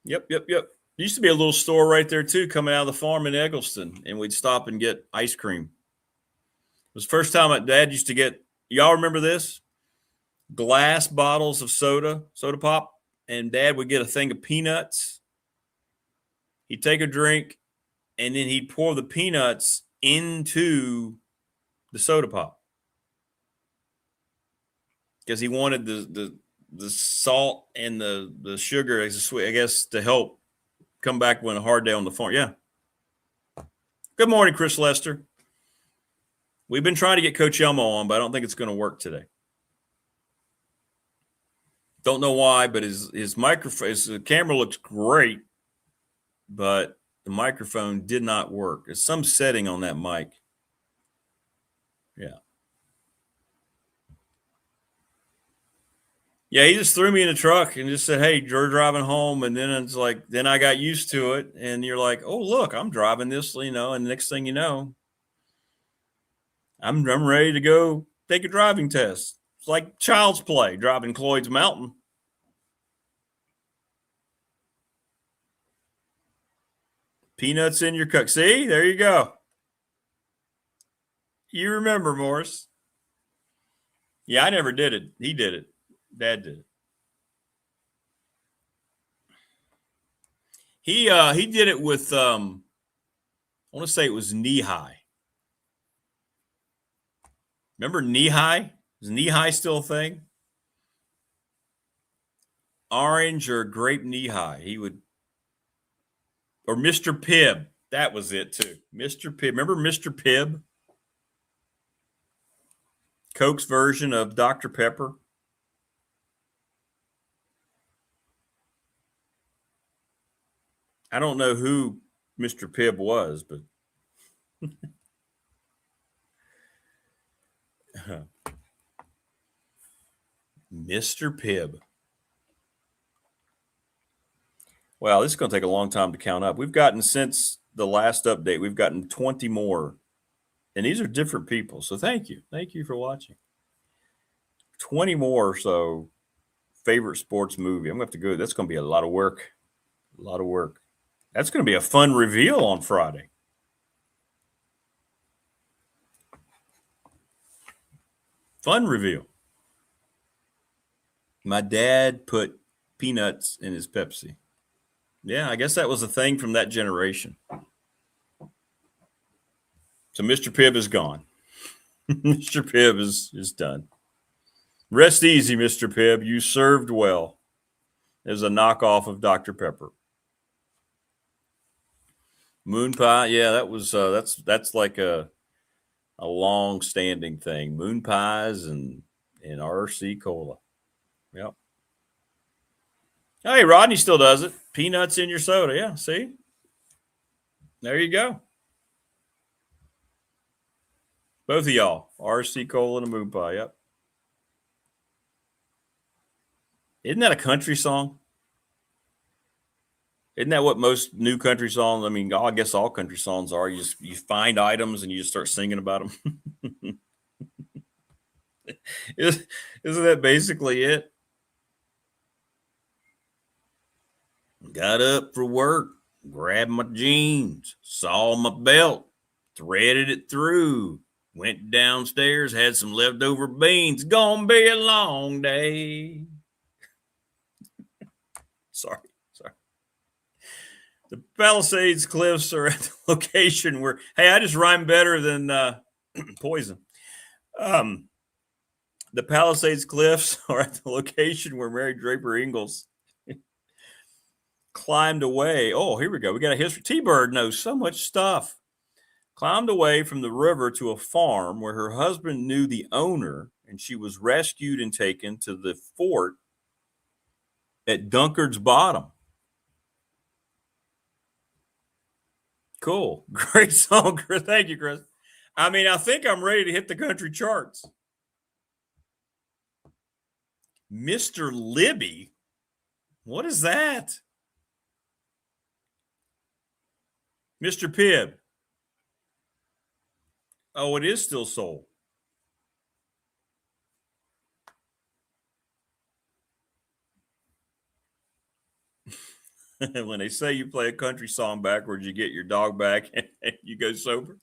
Yep. There used to be a little store right there, too, coming out of the farm in Eggleston, and we'd stop and get ice cream. It was the first time my dad used to get, y'all remember this? Glass bottles of soda pop, and Dad would get a thing of peanuts. He'd take a drink, and then he'd pour the peanuts into the soda pop because he wanted the salt and the sugar as a sweet, I guess, to help come back when a hard day on the farm. Yeah. Good morning, Chris Lester. We've been trying to get Coach Elmo on, but I don't think it's going to work today. Don't know why, but his microphone, his camera looks great, but the microphone did not work. There's some setting on that mic. Yeah. Yeah, he just threw me in the truck and just said, "Hey, you're driving home." And then it's like, then I got used to it. And you're like, "Oh, look, I'm driving this, and the next thing you know, I'm ready to go take a driving test. It's like child's play, driving Cloyd's Mountain. Peanuts in your cook. See, there you go. You remember, Morris. Yeah, I never did it. He did it. Dad did it. He did it with I want to say it was knee high. Remember knee high? Is knee high still a thing? Orange or grape knee high. He would, or Mr. Pibb. That was it too. Mr. Pibb. Remember Mr. Pibb? Coke's version of Dr. Pepper. I don't know who Mr. Pibb was, but Mr. Pibb. Wow, this is going to take a long time to count up. We've gotten, since the last update, we've gotten 20 more. And these are different people. So thank you. Thank you for watching. 20 more or so favorite sports movie. I'm going to have to go. That's going to be a lot of work. A lot of work. That's going to be a fun reveal on Friday. Fun reveal. My dad put peanuts in his Pepsi. Yeah, I guess that was a thing from that generation. So Mr. Pibb is gone. Mr. Pibb is done. Rest easy, Mr. Pibb. You served well. There's a knockoff of Dr. Pepper. Moon pie, yeah, that was that's like a long-standing thing. Moon pies and RC Cola. Yep. Hey, Rodney still does it. Peanuts in your soda. Yeah, see? There you go. Both of y'all. RC Cola and a moon pie. Yep. Isn't that a country song? Isn't that what most new country songs, I mean, I guess all country songs are. You find items and you just start singing about them. Isn't that basically it? Got up for work, grabbed my jeans, saw my belt, threaded it through, went downstairs, had some leftover beans. Gonna be a long day. Sorry. The Palisades Cliffs are at the location where, hey, I just rhyme better than poison. The Palisades Cliffs are at the location where Mary Draper Ingalls climbed away. Oh, here we go. We got a history. T-Bird knows so much stuff. Climbed away from the river to a farm where her husband knew the owner, and she was rescued and taken to the fort at Dunkard's Bottom. Cool. Great song, Chris. Thank you, Chris. I mean, I think I'm ready to hit the country charts. Mr. Libby? What is that? Mr. Pibb? Oh, it is still soul. When they say you play a country song backwards, you get your dog back and you go sober.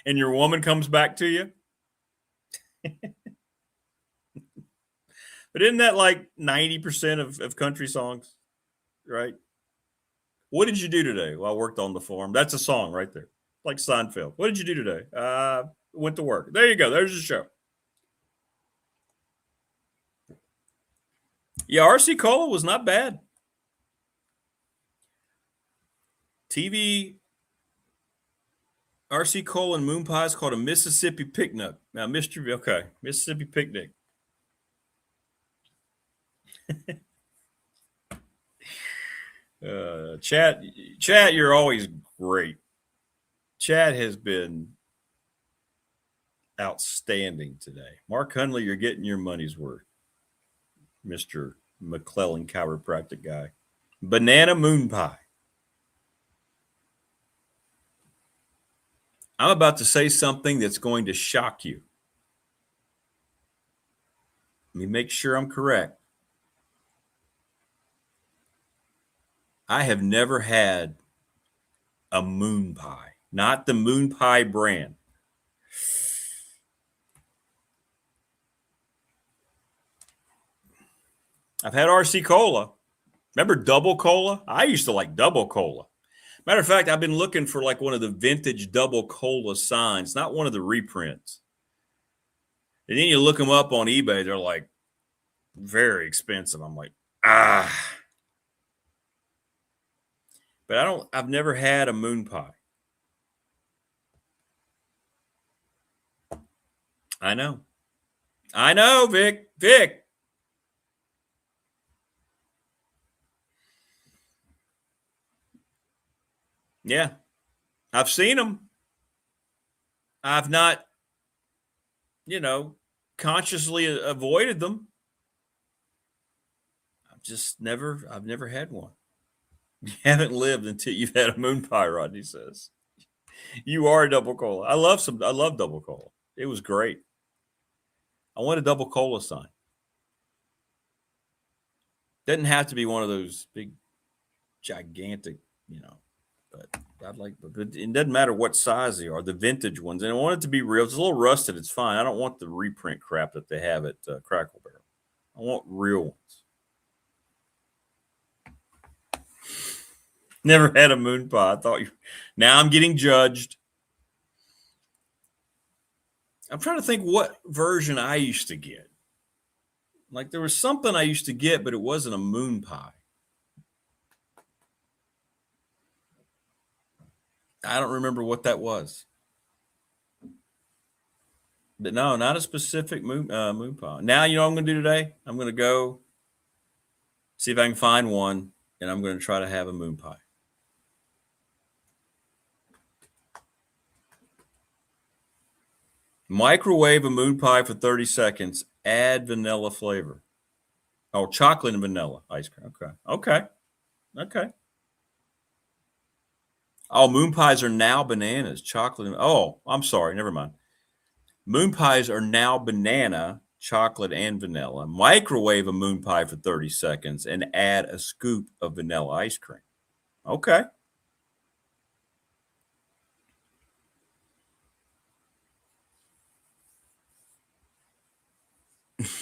And your woman comes back to you. But isn't that like 90% of country songs, right? What did you do today? Well, I worked on the farm. That's a song right there, like Seinfeld. What did you do today? Went to work. There you go. There's the show. Yeah, RC Cola was not bad. TV RC Cola and Moon Pie is called a Mississippi Picnic. Now, Mississippi Picnic. Chat, you're always great. Chat has been outstanding today. Mark Hundley, you're getting your money's worth. Mr. McClellan chiropractic guy. Banana Moon Pie. I'm about to say something that's going to shock you. Let me make sure I'm correct. I have never had a moon pie, not the moon pie brand. I've had RC Cola. Remember Double Cola? I used to like Double Cola. Matter of fact, I've been looking for like one of the vintage Double Cola signs, not one of the reprints. And then you look them up on eBay, they're like very expensive. I'm like, But I've never had a moon pie. I know, Vic. Yeah, I've seen them. I've not, consciously avoided them. I've never had one. You haven't lived until you've had a moon pie, Rodney says. You are a Double Cola. I love Double Cola. It was great. I want a Double Cola sign. Doesn't have to be one of those big, gigantic, but I'd like, but it doesn't matter what size they are, the vintage ones. And I want it to be real. It's a little rusted. It's fine. I don't want the reprint crap that they have at Crackle Barrel. I want real ones. Never had a moon pie. Now I'm getting judged. I'm trying to think what version I used to get. Like there was something I used to get, but it wasn't a moon pie. I don't remember what that was. But no, not a specific moon pie. Now, you know what I'm going to do today? I'm going to go see if I can find one, and I'm going to try to have a moon pie. Microwave a moon pie for 30 seconds. Add vanilla flavor. Oh, chocolate and vanilla ice cream. Okay. Oh, moon pies are now bananas. Chocolate. I'm sorry. Never mind. Moon pies are now banana, chocolate, and vanilla. Microwave a moon pie for 30 seconds and add a scoop of vanilla ice cream. Okay.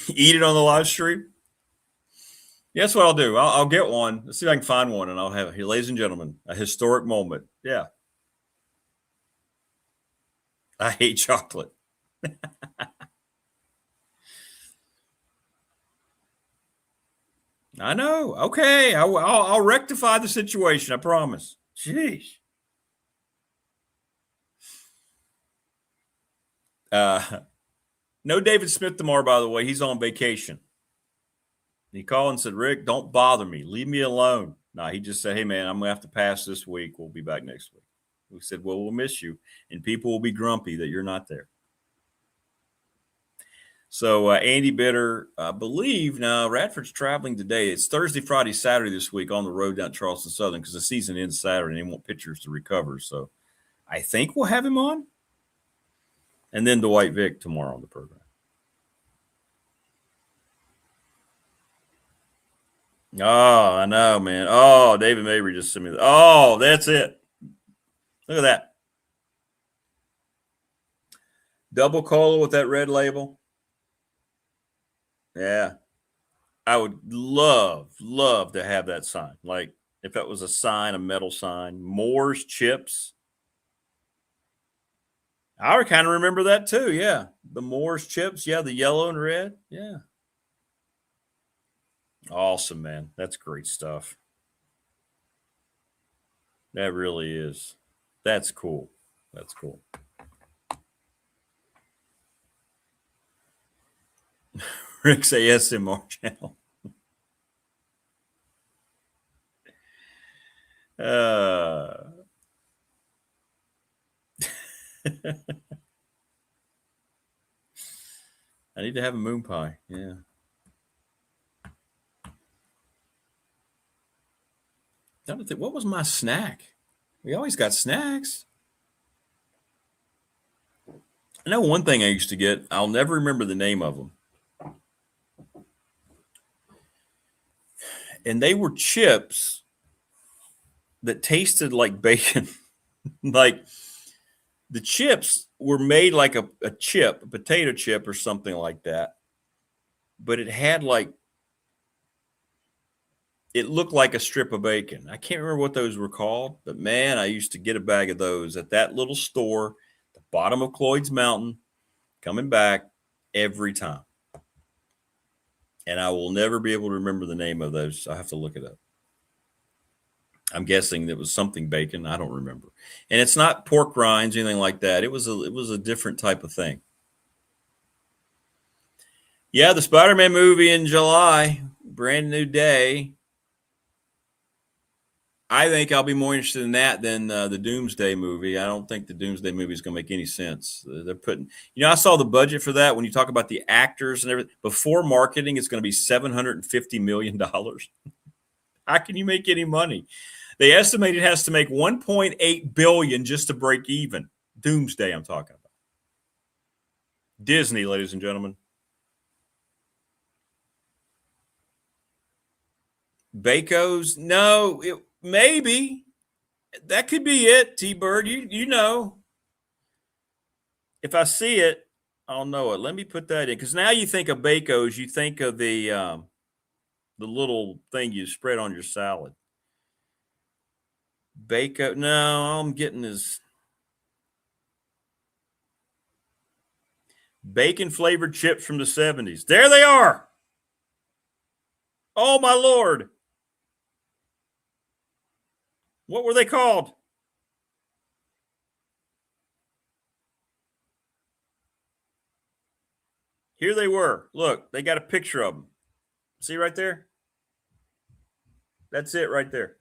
Eat it on the live stream. Yeah, that's what I'll do. I'll get one. Let's see if I can find one, and I'll have it here, ladies and gentlemen, a historic moment. Yeah. I hate chocolate. I know. Okay. I'll rectify the situation. I promise. Jeez. No David Smith tomorrow, by the way. He's on vacation. He called and said, Rick, don't bother me. Leave me alone. No, he just said, hey, man, I'm going to have to pass this week. We'll be back next week. We said, well, we'll miss you. And people will be grumpy that you're not there. So Andy Bitter, I believe now Radford's traveling today. It's Thursday, Friday, Saturday this week on the road down at Charleston Southern because the season ends Saturday and they want pitchers to recover. So I think we'll have him on. And then Dwight Vick tomorrow on the program. Oh, I know, man. Oh, David Mabry just sent me that. Oh, that's it. Look at that. Double cola with that red label. Yeah. I would love to have that sign. Like if that was a sign, a metal sign. Moore's Chips. I would kind of remember that too. Yeah. The Moore's Chips. Yeah. The yellow and red. Yeah. Awesome, man. That's great stuff. That really is. That's cool. That's cool. Rick's ASMR channel. I need to have a moon pie. Yeah. What was my snack? We always got snacks. I know one thing I used to get. I'll never remember the name of them. And they were chips that tasted like bacon. Like the chips were made like a chip, a potato chip or something like that. But it had it looked like a strip of bacon. I can't remember what those were called, but man, I used to get a bag of those at that little store, the bottom of Cloyd's Mountain, coming back every time. And I will never be able to remember the name of those. I have to look it up. I'm guessing it was something bacon. I don't remember. And it's not pork rinds, anything like that. It was a different type of thing. Yeah, the Spider-Man movie in July, brand new day. I think I'll be more interested in that than the Doomsday movie. I don't think the Doomsday movie is going to make any sense. They're putting, I saw the budget for that when you talk about the actors and everything. Before marketing, it's going to be $750 million. How can you make any money? They estimate it has to make $1.8 billion just to break even. Doomsday, I'm talking about. Disney, ladies and gentlemen. Baco's, no, maybe. That could be it, T-Bird. You know. If I see it, I'll know it. Let me put that in. Because now you think of Baco's, you think of the little thing you spread on your salad. Baco, no, all I'm getting is bacon-flavored chips from the 70s. There they are. Oh, my Lord. What were they called? Here they were. Look, they got a picture of them. See right there? That's it right there.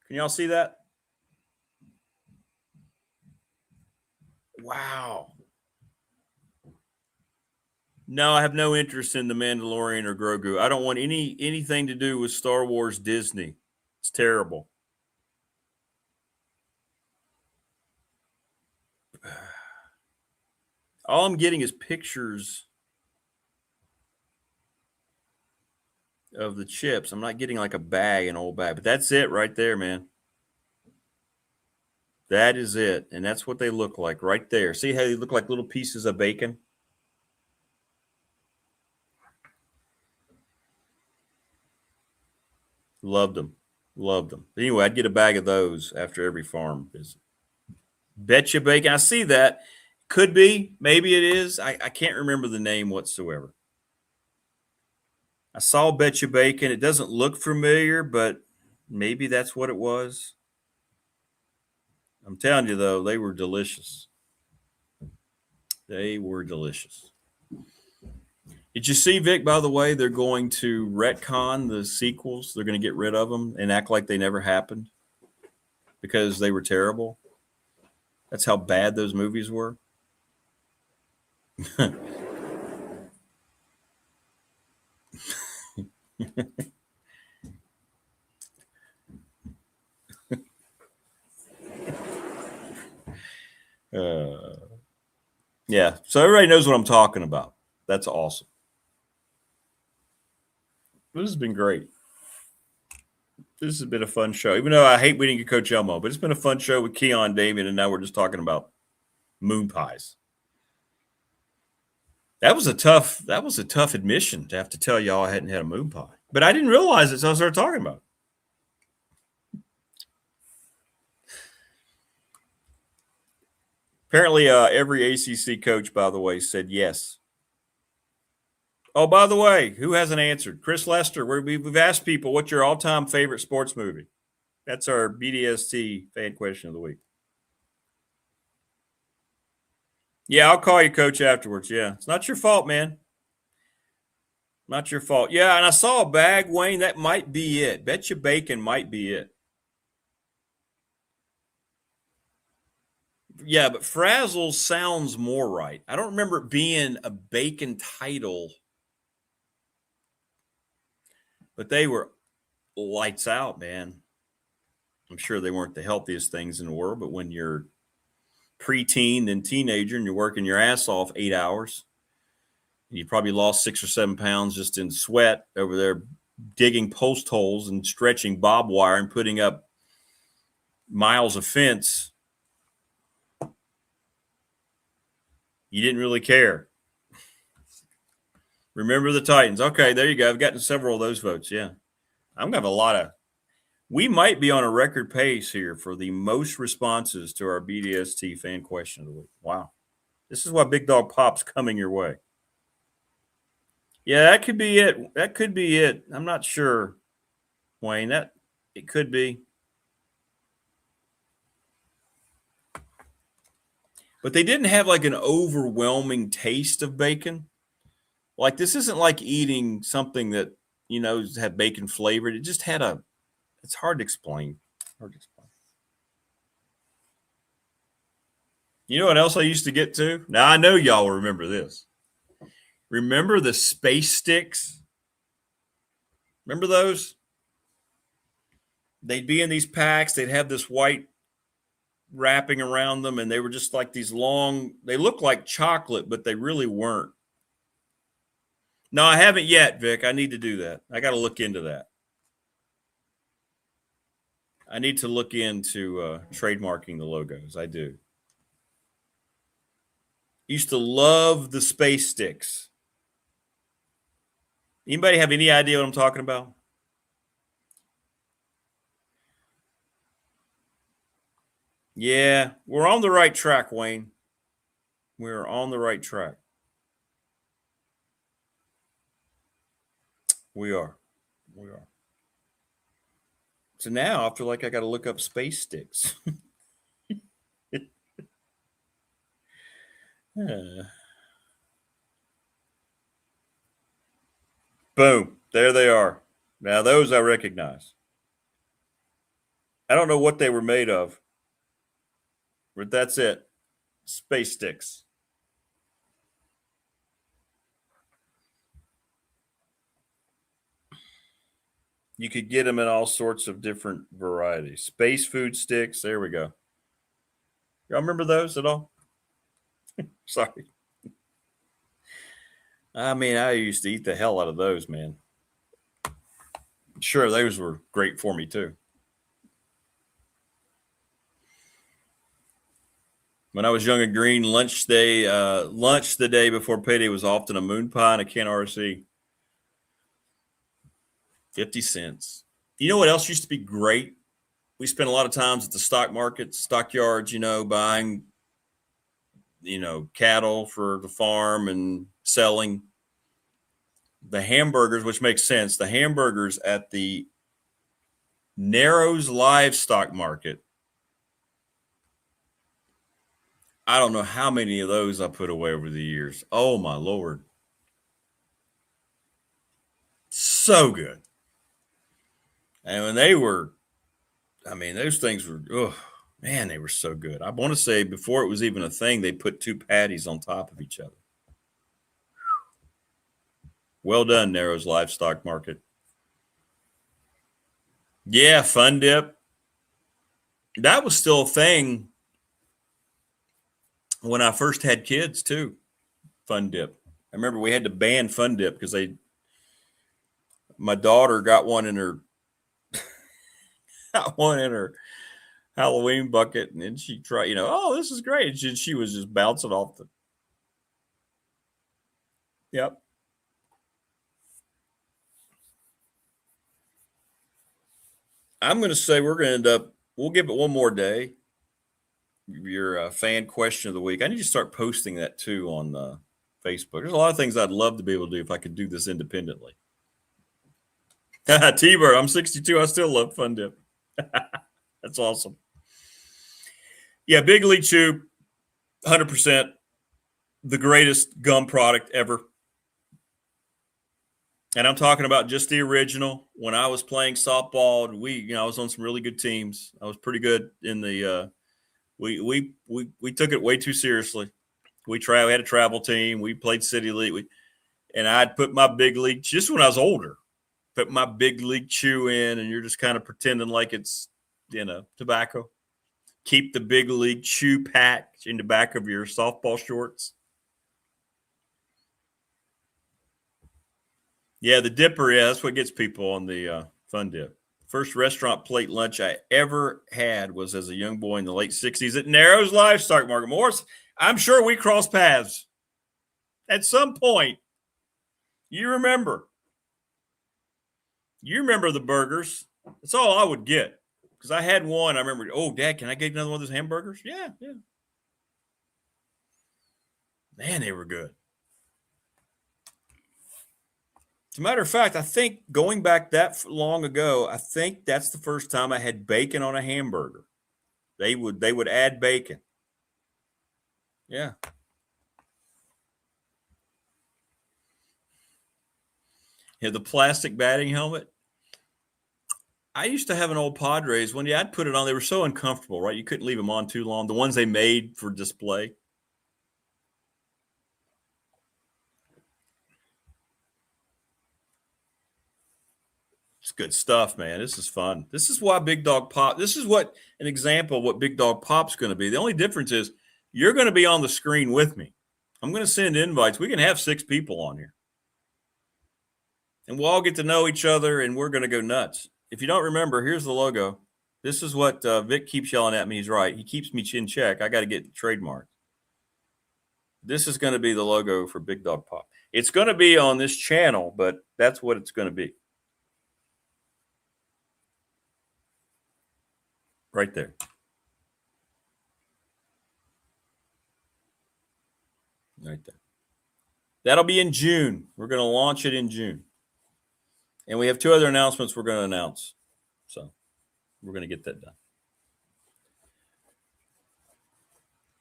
Can y'all see that? Wow. No, I have no interest in The Mandalorian or Grogu. I don't want anything to do with Star Wars Disney. It's terrible. All I'm getting is pictures of the chips. I'm not getting like a bag, an old bag, but that's it right there, man. That is it. And that's what they look like right there. See how they look like little pieces of bacon? Loved them. Loved them. Anyway, I'd get a bag of those after every farm visit. Betcha bacon. I see that. Could be. Maybe it is. I can't remember the name whatsoever. I saw Betcha Bacon. It doesn't look familiar, but maybe that's what it was. I'm telling you, though, they were delicious. They were delicious. Did you see, Vic, by the way, they're going to retcon the sequels. They're going to get rid of them and act like they never happened because they were terrible. That's how bad those movies were. Yeah, so everybody knows what I'm talking about. That's awesome. This has been great. This has been a fun show. Even though I hate we didn't get Coach Elmo, but it's been a fun show with Keon, Damien, and now we're just talking about moon pies. That was a tough admission to have to tell y'all I hadn't had a moon pie. But I didn't realize it until I started talking about it. Apparently, every ACC coach, by the way, said yes. Oh, by the way, who hasn't answered? Chris Lester, we've asked people, what's your all-time favorite sports movie? That's our BDST fan question of the week. Yeah, I'll call you, Coach, afterwards. Yeah, it's not your fault, man. Not your fault. Yeah, and I saw a bag, Wayne. That might be it. Betcha Bacon might be it. Yeah, but Frazzles sounds more right. I don't remember it being a bacon title, but they were lights out, man. I'm sure they weren't the healthiest things in the world, but when you're preteen and teenager and you're working your ass off 8 hours, you probably lost 6 or 7 pounds just in sweat over there digging post holes and stretching barbed wire and putting up miles of fence. You didn't really care. Remember the Titans. Okay, there you go. I've gotten several of those votes. Yeah. I'm going to have a lot of – we might be on a record pace here for the most responses to our BDST fan question of the week. Wow. This is why Big Dog Pop's coming your way. Yeah, that could be it. That could be it. I'm not sure, Wayne. It could be. But they didn't have like an overwhelming taste of bacon. Like this isn't like eating something that, had bacon flavored. It just had it's hard to explain. You know what else I used to get to? Now I know y'all will remember this. Remember the space sticks? Remember those? They'd be in these packs. They'd have this white wrapping around them, and they were just like these long, they looked like chocolate, but they really weren't. No, I haven't yet, Vic. I need to do that. I got to look into that. I need to look into trademarking the logos. I do. Used to love the space sticks. Anybody have any idea what I'm talking about? Yeah, we're on the right track, Wayne. We're on the right track. We are. So now I feel like I got to look up space sticks. Boom. There they are. Now those I recognize. I don't know what they were made of, but that's it. Space sticks. You could get them in all sorts of different varieties. Space food sticks. There we go. Y'all remember those at all? Sorry. I mean, I used to eat the hell out of those, man. Sure, those were great for me too. When I was young and green, lunch the day before payday was often a moon pie and a can RC. 50 cents. You know what else used to be great? We spent a lot of times at the stock market, stockyards, buying, cattle for the farm and selling. the hamburgers, which makes sense, the hamburgers at the Narrows Livestock Market. I don't know how many of those I put away over the years. Oh, my Lord. So good. And when they were, I mean, those things were, oh, man, they were so good. I want to say before it was even a thing, they put 2 patties on top of each other. Well done, Narrows Livestock Market. Yeah, Fun Dip. That was still a thing when I first had kids, too. Fun Dip. I remember we had to ban Fun Dip because my daughter got one in her Halloween bucket, and then she tried, oh, this is great. And she was just bouncing off the. Yep. I'm going to say we're going to end up, we'll give it one more day. Your fan question of the week. I need to start posting that too on Facebook. There's a lot of things I'd love to be able to do if I could do this independently. T-Bird, I'm 62. I still love Fun Dip. That's awesome. Yeah, Big League Chew, 100%. The greatest gum product ever. And I'm talking about just the original. When I was playing softball, I was on some really good teams. I was pretty good in the we took it way too seriously. We had a travel team. We played City League. And I'd put my Big League, just when I was older, put my Big League Chew in, and you're just kind of pretending like it's, tobacco. Keep the Big League Chew pack in the back of your softball shorts. Yeah, the dipper, that's what gets people on the Fun Dip. First restaurant plate lunch I ever had was as a young boy in the late 60s at Narrows Livestock Market. Morris, I'm sure we crossed paths at some point. You remember the burgers. That's all I would get. Because I had one. I remember, oh, Dad, can I get another one of those hamburgers? Yeah. Man, they were good. As a matter of fact, I think going back that long ago, I think that's the first time I had bacon on a hamburger. They would add bacon. Yeah. Yeah, the plastic batting helmet. I used to have an old Padres. One day I'd put it on. They were so uncomfortable, right? You couldn't leave them on too long. The ones they made for display. It's good stuff, man. This is fun. This is why Big Dog Pop. This is what an example of what Big Dog Pop's going to be. The only difference is you're going to be on the screen with me. I'm going to send invites. We can have 6 people on here. And we'll all get to know each other, and we're going to go nuts. If you don't remember, here's the logo. This is what Vic keeps yelling at me. He's right. He keeps me in check. I got to get trademarked. This is going to be the logo for Big Dog Pop. It's going to be on this channel, but that's what it's going to be. Right there. Right there. That'll be in June. We're going to launch it in June. And we have 2 other announcements we're going to announce. So we're going to get that done.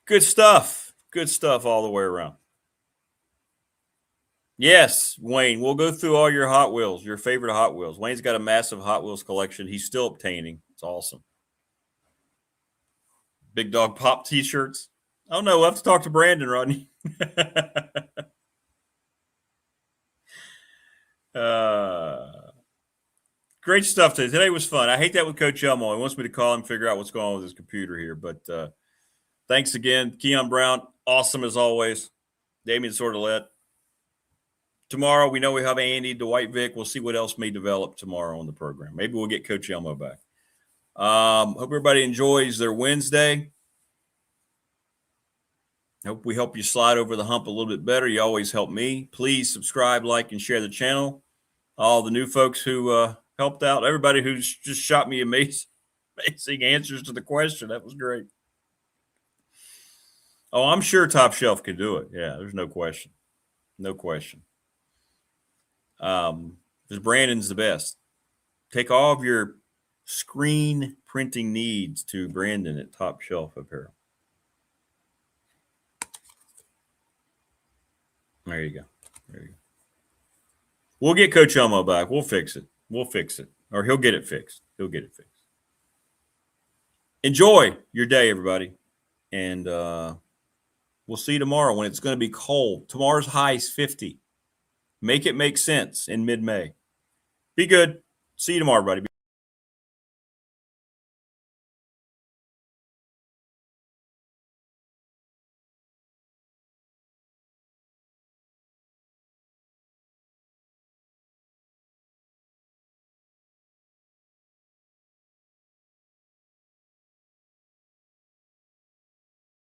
Good stuff. Good stuff all the way around. Yes, Wayne, we'll go through all your Hot Wheels, your favorite Hot Wheels. Wayne's got a massive Hot Wheels collection. He's still obtaining. It's awesome. Big Dog Pop t-shirts. Oh, no, we'll have to talk to Brandon, Rodney. Great stuff today. Today was fun. I hate that with Coach Elmo. He wants me to call him and figure out what's going on with his computer here. But thanks again. Keon Brown, awesome as always. Damian Sordelet. Tomorrow, we know we have Andy, Dwight Vick. We'll see what else may develop tomorrow on the program. Maybe we'll get Coach Elmo back. Hope everybody enjoys their Wednesday. Hope we help you slide over the hump a little bit better. You always help me. Please subscribe, like, and share the channel. All the new folks who helped out, everybody who's just shot me amazing answers to the question. That was great. Oh, I'm sure Top Shelf can do it. Yeah, there's no question. No question. Because Brandon's the best. Take all of your screen printing needs to Brandon at Top Shelf Apparel. There you go. There you go. We'll get Coach Elmo back. We'll fix it. Or he'll get it fixed. Enjoy your day, everybody. And we'll see you tomorrow when it's going to be cold. Tomorrow's high is 50. Make it make sense in mid-May. Be good. See you tomorrow, everybody.